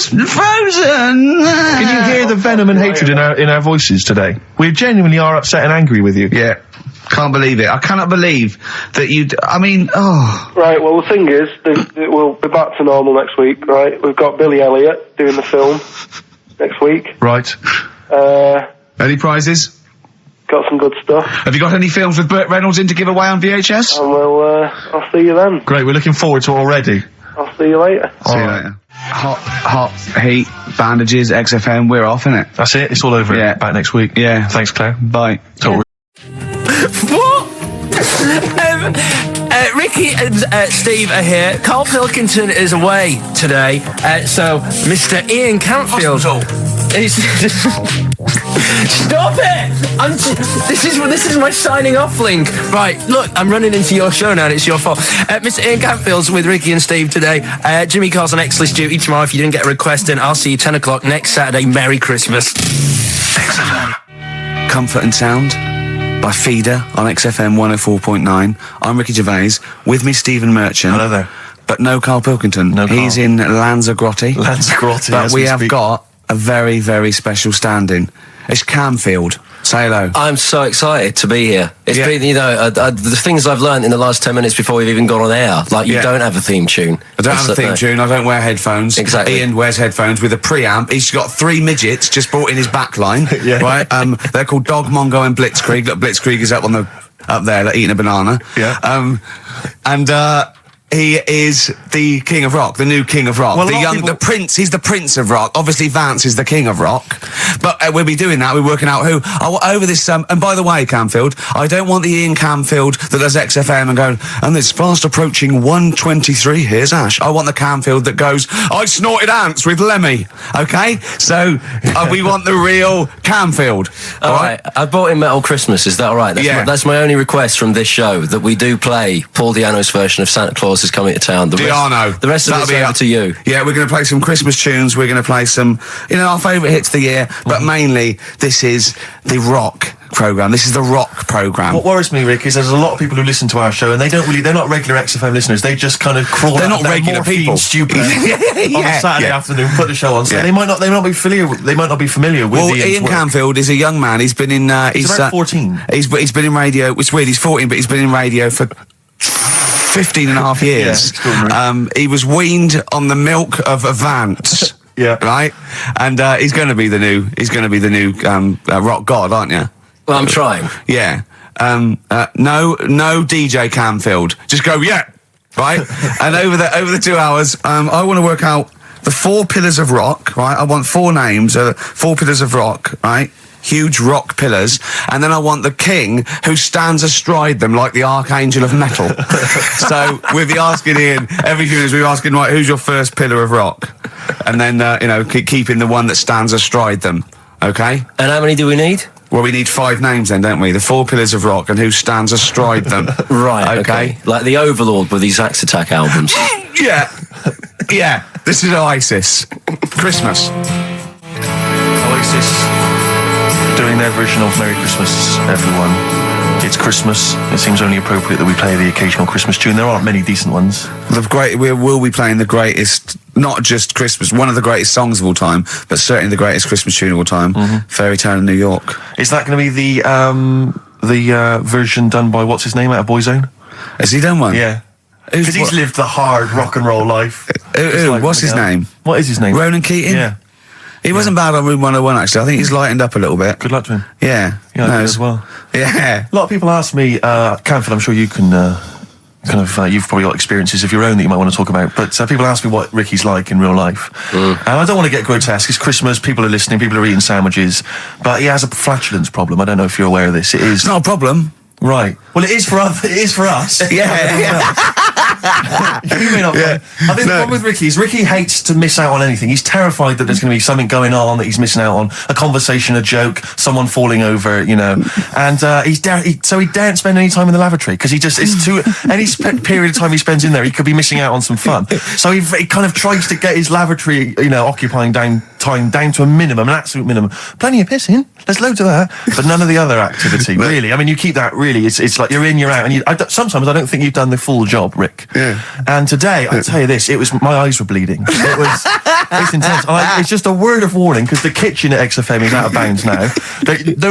frozen. Can you hear the venom and hatred in our voices today? We genuinely are upset and angry with you. Yeah. Can't believe it. I cannot believe that Right, well, the thing is, we'll be back to normal next week, right? We've got Billy Elliot doing the film next week. Right. Any prizes? Got some good stuff. Have you got any films with Burt Reynolds in to give away on VHS? And I'll see you then. Great, we're looking forward to it already. I'll see you later. See you later. Hot heat, bandages, XFM, we're off, innit? That's it, it's all over. Yeah. Back next week. Yeah. Thanks, Claire. Bye. Talk. What? Ricky and Steve are here. Karl Pilkington is away today, so Mr. Ian Cantfield is Stop it! This is my signing off link. Right, look, I'm running into your show now and it's your fault. Mr. Ian Campfield's with Ricky and Steve today. Jimmy Carr's on X-List duty tomorrow. If you didn't get a request in, I'll see you 10 o'clock next Saturday. Merry Christmas. XFM. Comfort and Sound by Feeder on XFM 104.9. I'm Ricky Gervais. With me, Stephen Merchant. Hello there. But no Karl Pilkington. No Karl. He's in Lanzarote. Lanzarote, But as we we have speak. got a very, very special stand-in. It's Camfield. Say hello. I'm so excited to be here. It's Yeah. been, the things I've learned in the last 10 minutes before we've even gone on air. Like, you Yeah. don't have a theme tune. I don't have a theme tune. I don't wear headphones. Exactly. Ian wears headphones with a preamp. He's got 3 midgets just brought in his backline. Yeah. Right. They're called Dog, Mongo, and Blitzkrieg. Look, Blitzkrieg is up there, like, eating a banana. Yeah. He is the King of Rock, the new King of Rock. Well, a lot of The Prince, he's the Prince of Rock. Obviously, Vance is the King of Rock. But we'll be doing that. We're working out who. Over this, and by the way, Camfield, I don't want the Ian Camfield that does XFM and going, and it's fast approaching 1:23, here's Ash. I want the Camfield that goes, I snorted ants with Lemmy. Okay? So, we want the real Camfield. All right. I bought in Metal Christmas. Is that all right? That's my only request from this show, that we do play Paul Di'Anno's version of Santa Claus is Coming to Town. The rest of it's over to you. Yeah, we're going to play some Christmas tunes. We're going to play some, our favourite hits of the year. But mainly, this is the rock programme. This is the rock programme. What worries me, Rick, is there's a lot of people who listen to our show and they're not regular XFM listeners. They just kind of crawl They're out not of their regular morphine people. stupid on a Saturday afternoon, put the show on. So Yeah. they might not be familiar with Ian work. Camfield is a young man. He's been in. He's about 14. He's been in radio. It's weird. He's 14, but he's been in radio for 15 and a half years. Yeah, extraordinary. He was weaned on the milk of a Vance. Yeah. Right. And he's going to be the new. He's going to be the new rock god, aren't you? Well, I'm trying. Yeah. No DJ Camfield. Just go, yeah. Right? And over the 2 hours, I want to work out the 4 pillars of rock, right? I want 4 names, 4 pillars of rock, right? Huge rock pillars. And then I want the king who stands astride them like the archangel of metal. So we'll be asking Ian, every few minutes we're asking, right, who's your first pillar of rock? And then, keeping the one that stands astride them. Okay? And how many do we need? Well, we need 5 names then, don't we? The 4 pillars of rock and who stands astride them. Right, okay. Like the Overlord with these Axe Attack albums. Yeah. Yeah. This is Oasis. Christmas. Oasis doing their version of Merry Christmas, everyone. It's Christmas. It seems only appropriate that we play the occasional Christmas tune. There aren't many decent ones. We will be playing the greatest, not just Christmas, one of the greatest songs of all time, but certainly the greatest Christmas tune of all time, Fairy Tale in New York. Is that going to be the version done by what's his name out of Boyzone? Has he done one? Yeah. Because he's lived the hard rock and roll life. What's his name? What is his name? Ronan Keating? Yeah. He wasn't bad on Room 101, actually. I think he's lightened up a little bit. Good luck to him. Yeah. Yeah, I did as well. Yeah. A lot of people ask me, Camfield, I'm sure you can you've probably got experiences of your own that you might want to talk about, but people ask me what Ricky's like in real life. And I don't want to get grotesque. It's Christmas, people are listening, people are eating sandwiches, but he has a flatulence problem. I don't know if you're aware of this. It is. It's not a problem. Right. Well, it is for us. Yeah. You may not. Yeah. I think the problem with Ricky is Ricky hates to miss out on anything. He's terrified that there's going to be something going on that he's missing out on, a conversation, a joke, someone falling over, and so he daren't spend any time in the lavatory because it's too any period of time he spends in there, he could be missing out on some fun. So he kind of tries to get his lavatory, occupying time down to a minimum, an absolute minimum. Plenty of pissing. There's loads of that, but none of the other activity. Really, I mean, you keep that. Really, it's like you're in, you're out, and sometimes I don't think you've done the full job, Rick. Yeah. And today, I tell you this, my eyes were bleeding. It's intense. It's just a word of warning because the kitchen at XFM is out of bounds now.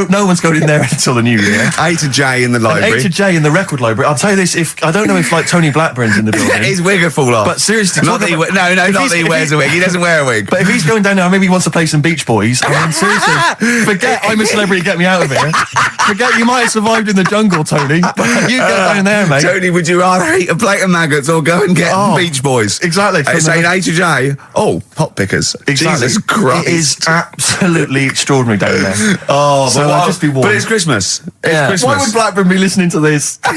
No one's going in there until the new year. A to J in the library. A to J in the record library. I'll tell you this: I don't know if like Tony Blackburn's in the building. His wig will fall off. But seriously, not that he wears a wig. He doesn't wear a wig. But if he's going down now, maybe he wants to play some Beach Boys. I mean, seriously, forget I'm a Celebrity, get me out of here. Forget you might have survived in the jungle, Tony. But you get down there, mate. Tony, would you rather eat a plate of maggots or go and get Beach Boys? Exactly. It's saying A to J. Oh, pot pickers. Exactly. Jesus Christ. It is absolutely extraordinary down there. Oh, so I'll just be warned. But it's Christmas. Yeah. Christmas. Why would Blackburn be listening to this? I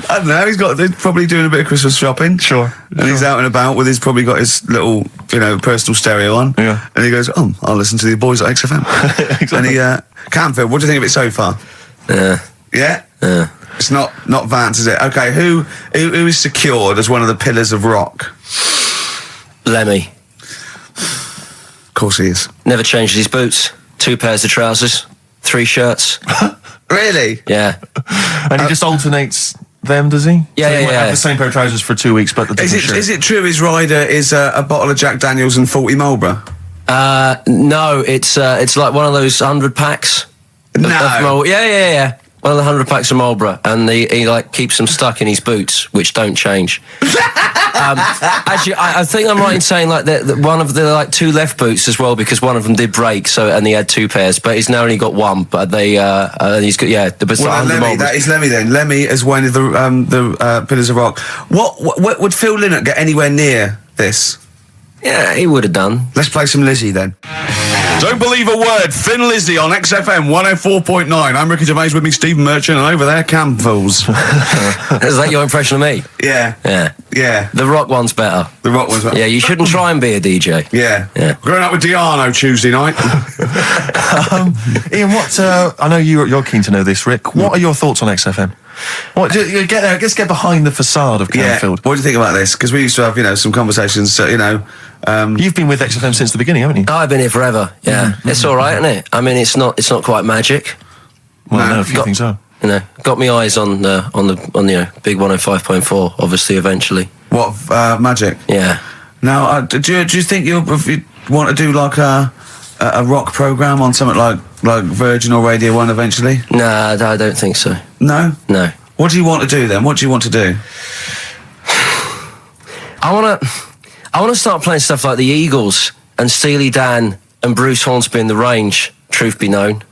don't know. He's probably doing a bit of Christmas shopping. Sure. And he's out and about with probably got his little personal stereo on. Yeah. And he goes, "Oh, I'll listen to the boys at XFM." Exactly. And Canfield, what do you think of it so far? Yeah. Yeah. Yeah. It's not Vance, is it? Okay, who is secured as one of the pillars of rock? Lemmy. Of course he is. Never changes his boots. 2 pairs of trousers. 3 shirts. Really? Yeah. And he just alternates them, does he? Yeah, so he yeah, might yeah. have the same pair of trousers for 2 weeks, but the different shirt. Is it true his rider is a bottle of Jack Daniels and 40 Marlboro? No, it's like one of those 100 packs. No. Yeah. One of the 100 packs of Marlboro, and he like keeps them stuck in his boots, which don't change. Actually, I think I'm right in saying like that one of the like 2 left boots as well, because one of them did break. So and he had 2 pairs, but he's now only got 1. But he's got but Well, Lemmy, that is Lemmy then. Lemmy as one of the pillars of rock. What would Phil Lynott get anywhere near this? Yeah, he would have done. Let's play some Lizzie then. Don't believe a word. Thin Lizzie on XFM 104.9. I'm Ricky Gervais, with me Stephen Merchant, and over there Campbells. Is that your impression of me? Yeah. Yeah. The rock one's better. The rock one's better. Yeah, you shouldn't try and be a DJ. Yeah. Growing up with Diano Tuesday night. Ian, I know you're keen to know this, Rick. What are your thoughts on XFM? Get there. Let's get behind the facade of Canfield. What do you think about this? Because we used to have, some conversations. You've been with XFM since the beginning, haven't you? Oh, I've been here forever. Yeah, it's all right, isn't it? I mean, it's not quite magic. Well, no, a few things are. Got me eyes on the big 105.4. Obviously, eventually. What magic? Yeah. Now, do you think you want to do like a rock program on something like Virgin or Radio 1 eventually? Nah, I don't think so. No? No. What do you want to do then? What do you want to do? I want to start playing stuff like the Eagles and Steely Dan and Bruce Hornsby in the Range, truth be known.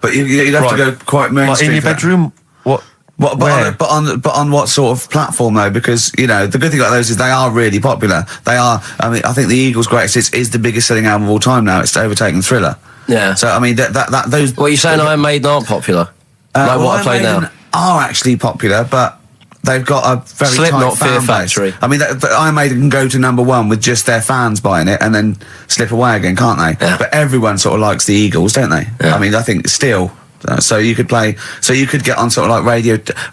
But you'd have to go quite mainstream. Like in your bedroom? What? But on what sort of platform though? Because the good thing about those is they are really popular. They are. I mean, I think the Eagles' Greatest Hits is the biggest selling album of all time now. It's overtaken Thriller. Yeah. So I mean, those. What are you saying? Iron Maiden aren't popular? What I play now are actually popular, but they've got a very Slipknot, tight fan Fear base. Factory. I mean, Iron Maiden can go to #1 with just their fans buying it and then slip away again, can't they? Yeah. But everyone sort of likes the Eagles, don't they? Yeah. I mean, I think still. So you could get on sort of like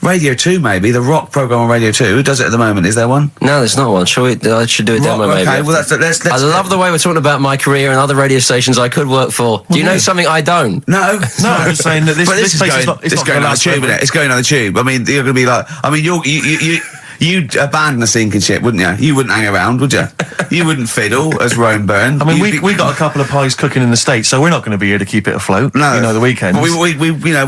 Radio 2 maybe, the rock program on Radio 2. Who does it at the moment? Is there one? No, there's not one. I should do a demo maybe. Okay, well let's I love the way we're talking about my career and other radio stations I could work for. Do you know something I don't? No, I'm just saying that this place is not going on the tube, isn't it? It's going on the tube. I mean, you're going to be like, you'd abandon the sinking ship, wouldn't you? You wouldn't hang around, would you? You wouldn't fiddle as Rome Byrne. I mean, we got a couple of pies cooking in the States, so we're not going to be here to keep it afloat. No, the weekends. But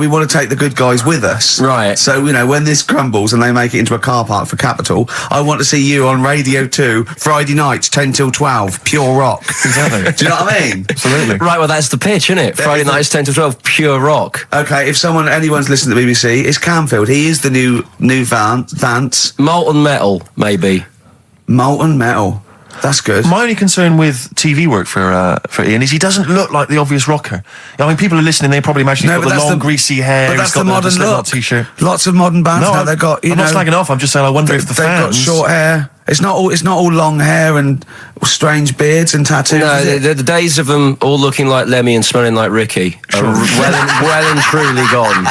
we want to take the good guys with us, right? So when this crumbles and they make it into a car park for Capital, I want to see you on Radio 2 Friday nights 10 till 12, pure rock. Exactly. Do you know what I mean? Absolutely. Right. Well, that's the pitch, isn't it? Friday nights 10 till 12, pure rock. Okay. If anyone's listening to the BBC, it's Canfield. He is the new Vance. Molten Metal, maybe. Molten Metal. That's good. My only concern with TV work for Ian is he doesn't look like the obvious rocker. I mean, people are listening, they probably imagine he's got the long, greasy hair. But that's he's got the modern look. T-shirt. Lots of modern bands now. They've got. I'm not slagging off. I'm just saying. I wonder if the fans. They've got short hair. It's not all long hair and strange beards and tattoos. No, the days of them all looking like Lemmy and smelling like Ricky are well and truly gone.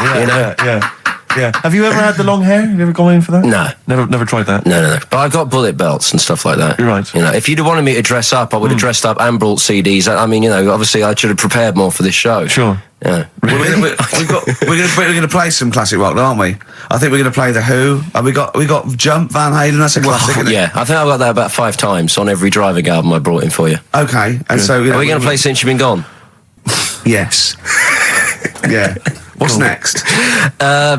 Yeah. Have you ever had the long hair? Have you ever gone in for that? No. Never tried that? No. But I've got bullet belts and stuff like that. You're right. If you'd have wanted me to dress up, I would have dressed up and brought CDs. I mean, obviously I should have prepared more for this show. Sure. Yeah. We're going to play some classic rock, aren't we? I think we're going to play The Who. We got Jump, Van Halen. That's a classic. Isn't it? Yeah, I think I've got that about 5 times on every driving album I brought in for you. Okay, and so are we going to play Since You've Been Gone? Yes. Yeah. What's next?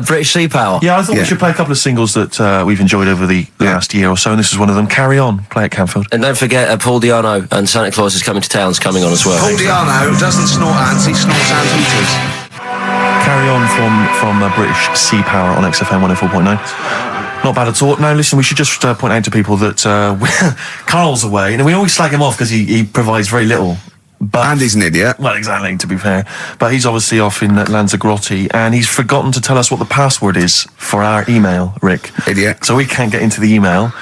British Sea Power. Yeah, I thought we should play a couple of singles that we've enjoyed over the last year or so, and this is one of them. Carry On, play at Canfield. And don't forget, Paul Di'Anno and Santa Claus is Coming to Town's coming on as well. Paul Di'Anno doesn't snort ants, he snorts anteaters. Carry On from British Sea Power on XFM 104.9. Not bad at all. Now, listen, we should just point out to people that Carl's away, and we always slag him off because he provides very little And he's an idiot. Well, exactly, to be fair. But he's obviously off in Lanzarote, and he's forgotten to tell us what the password is for our email, Rick. Idiot. So we can't get into the email.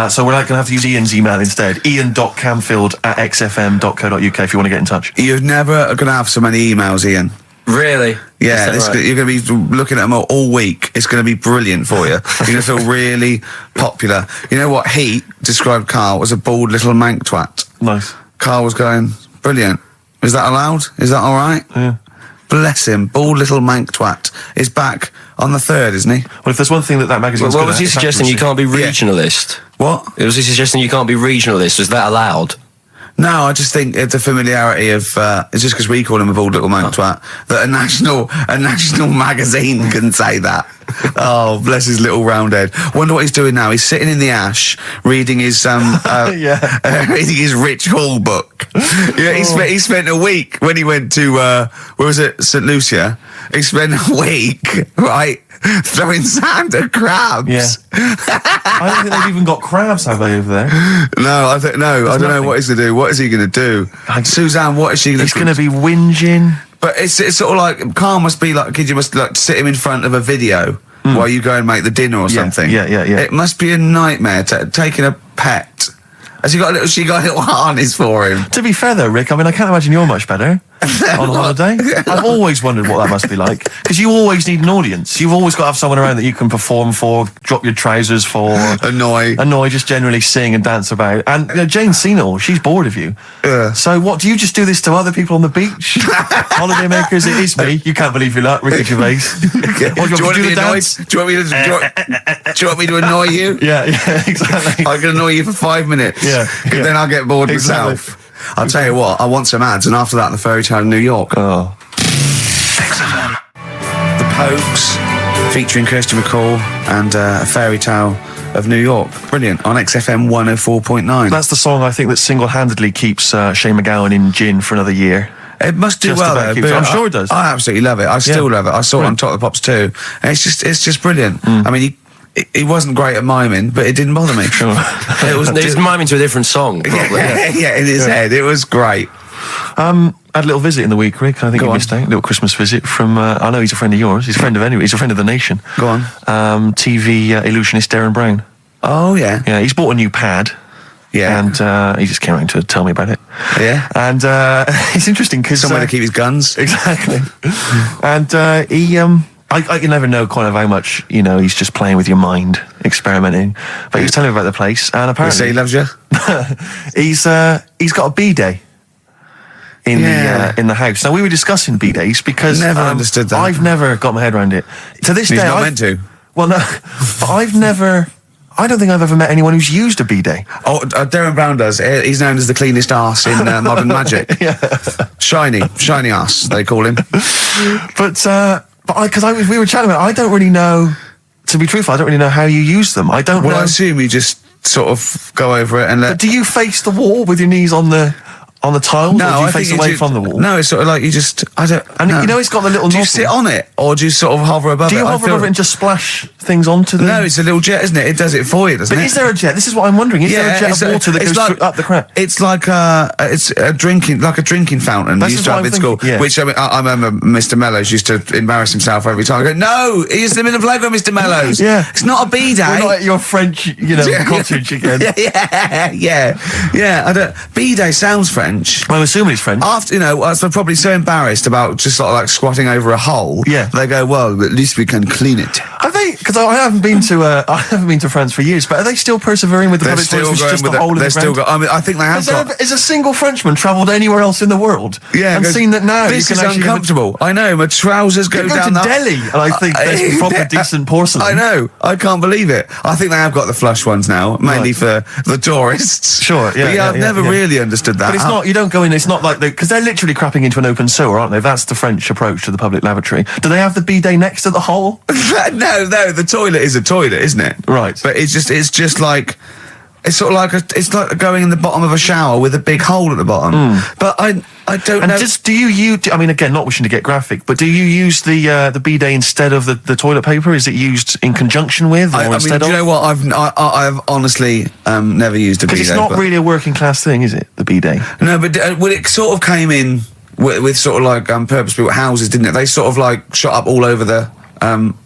So we're going to have to use Ian's email instead. ian.camfield@xfm.co.uk if you want to get in touch. You're never going to have so many emails, Ian. Really? Yeah, Is that right? you're going to be looking at them all week. It's going to be brilliant for you. You're going to feel really popular. You know what Heat described Carl as a bald little mank twat. Nice. Carl was going, brilliant. Is that allowed? Is that all right? Yeah. Bless him. Bald little mank twat is back on the 3rd, isn't he? Well, if there's one thing that magazine's What good was at, he it's suggesting? You accuracy. can't be regionalist. What? Was he suggesting you can't be regionalist? Was that allowed? No, I just think it's a familiarity of, it's just because we call him a bald little mank twat, that a national magazine can say that. Oh, bless his little round head. Wonder what he's doing now. He's sitting in the ash, reading his, reading his Rich Hall book. Yeah, he spent a week when he went to, where was it, St. Lucia? He spent a week, right, throwing sand at crabs. Yeah. I don't think they've even got crabs, have they, over there? No, I don't know what he's going to do. What is he going to do? Suzanne, what is she going to do? He's going to be whinging. But it's sort of like, Carl must be like, you must like sit him in front of a video while you go and make the dinner or something. Yeah. It must be a nightmare taking a pet. Has she got a little harness for him? To be fair though, Rick, I mean, I can't imagine you're much better on holiday. I've always wondered what that must be like. Because you always need an audience. You've always got to have someone around that you can perform for, drop your trousers for. Annoy, just generally sing and dance about. And Jane's seen it all. She's bored of you. Yeah. So what, do you just do this to other people on the beach? Holiday makers, it is me. You can't believe your luck, Ricky Gervais. What, do you want me to do the dance? Do you want me to annoy you? Yeah, exactly. I can annoy you for 5 minutes. Yeah. Then I'll get bored Exactly. myself. I'll tell you what, I want some ads, and after that, the fairy tale in New York. Oh. XFM. The Pokes, featuring Kirsty McCall, and a fairy tale of New York. Brilliant. On XFM 104.9. That's the song I think that single-handedly keeps Shane McGowan in gin for another year. It must do Just well, about though. keeps- but I'm sure it does. I absolutely love it. I still love it. I saw it on Top of the Pops too. And it's just brilliant. I mean, he wasn't great at miming, but it didn't bother me. Sure. It was miming to a different song, probably. Yeah, in his head. It was great. I had a little visit in the week, Rick. I think you missed out. A little Christmas visit from, I know he's a friend of yours. He's a friend of He's a friend of the nation. Go on. TV illusionist Darren Brown. Oh, yeah. Yeah, he's bought a new pad. Yeah. And he just came around to tell me about it. Yeah. And it's interesting because... Somewhere to keep his guns. Exactly. And he... I can never know kind of how much, he's just playing with your mind, experimenting. But he was telling me about the place, and apparently... Say he loves you? he's got a B-day in the house. Now, we were discussing B-days because... Never understood that. I've never got my head around it. To this day... He's not meant to. Well, no. But I don't think I've ever met anyone who's used a B-day. Oh, Darren Brown does. He's known as the cleanest arse in Modern Magic. Yeah. Shiny arse, they call him. But we were chatting about it, I don't really know, to be truthful, I don't really know how you use them. I don't know. Well, I assume you just sort of go over it and let... But do you face the wall with your knees on the tiles? No, or do you I face think away you from the wall? No, it's sort of like you just... I don't... And no. it's got the little Do you nozzle. sit on it, or do you sort of hover above it? Do you hover above it and just splash things onto them? No, it's a little jet, isn't it? It does it for you, doesn't it? But is there a jet? This is what I'm wondering. Is there a jet of water that goes up the crap? It's like it's a drinking fountain we used to have in school. Yeah. Which I remember Mr. Mellows used to embarrass himself every time. I go, no, he's in the middle of the playground, Mr. Mellows. Yeah. It's not a B-day. We're not at your French, cottage again. Yeah. I don't. B-day sounds French. I'm assuming it's French. After, they're probably so embarrassed about just sort of like squatting over a hole. Yeah. They go, well, at least we can clean it. Are they? Because I haven't been to France for years. But are they still persevering with the public toilets, which is just a hole in the ground? I think they have got. Has a single Frenchman travelled anywhere else in the world? Yeah, and seen that now? This you is can actually uncomfortable. I know. My trousers go down to Delhi, and I think there's proper decent porcelain. I know. I can't believe it. I think they have got the flush ones now, mainly for the tourists. Sure. Yeah. But I've never really understood that. But it's not. You don't go in. It's not like because they're literally crapping into an open sewer, aren't they? That's the French approach to the public lavatory. Do they have the bidet next to the hole? No. The toilet is a toilet, isn't it? Right. But it's just like. It's sort of like it's like going in the bottom of a shower with a big hole at the bottom. But I don't And know. do you, I mean, again, not wishing to get graphic, but do you use the bidet instead of the toilet paper? Is it used in conjunction with, or I mean, instead do of? you know what? I've honestly never used a bidet. Because it's not really a working class thing, is it? The bidet. No, but well, it sort of came in with sort of like purpose-built houses, didn't it? They sort of like shot up all over the.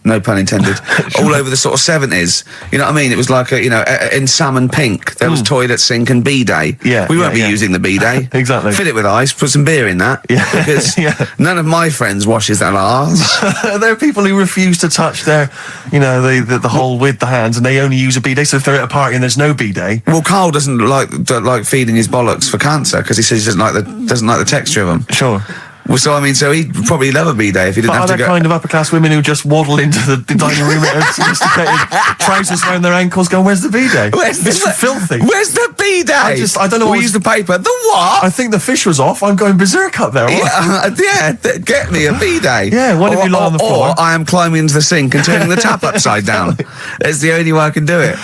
No pun intended. All over the sort of 70s. You know what I mean? It was like in salmon pink. There was toilet, sink, and bidet. Yeah, we won't yeah. be using the bidet. Exactly. Fill it with ice. Put some beer in that. Yeah. Because none of my friends washes their arse. There are people who refuse to touch their, the hole with the hands, and they only use a bidet. So if they're at a party and there's no bidet, Well, Carl doesn't like feeding his bollocks for cancer because he says he doesn't like the texture of them. sure. Well, so he'd probably love a bidet if he didn't But have are to there go. kind of upper class women who just waddle into the dining room in sophisticated trousers around their ankles, going, "Where's the bidet? It's filthy." Where's the bidet? I don't know. We use the paper. The what? I think the fish was off. I'm going berserk up there. Get me a bidet. Yeah, what if you lie on the floor? Or I am climbing into the sink and turning the tap upside down. It's the only way I can do it.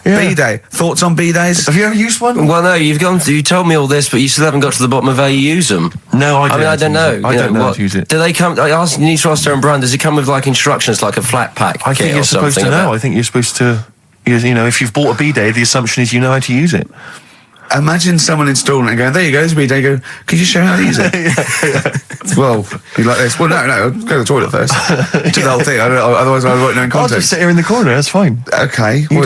Yeah. Bidet. Thoughts on bidets? Have you ever used one? Well, no, you told me all this, but you still haven't got to the bottom of how you use them. No, I mean, I don't know. I don't know how to use it. Do they come? You need to ask Darren Brand. Does it come with like instructions, like a flat pack? I think kit you're or supposed to something know. about- I think you're supposed to. If you've bought a bidet, the assumption is you know how to use it. Imagine someone installing it and going, "There you go, it's a bidet." You go, "Could you show me how to use it?" Well, you like this? Well, no, go to the toilet first. Do the whole thing. Otherwise, I won't know in I'll context. just sit here in the corner. That's fine. Okay. Do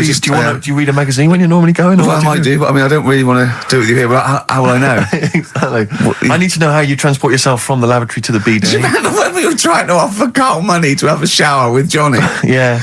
you read a magazine when you're normally going? Or Well, what I might do, but I mean, I don't really want to do it with you here. But how will I know? Exactly. I need to know how you transport yourself from the lavatory to the Do you bidet. remember when we were trying to offer Carl money to have a shower with Johnny? Yeah.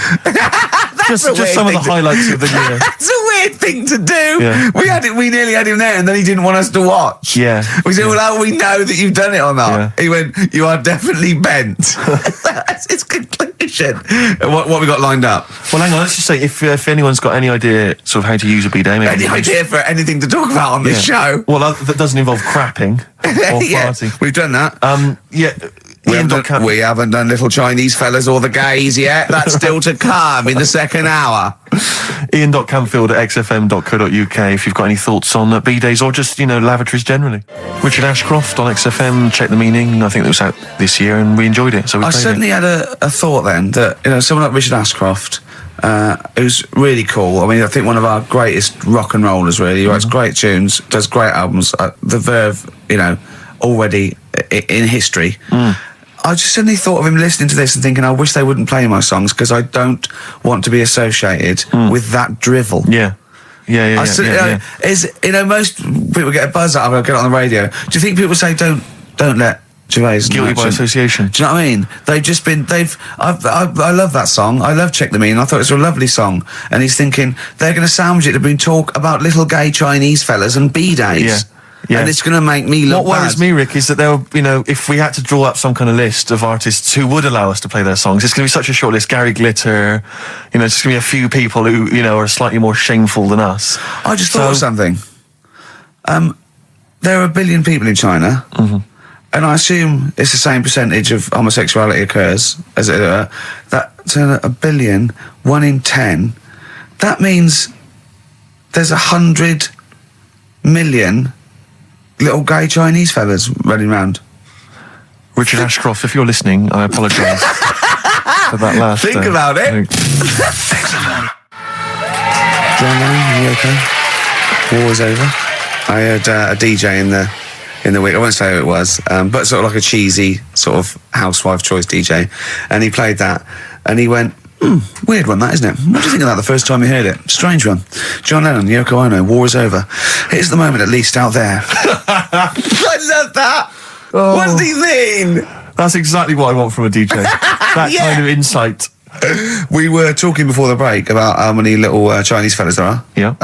just some of the highlights of the year. That's a weird thing to do. Yeah. We nearly had him there, and then he didn't want us to watch. Yeah. We said, "Well, how do we know that you've done it or not?" Yeah. He went, "You are definitely bent." That's his conclusion. What we got lined up? Well, hang on. Let's just say if anyone's got any idea sort of how to use a bidet, maybe Any idea for anything to talk about on this show? Well, that doesn't involve crapping or Yeah, farting. we've done that. Yeah. We haven't done little Chinese fellas or the gays yet. That's still to come in the second hour. Ian.Camfield@xfm.co.uk if you've got any thoughts on bidets or just, lavatories generally. Richard Ashcroft on XFM, Check the Meaning. I think it was out this year and we enjoyed it. So we I played certainly had a thought then that, someone like Richard Ashcroft, who's really cool. I mean, I think one of our greatest rock and rollers, really. He writes great tunes, does great albums. The Verve, already in history. I just suddenly thought of him listening to this and thinking, I wish they wouldn't play my songs because I don't want to be associated with that drivel. Yeah. Yeah. Most people get a buzz out of it, get it on the radio. Do you think people say don't let Gervais Guilty by association. Do you know what I mean? I love that song. I love Check the Meaning. I thought it was a lovely song. And he's thinking they're going to sandwich it to bring talk about little gay Chinese fellas and bidets. Yeah. Yeah. And it's going to make me look What worries me, Rick, is that there were, if we had to draw up some kind of list of artists who would allow us to play their songs, it's going to be such a short list. Gary Glitter, it's just going to be a few people who, are slightly more shameful than us. I just thought of something. There are 1 billion people in China, and I assume it's the same percentage of homosexuality occurs as that to 1 billion, 1 in 10. That means there's 100 million little gay Chinese fellas running around. Richard Ashcroft, if you're listening, I apologise for that last. Think about it. John Lennon, are you okay? War is over. I heard a DJ in the week. I won't say who it was, but sort of like a cheesy sort of housewife choice DJ, and he played that, and he went, weird one that, isn't it? What do you think of that the first time you heard it? Strange one. John Lennon, Yoko Ono, war is over. Here's the moment, at least, out there. I love that. Oh. What does he mean? That's exactly what I want from a DJ. That kind of insight. We were talking before the break about how many little Chinese fellas there are. Yeah.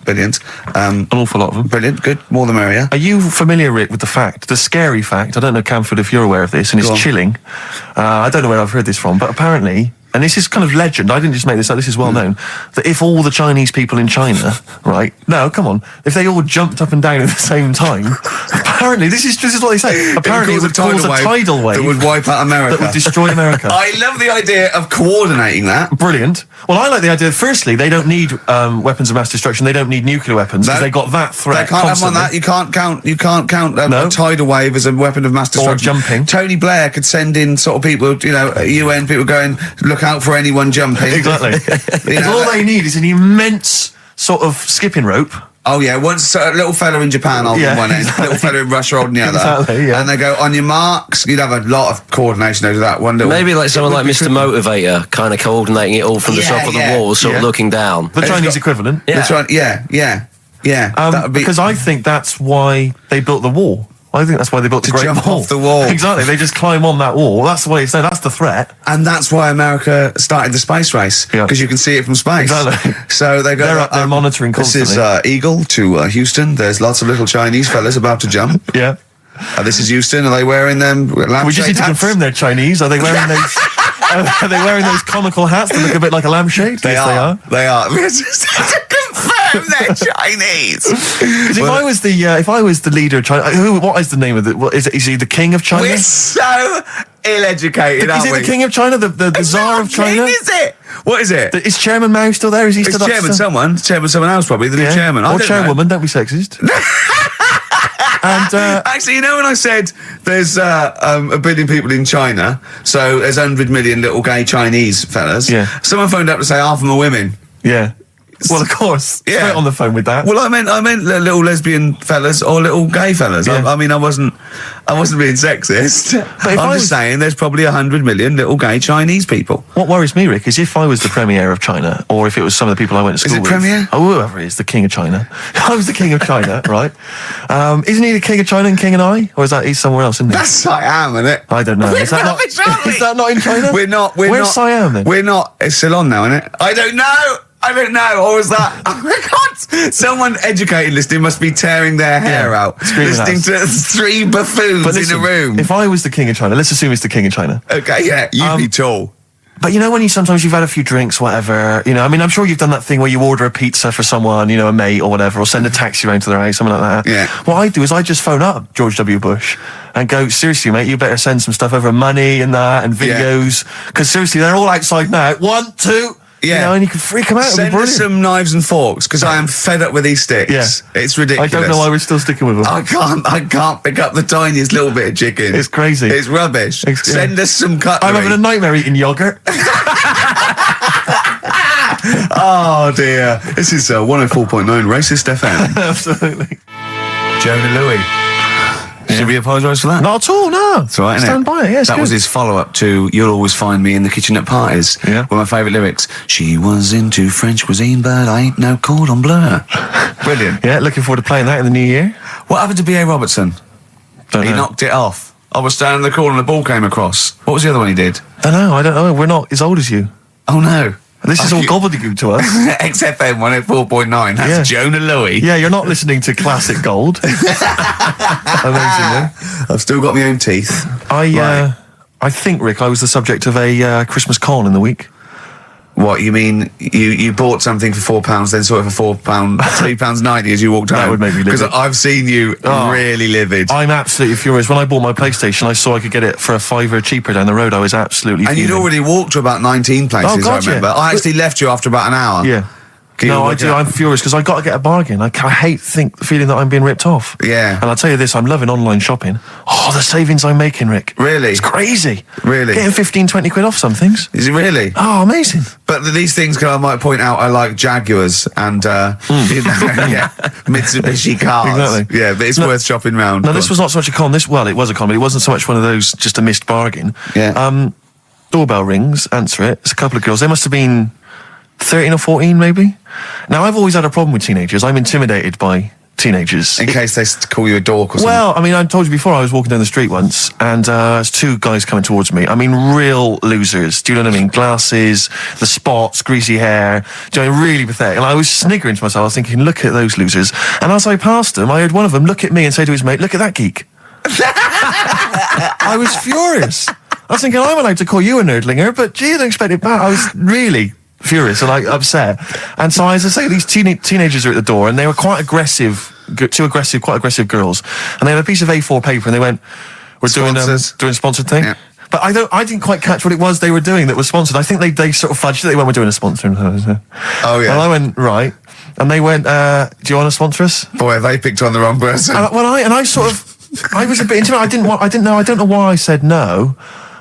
Billions. An awful lot of them. Brilliant. Good. More the merrier. Are you familiar, Rick, with the scary fact, I don't know, Camford, if you're aware of this, and it's chilling. I don't know where I've heard this from, but apparently, and this is kind of legend, I didn't just make this up, this is well known, that if all the Chinese people in China, right, no, come on, if they all jumped up and down at the same time, apparently, this is what they say. Apparently, it would cause a tidal wave that would wipe out America. That would destroy America. I love the idea of coordinating that. Brilliant. Well, I like the idea. Firstly, they don't need weapons of mass destruction. They don't need nuclear weapons because they got that threat. They can't constantly. have on that. You can't count a tidal wave as a weapon of mass destruction. Or jumping. Tony Blair could send in sort of people, UN people going, look out for anyone jumping. Exactly. Because all they need is an immense sort of skipping rope. Oh yeah, once a little fella in Japan holding one end, a little fella in Russia holding the other. Exactly, yeah. And they go, on your marks, you'd have a lot of coordination over that one little... Maybe like someone like Mr. Motivator, kind of coordinating it all from the top of the wall, sort of looking down. The Chinese equivalent. Yeah. Because I think that's why they built the wall. I think that's why they built the Great jump Wall. off the wall. Exactly, they just climb on that wall. That's the way it's there. That's the threat. And that's why America started the space race, because you can see it from space. Exactly. So they go. They're up there monitoring constantly. This is Eagle to Houston. There's lots of little Chinese fellas about to jump. Yeah. This is Houston. Are they wearing them? We just need to confirm they're Chinese. Are they wearing those? Are they wearing those comical hats that look a bit like a lampshade? They are. They are. Confirm they're Chinese. Because if I was the leader of China, what is the name of it? Is he the king of China? We're so ill-educated, aren't we? Is he the king of China? The Tsar of China? Is it? What is it? Is Chairman Mao still there? Is he still chairman? Chairman someone else probably. The new chairman. Or chairwoman. Don't be sexist. And actually, when I said there's a billion people in China, so there's 100 million little gay Chinese fellas. Yeah. Someone phoned up to say half of them are women. Yeah. Well, of course. Yeah. Straight on the phone with that. Well, I meant little lesbian fellas or little gay fellas. Yeah. I mean, I wasn't being sexist. But I'm just saying there's probably 100 million little gay Chinese people. What worries me, Rick, is if I was the premier of China, or if it was some of the people I went to school with. Is it premier? Oh, whoever it is, the king of China. I was the king of China, right? Isn't he the king of China and king and I? Or is that he's somewhere else, isn't he? That's Siam, isn't it? I don't know. Is that not in China? Where's Siam then? We're not. It's Ceylon now, isn't it? I don't know. Or was that? Oh my God! Someone educated listening must be tearing their hair out, listening to three buffoons in a room. If I was the king of China, let's assume it's the king of China. Okay, yeah, you'd be tall. But when sometimes you've had a few drinks, whatever, I mean, I'm sure you've done that thing where you order a pizza for someone, a mate or whatever, or send a taxi around to their house, something like that. Yeah. What I do is I just phone up George W. Bush and go, seriously, mate, you better send some stuff over, money and that, and videos, because seriously, they're all outside now. 1, 2... Yeah, and you can freak them out. Send us some knives and forks, because I am fed up with these sticks. Yeah. It's ridiculous. I don't know why we're still sticking with them. I can't pick up the tiniest little bit of chicken. It's crazy. It's rubbish. Send us some cutlery. I'm having a nightmare eating yogurt. Oh dear. This is 104.9 Racist FM. Absolutely. Jonah Louis. Should we apologise for that? Not at all, no. That's right, Stand by it, yes. That was his follow-up to You'll Always Find Me in the Kitchen at Parties. Yeah. One of my favourite lyrics. She was into French cuisine, but I ain't no cordon bleu. Brilliant. Yeah, looking forward to playing that in the new year. What happened to B.A. Robertson? Don't know. He knocked it off. I was standing in the corner and the ball came across. What was the other one he did? I don't know. We're not as old as you. Oh, no. This is all gobbledygook to us. XFM 104.9. That's Jonah Louis. Yeah, you're not listening to classic gold. Amazingly. I've still got my own teeth. I think, Rick, I was the subject of a Christmas con in the week. What, you mean you bought something for £4, then saw it for £4, £3.90 as you walked home? That would make me livid. Because I've seen you really livid. I'm absolutely furious. When I bought my PlayStation, I saw I could get it for £5 cheaper down the road. I was absolutely And fuming. you'd already walked to about 19 places, I remember. I actually left you after about an hour. Yeah. No, I do. I'm furious because I got to get a bargain. I hate feeling that I'm being ripped off. Yeah. And I'll tell you this, I'm loving online shopping. Oh, the savings I'm making, Rick. Really? It's crazy. Really? Getting 15, 20 quid off some things. Is it really? Oh, amazing. But these things, I might point out, are like Jaguars and Mitsubishi cars. Exactly. Yeah, but it's worth shopping round. No, this was not so much a con. It was a con, but it wasn't so much one of those just a missed bargain. Yeah. Doorbell rings, answer it. It's a couple of girls. They must have been 13 or 14, maybe. Now, I've always had a problem with teenagers. I'm intimidated by teenagers. In case they call you a dork or something. Well, I mean, I told you before, I was walking down the street once, and there's two guys coming towards me. I mean, real losers. Do you know what I mean? Glasses, the spots, greasy hair. Do you know, really pathetic. And I was sniggering to myself. I was thinking, look at those losers. And as I passed them, I heard one of them look at me and say to his mate, look at that geek. I was furious. I was thinking, I'm allowed to call you a nerdlinger, but gee, I don't expect it back. I was really furious and upset. And so, as I say, these teenagers are at the door, and they were quite aggressive quite aggressive girls, and they had a piece of A4 paper, and they went, "We're doing a sponsored thing." Yeah. But I didn't quite catch what it was they were doing that was sponsored. I think they sort of fudged it. They went, "We're doing a sponsor." Oh yeah. And I went, right, and they went, "Do you want to sponsor us?" Boy, they picked on the wrong person. I was a bit intimidated. I don't know why I said no.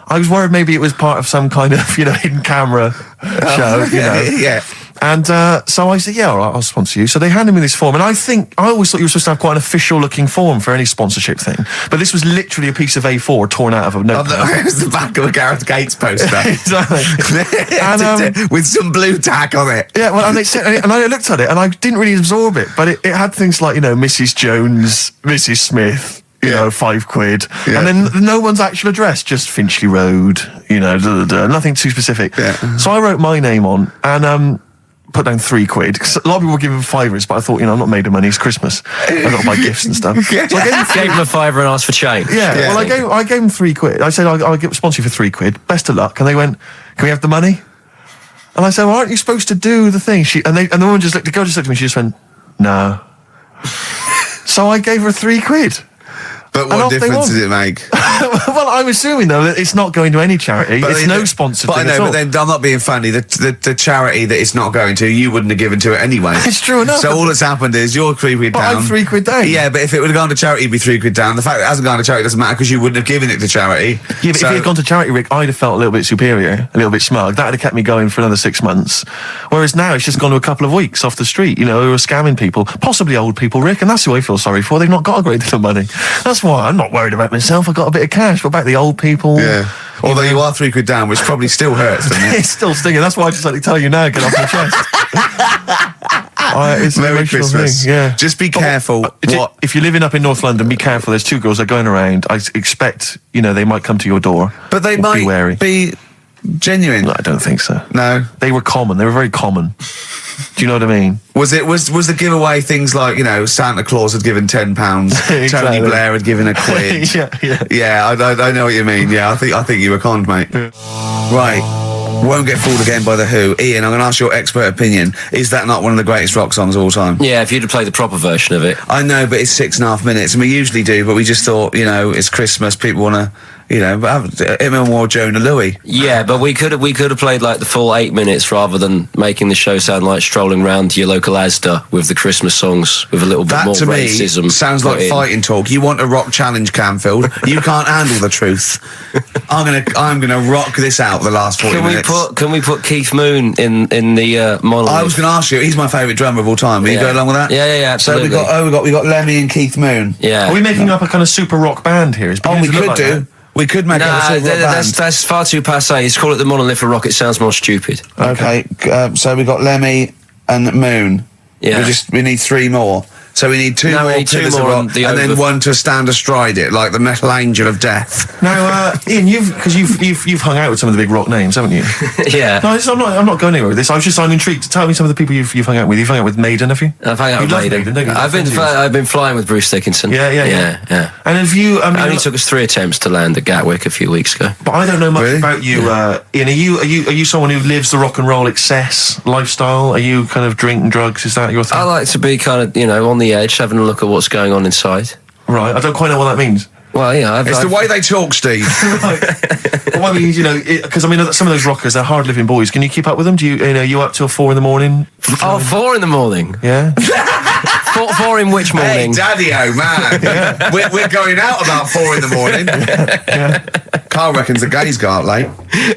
I was worried maybe it was part of some kind of, hidden camera show, Yeah. And so I said, yeah, all right, I'll sponsor you. So they handed me this form, and I always thought you were supposed to have quite an official-looking form for any sponsorship thing. But this was literally a piece of A4 torn out of a notebook. It was the back of a Gareth Gates poster. Exactly. And, with some blue tack on it. Yeah, well, and I looked at it, and I didn't really absorb it, but it had things like, Mrs. Jones, Mrs. Smith, £5. Yeah. And then no one's actual address, just Finchley Road, nothing too specific. Yeah. So I wrote my name on and put down £3. 'Cause a lot of people were giving £5s, but I thought, I'm not made of money, it's Christmas. I've got to buy gifts and stuff. So I gave him a £5 and asked for change. Yeah, well, I gave him £3. I said, I'll sponsor you for £3. Best of luck. And they went, can we have the money? And I said, well, aren't you supposed to do the thing? And the woman the girl just looked at me, she just went, no. So I gave her £3. But what difference does it make? Well, I'm assuming, though, that it's not going to any charity. It's no sponsored thing at all. But then I'm not being funny. The charity that it's not going to, you wouldn't have given to it anyway. It's true enough. So all that's happened is you're £3 down. But I'm £3 down. Yeah, but if it would have gone to charity, it'd be £3 down. The fact that it hasn't gone to charity doesn't matter because you wouldn't have given it to charity. Yeah, but if it had gone to charity, Rick, I'd have felt a little bit superior, a little bit smug. That would have kept me going for another 6 months. Whereas now it's just gone to a couple of weeks off the street, who are scamming people, possibly old people, Rick, and that's who I feel sorry for. They've not got a great deal of money. That's why I'm not worried about myself. I've got a bit of cash. What about the old people? Yeah. Although you are £3 down, which probably still hurts, doesn't it? It's still stinging. That's why I just like to tell you now, get off my chest. It's Merry Christmas. Thing, yeah. Just be careful. If you're living up in North London, be careful. There's 2 girls that are going around. I expect, they might come to your door. But they might be wary. Be genuine. No, I don't think so. No. They were common. They were very common. Do you know what I mean? Was the giveaway things like, Santa Claus had given £10, Exactly. Tony Blair had given £1? Yeah, I know what you mean. Yeah, I think you were conned, mate. Yeah. Right. Won't Get Fooled Again by The Who. Ian, I'm going to ask your expert opinion. Is that not one of the greatest rock songs of all time? Yeah, if you'd have played the proper version of it. I know, but it's 6.5 minutes, and we usually do, but we just thought, it's Christmas, people want to, but him and more Jonah Louis. Yeah, but we could have played like the full 8 minutes rather than making the show sound like strolling round your local Asda with the Christmas songs with a little bit more racism. That to me sounds like fighting talk. You want a rock challenge, Canfield. You can't handle the truth. I'm gonna rock this out the last 40 minutes. Can we put Keith Moon in the monolith? I was going to ask you. He's my favourite drummer of all time. Will you go along with that? Yeah, absolutely. So we got Lemmy and Keith Moon. Yeah. Are we making up a kind of super rock band here? We could do. We could make up a super rock band. That's far too passé. Let's call it the Monolith of Rock. It sounds more stupid. Okay. So we got Lemmy and Moon. Yeah. We need 3 more. So we need 2 more Pillars of Rock, and then 1 to stand astride it, like the metal angel of death. Now, Ian, you've hung out with some of the big rock names, haven't you? Yeah. No, I'm not going anywhere with this. I'm intrigued. Tell me some of the people you've hung out with. You've hung out with Maiden, have you? I've hung out with Maiden. I've been flying with Bruce Dickinson. Yeah. And have you? It only took us 3 attempts to land at Gatwick a few weeks ago. But I don't know much about you, Ian. Are you someone who lives the rock and roll excess lifestyle? Are you kind of drink and drugs? Is that your thing? I like to be kind of on the edge, having a look at what's going on inside. Right, I don't quite know what that means. Well, it's the way they talk, Steve. Well, I mean, because some of those rockers, they're hard-living boys. Can you keep up with them? Do you up till 4 a.m? 4 a.m? Yeah. 4 in which morning? Hey, Daddy-o, man. Yeah. We're going out about 4 a.m. Yeah. Carl reckons the gays go out late.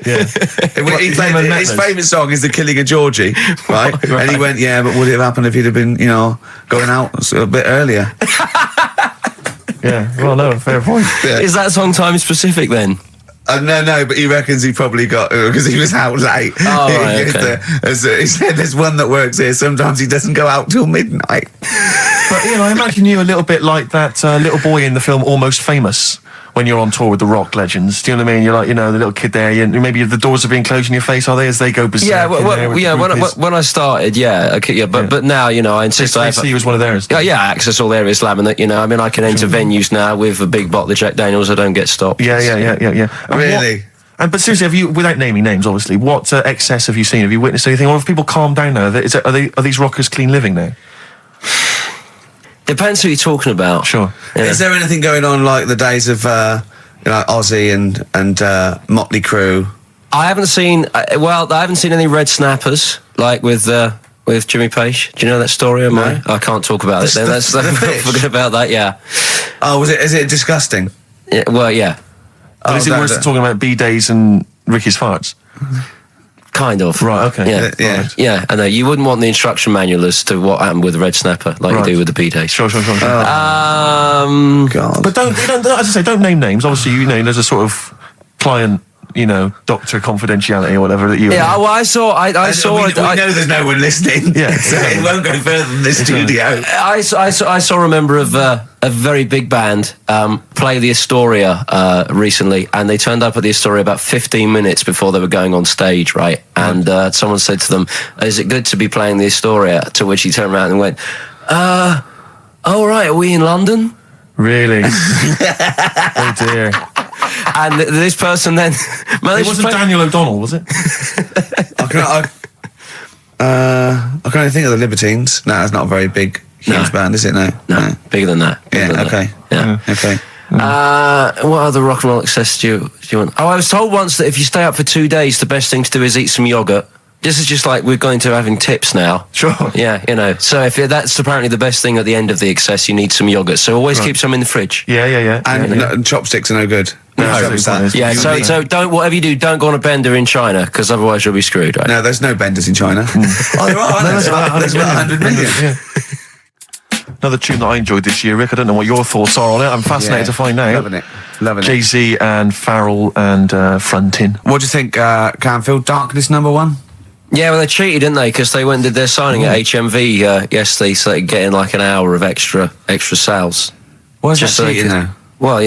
Yeah. His favourite song is The Killing of Georgie, right? And he went, but would it have happened if he'd have been, going out a bit earlier? Yeah, well, no, fair point. Yeah. Is that song time specific then? No, but he reckons he probably got because he was out late. Oh, right, okay. He said there's one that works here. Sometimes he doesn't go out till midnight. But I imagine you a little bit like that little boy in the film Almost Famous. When you're on tour with the rock legends, do you know what I mean? You're like, the little kid there, maybe the doors are being closed in your face, are they, as they go berserk? Yeah, when I started, but now, I insist I see was one of theirs. Yeah, access all areas slam, and that, I can enter venues now with a big bottle of Jack Daniels, I don't get stopped. Yeah. Really? But seriously, have you, without naming names, obviously, what excess have you seen? Have you witnessed anything? Or have people calmed down now? Are these rockers clean living now? Depends who you're talking about. Sure. Yeah. Is there anything going on like the days of Ozzy and Motley Crue? I haven't seen any Red Snappers like with Jimmy Page. Do you know that story? I can't talk about it. Then let's forget about that. Yeah. Oh, is it disgusting? Yeah. Well, yeah. But is it worse than talking about B-days and Ricky's farts? Kind of. Right, okay. Yeah. Yeah. Right. Yeah, I know. You wouldn't want the instruction manual as to what happened with the Red Snapper, like Right. you do with the B-days. Sure. God. But don't, as I say, don't name names. Obviously, there's a sort of client, doctor confidentiality or whatever that you. Yeah, well, I saw. We know there's no one listening. Yeah, so it won't go further than the studio. I saw a member of a very big band play the Astoria recently, and they turned up at the Astoria about 15 minutes before they were going on stage, right? And someone said to them, "Is it good to be playing the Astoria?" To which he turned around and went, "Oh right, are we in London?" Really? Oh dear. And this person then It managed wasn't to play. Daniel O'Donnell, was it? I can only think of the Libertines. No, it's not a very big, huge band, is it? No. Bigger than that. Bigger than Okay. that. Yeah. Okay. What other rock and roll excess do you want? Oh, I was told once that if you stay up for 2 days, the best thing to do is eat some yogurt. This is just like we're going to having tips now. Sure. Yeah, So if that's apparently the best thing at the end of the excess, you need some yogurt. So always keep some in the fridge. Yeah. And chopsticks are no good. Yeah. So don't, whatever you do, don't go on a bender in China because otherwise you'll be screwed. Right? No, there's no benders in China. Oh, there are. There's about 100 million. Yeah. Another tune that I enjoyed this year, Rick. I don't know what your thoughts are on it. I'm fascinated to find out. Loving it. Jay-Z and Farrell and Frontin. What do you think, Canfield? Darkness #1? Yeah, well, they cheated, didn't they? Because they went and did their signing at HMV yesterday, so they could get in like an hour of extra sales. Why is Just that so they cheating could- now? Well,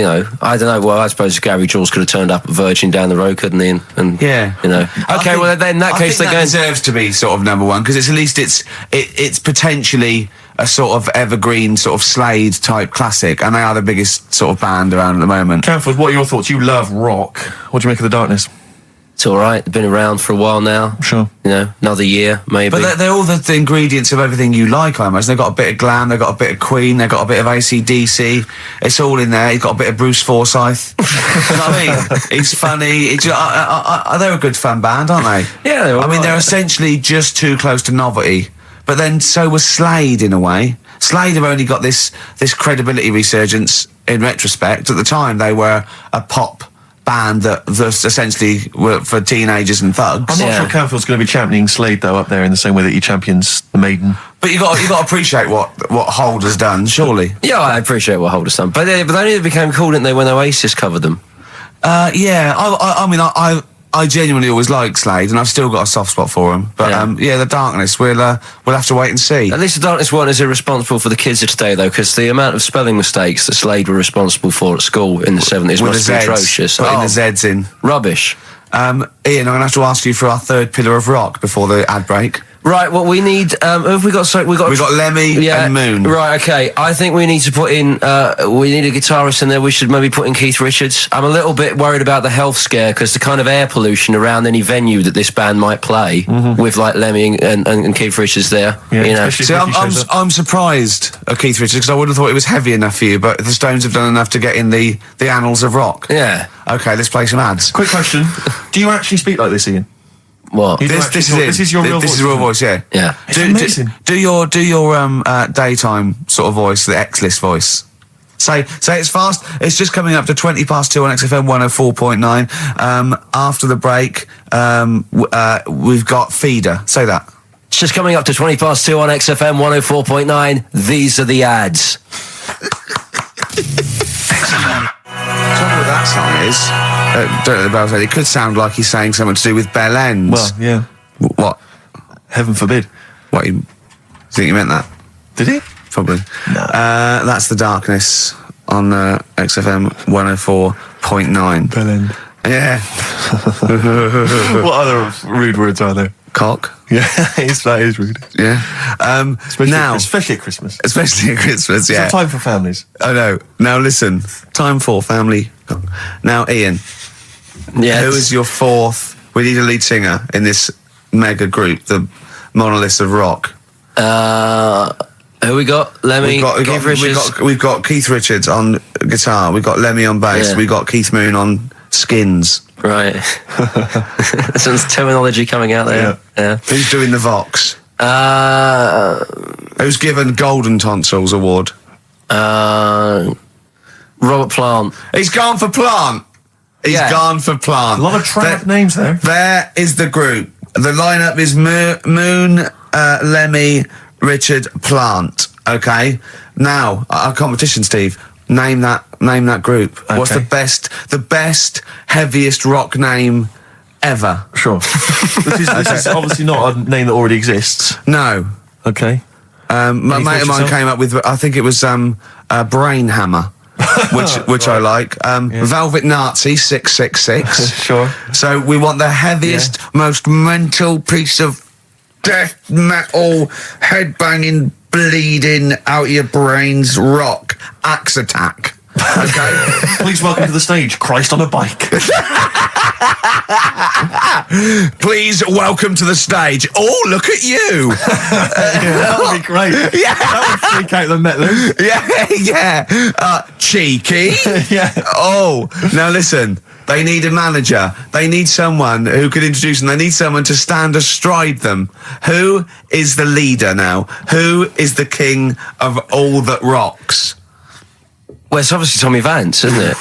I don't know. Well, I suppose Gary Jules could have turned up at Virgin down the road, couldn't he? And Yeah. Okay, well, then in that case, they're they're going. deserves to be sort of #1 because at least it's potentially a sort of evergreen sort of Slade type classic, and they are the biggest sort of band around at the moment. Canfield, what are your thoughts? You love rock. What do you make of The Darkness? It's all right. They've been around for a while now. Sure. Another year maybe. But they're all the ingredients of everything you like, almost. They've got a bit of glam, they've got a bit of Queen, they've got a bit of AC/DC. It's all in there. You've got a bit of Bruce Forsyth. You know what I mean? It's funny. They're a good fun band, aren't they? Yeah, they're all I mean, right. they're essentially just too close to novelty. But then so was Slade in a way. Slade have only got this credibility resurgence in retrospect. At the time, they were a pop band that essentially were for teenagers and thugs. I'm not sure Canfield's going to be championing Slade, though, up there in the same way that he champions the Maiden. But you got to appreciate what Hold has done, surely. Yeah, I appreciate what Holder's done. But they only became cool, didn't they, when Oasis covered them? Yeah, I mean, I genuinely always liked Slade, and I've still got a soft spot for him. But The Darkness, we'll have to wait and see. At least The Darkness one is irresponsible for the kids of today, though, because the amount of spelling mistakes that Slade were responsible for at school in the 70s With must the be Zs, atrocious. putting the Zs in. Rubbish. Ian, I'm going to have to ask you for our third pillar of rock before the ad break. Right, well, we need. Who have we got? So we got Lemmy and Moon. Right, okay. I think we need to put in. We need a guitarist in there. We should maybe put in Keith Richards. I'm a little bit worried about the health scare because the kind of air pollution around any venue that this band might play with like Lemmy and Keith Richards there. Yeah, See, I'm surprised at Keith Richards because I would have thought it was heavy enough for you, but the Stones have done enough to get in the annals of rock. Yeah. Okay, let's play some ads. Quick question. Do you actually speak like this, Ian? What? This is your real voice. This is real voice, yeah. Yeah. It's amazing. Do your daytime sort of voice, the X-list voice. Say it's fast. It's just coming up to 2 on XFM 104.9. After the break, we've got Feeder. Say that. It's just coming up to 2 on XFM 104.9. These are the ads. Trouble with that song is, don't know about it. It could sound like he's saying something to do with Bell Ends. Well, yeah. What? Heaven forbid. What? You think you meant that? Did he? Probably. No. That's The Darkness on XFM 104.9. Bell End. Yeah. What other rude words are there? Cock. Yeah, that is rude. Yeah. Especially at Christmas. Especially at Christmas, yeah. It's a time for families. I know. Now listen, time for family. Now, Ian, Yeah. who is your fourth? We need a lead singer in this mega group, the monoliths of rock. Who we got? Lemmy, Keith Richards. We've got Keith Richards on guitar. We've got Lemmy on bass. Yeah. We've got Keith Moon on skins. Right. Some terminology coming out there. Yeah. Who's doing the Vox? Who's given Golden Tonsils Award? Robert Plant. He's gone for Plant. He's gone for Plant. A lot of trap names there. There is the group. The lineup is Moon, Lemmy, Richard, Plant. Okay. Now our competition, Steve. Name that group. Okay. What's the best, heaviest rock name ever? Sure. This is obviously not a name that already exists. No. Okay. My mate of mine came up with, I think it was Brain Hammer, which I like. Velvet Nazi 666. Sure. So we want the heaviest, most mental piece of death metal, headbanging, bleeding out your brains rock. Axe Attack. Okay. Please welcome to the stage, Christ on a bike. Please welcome to the stage. Oh, look at you. That would be great. Yeah. That would freak out the metalers. Yeah. Cheeky. Yeah. Oh, now listen. They need a manager. They need someone who could introduce them. They need someone to stand astride them. Who is the leader now? Who is the king of all that rocks? Well, it's obviously Tommy Vance, isn't it?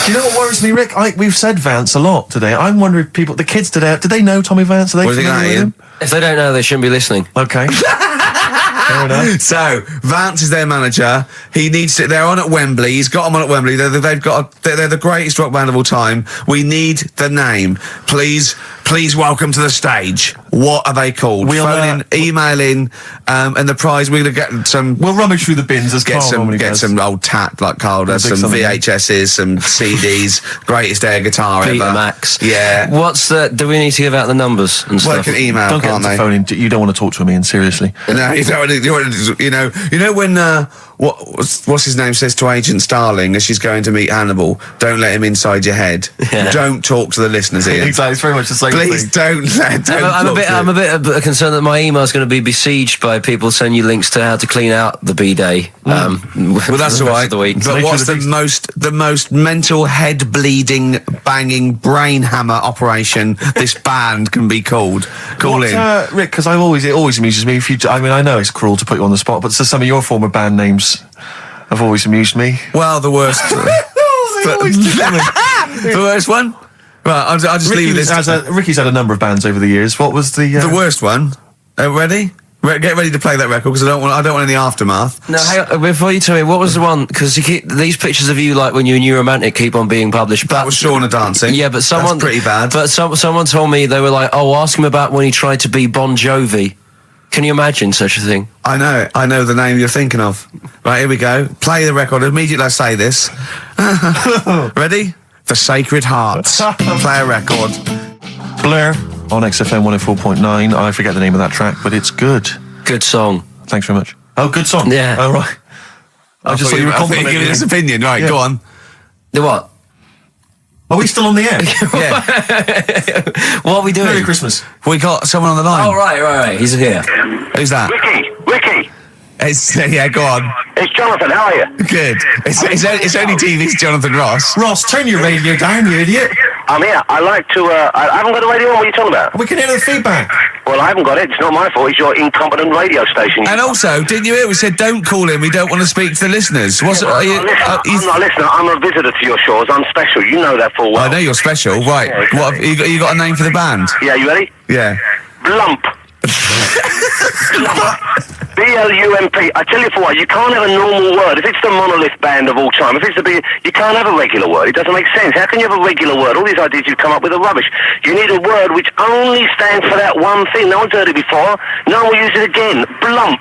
Do you know what worries me, Rick? We've said Vance a lot today. I'm wondering if the kids today, do they know Tommy Vance? Are they familiar with him? If they don't know, they shouldn't be listening. Okay. Fair enough. So Vance is their manager. They're on at Wembley. He's got them on at Wembley. They're the greatest rock band of all time. We need the name. Please welcome to the stage. What are they called? Phone in, email in, and the prize we're gonna get some. We'll rummage through the bins as get Carl normally some does. some old tat like Carl does. Some VHSs, some CDs, greatest air guitar Peter ever. Max. Yeah. Do we need to give out the numbers and Well, stuff? you can email, Don't get can't them they? to phone in. You don't want to talk to him, Ian, seriously. No, you don't. You know when what's his name says to Agent Starling as she's going to meet Hannibal, don't let him inside your head. Yeah. Don't talk to the listeners, Ian. Exactly, it's very much the same Please thing. I'm a bit concerned that my email is going to be besieged by people sending you links to how to clean out the B-Day. Well, that's all right. The week. But what's the most mental head bleeding, banging brain hammer operation this band can be called? Call in, Rick, because it always amuses me. I know it's cruel to put you on the spot, but some of your former band names have always amused me. Well, the worst. The worst one. Right, I'll just leave this. Ricky's had a number of bands over the years. What was the worst one? Ready? Get ready to play that record because I don't want any aftermath. No, hang on, before you tell me, what was the one? Because these pictures of you, like when you were New Romantic, keep on being published. But that was Shauna dancing. Yeah, but someone that's pretty bad. But someone told me they were like, "Oh, ask him about when he tried to be Bon Jovi." Can you imagine such a thing? I know the name you're thinking of. Right, here we go. Play the record immediately. I say this. Ready? The Sacred Hearts. Play a record. Blur on XFM 104.9. I forget the name of that track, but it's good. Good song. Thanks very much. Oh, good song. Yeah. Oh, right. I just thought you were complimenting giving his opinion. Right, go on. The what? Are we still on the air? Yeah. What are we doing? Merry Christmas. We got someone on the line. Oh, right. He's here. Who's that? Ricky. Yeah, go on. It's Jonathan. How are you? Good. It's only TV's Jonathan Ross. Ross, turn your radio down, you idiot. I'm here. I like to. I haven't got the radio on. What are you talking about? We can hear the feedback. Well, I haven't got it. It's not my fault. It's your incompetent radio station. And also, didn't you hear we said don't call in? We don't want to speak to the listeners. I'm not a listener. I'm a visitor to your shows. I'm special. You know that full well. I know you're special. Right. Yeah, exactly. What have you got a name for the band? Yeah, you ready? Yeah. Blump. B-L-U-M-P. I tell you for what, you can't have a normal word. If it's the monolith band of all time, if it's the you can't have a regular word. It doesn't make sense. How can you have a regular word? All these ideas you come up with are rubbish. You need a word which only stands for that one thing. No one's heard it before. No one will use it again. Blump.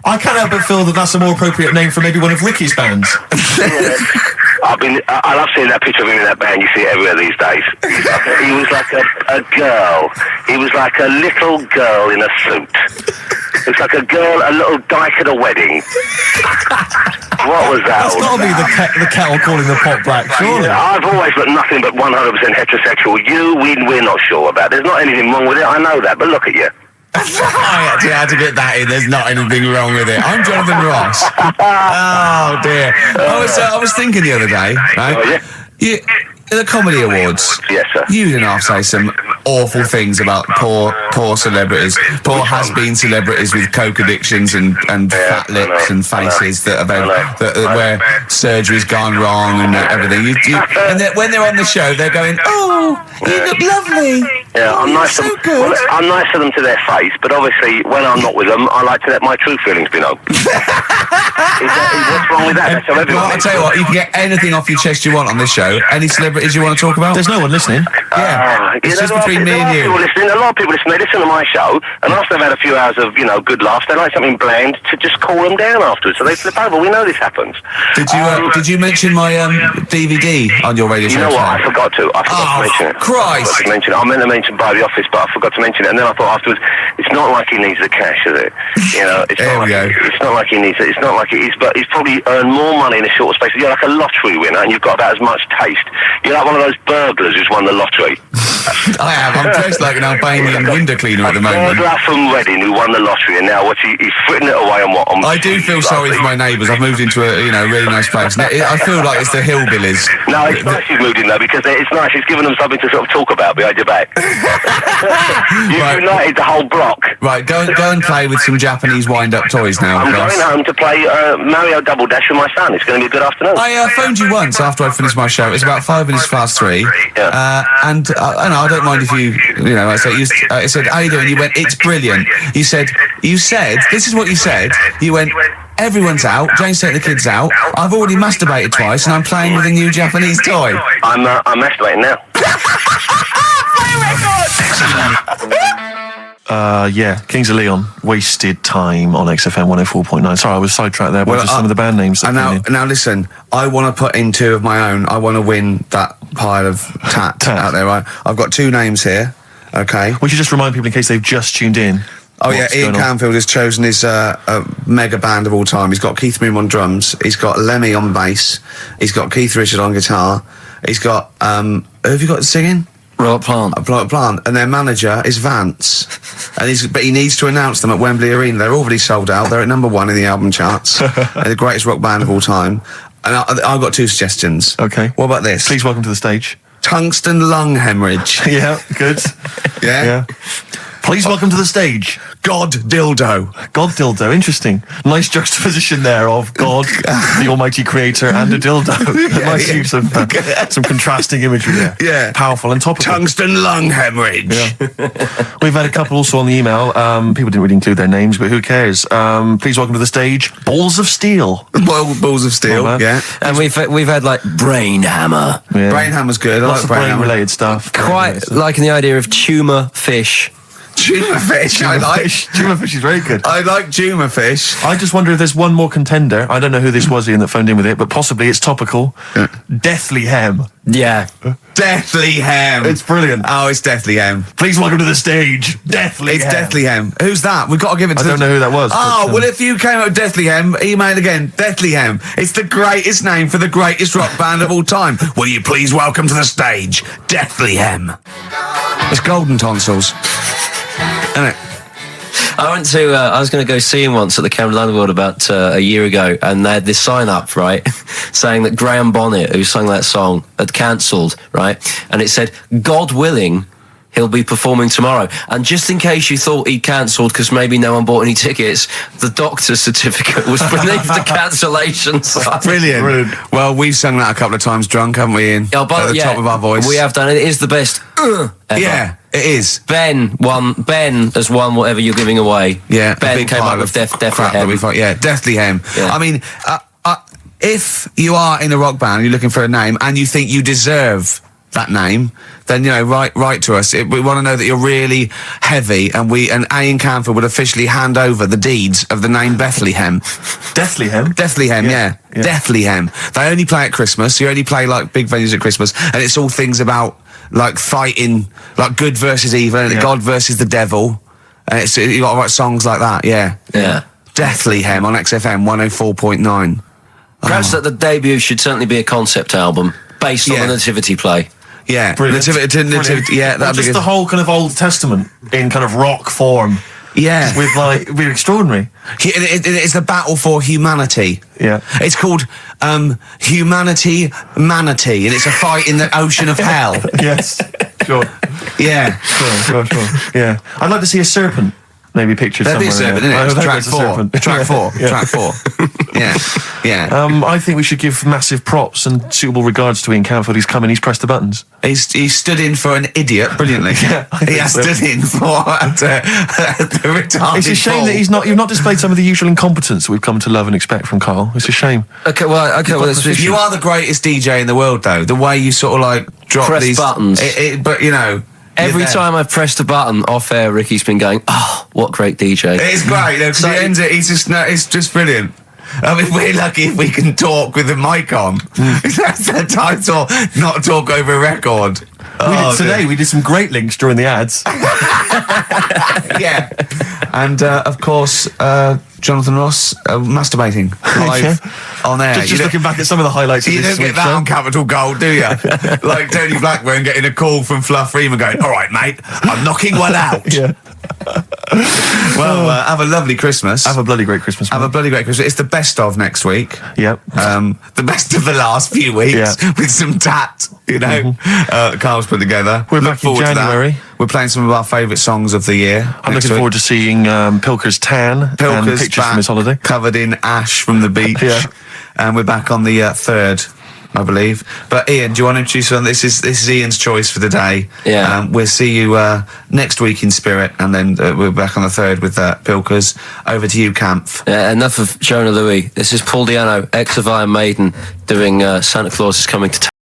I can't help but feel that that's a more appropriate name for maybe one of Ricky's bands. I love seeing that picture of him in that band. You see it everywhere these days. He was like a girl. He was like a little girl in a suit. It's like a little dyke at a wedding. What was that? That's got to be the kettle calling the pot black, surely. I've always been nothing but 100% heterosexual. We're not sure about. There's not anything wrong with it. I know that, but look at you. I actually had to get that in. There's not anything wrong with it. I'm Jonathan Ross. Oh dear. I was thinking the other day, right? The Comedy Awards. Yes, sir. You didn't have to say some awful things about poor celebrities, poor has-been celebrities with coke addictions and fat lips and faces that where surgery's gone wrong and everything. And when they're on the show, they're going, "Oh, you look lovely." Yeah, I'm nice. So good. Well, I'm nice to them to their face, but obviously when I'm not with them, I like to let my true feelings be known. What's wrong with that? That's how everyone. Well, I'll tell you what, you can get anything off your chest you want on this show. Any celebrities you want to talk about? There's no one listening. Yeah, it's just between me and you. A lot of people listen. They listen to my show, and after they've had a few hours of good laughs, they like something bland to just cool them down afterwards. So they flip over. We know this happens. Did you mention my DVD on your radio show? You know what? I forgot to. I forgot to mention it. Christ! I meant to mention by the office, but I forgot to mention it. And then I thought afterwards, it's not like he needs the cash, is it? It's not like he needs it. It's not like it is, but he's probably earned more money in a short space. You're like a lottery winner, and you've got about as much taste. You're like one of those burglars who's won the lottery. I am. I'm dressed like an Albanian window cleaner at the moment. Burglar from Reading who won the lottery, and now he's fritting it away on what? I do feel sorry for my neighbours. I've moved into a really nice place. I feel like it's the hillbillies. No, it's nice he's moved in though, because it's nice. He's given them something to sort of talk about behind your back. You've united the whole block. Right, go and play with some Japanese wind-up toys now. I'm going home to play Mario Double Dash with my son. It's going to be a good afternoon. I phoned you once after I finished my show. It's about 5 minutes past 3. Yeah. And I don't mind if you I said, how you doing? You went, it's brilliant. You said, this is what you said. You went, everyone's out. Jane's taking the kids out. I've already masturbated twice, and I'm playing with a new Japanese toy. I'm masturbating now. Kings of Leon, Wasted Time on XFM 104.9. Sorry, I was sidetracked there by just some of the band names. Now listen, I want to put in 2 of my own. I want to win that pile of tat out there, right? I've got 2 names here, okay? Would you just remind people in case they've just tuned in? Oh yeah, Ian Canfield has chosen his mega band of all time. He's got Keith Moon on drums, he's got Lemmy on bass, he's got Keith Richard on guitar, he's got, who have you got singing? Robert Plant. And their manager is Vance. But he needs to announce them at Wembley Arena. They're already sold out. They're at number 1 in the album charts. They're the greatest rock band of all time. And I've got 2 suggestions. Okay. What about this? Please welcome to the stage. Tungsten lung hemorrhage. Yeah, good. Yeah? Please welcome to the stage. God dildo. God dildo, interesting. Nice juxtaposition there of God, the almighty creator, and a dildo. Nice use of some contrasting imagery there. Yeah. Powerful and topical. Tungsten lung hemorrhage. Yeah. We've had a couple also on the email. People didn't really include their names, but who cares? Please welcome to the stage, Balls of Steel. Balls of Steel, yeah. And we've had like Brain Hammer. Yeah. Brain Hammer's good. Lots of brain-related stuff. Quite liking the idea of tumour fish. Tumour fish. Tumour fish is very good. I like tumour fish. I just wonder if there's one more contender. I don't know who this was, Ian, that phoned in with it, but possibly it's topical. Deathly Hem. Yeah. Deathly Hem. It's brilliant. Oh, it's Deathly Hem. Please welcome to the stage, Deathly It's Hem. Deathly Hem. Who's that? We've got to give it to I don't know who that was. Oh, but, well, if you came up with Deathly Hem, email again. Deathly Hem. It's the greatest name for the greatest rock band of all time. Will you please welcome to the stage, Deathly Hem? It's Golden Tonsils. Isn't it? I was going to go see him once at the Camden Underworld about a year ago, and they had this sign up, right, saying that Graham Bonnet, who sang that song, had cancelled, right, and it said, God willing, he'll be performing tomorrow. And just in case you thought he'd cancelled because maybe no one bought any tickets, the doctor's certificate was beneath the cancellation sign. Brilliant. Well, we've sung that a couple of times drunk, haven't we, Ian? Oh, but, at the top of our voice. We have done it. It is the best ever. Yeah, it is. Ben has won whatever you're giving away. Yeah, Ben came up with Deathly Hem. Yeah, Deathly Hem. Yeah. I mean, if you are in a rock band, you're looking for a name, and you think you deserve that name, then write to us. We want to know that you're really heavy, and Ian Canfield would officially hand over the deeds of the name Bethlehem. Bethlehem? Bethlehem, yeah. Bethlehem. They only play at Christmas. You only play like big venues at Christmas, and it's all things about like fighting, like good versus evil, and God versus the devil. And you got to write songs like that. Yeah. Bethlehem on XFM 104.9. Perhaps that the debut should certainly be a concept album based on the Nativity play. Yeah, Brilliant. Nativity, yeah, that'd be just good. the whole kind of Old Testament in kind of rock form. Yeah. With like, we're extraordinary. It's the battle for humanity. Yeah. It's called Humanity Manatee, and it's a fight in the ocean of hell. Yes. Sure. Yeah. Sure. Yeah. I'd like to see a serpent. Maybe pictured There'd be a somewhere. serpent, in isn't it? there. Track 4. Track 4. Yeah. Track 4. Yeah. I think we should give massive props and suitable regards to Ian Canfield. He's come in, he's pressed the buttons. He's stood in for an idiot brilliantly. Yeah, I he think has so. stood in for the retarded It's a shame that you've not displayed some of the usual incompetence that we've come to love and expect from Carl. It's a shame. Okay, well, You are the greatest DJ in the world, though. The way you sort of like drop Press these buttons. But you know, every time I've pressed a button off air, Ricky's been going, "Oh, what great DJ!" It's great because he ends it. It's just brilliant. I mean, we're lucky if we can talk with the mic on. That's the title, not talk over a record. We did some great links during the ads. Yeah. And, of course, Jonathan Ross masturbating live on air. Just looking back at some of the highlights of You this don't get week's that show. on Capital Gold, do you? Like Tony Blackburn getting a call from Fluff Freeman going, "All right, mate, I'm knocking one out." Yeah. Well, have a lovely Christmas. Have a bloody great Christmas. Have a bloody great Christmas. It's the best of next week. Yep. The best of the last few weeks with some tat, you know, Carl's put together. We're Look back in forward to that. January. We're playing some of our favourite songs of the year. I'm looking forward to seeing Pilker's tan and Pilker's pictures back, from his holiday. covered in ash from the beach. Yeah. And we're back on the 3rd, I believe. But Ian, do you want to introduce one? This is Ian's choice for the day. Yeah. We'll see you next week in spirit, and then we're back on the 3rd with Pilkers. Over to you, Kampf. Enough of Jonah Louis. This is Paul Di'Anno, ex of Iron Maiden, doing Santa Claus is Coming to Town.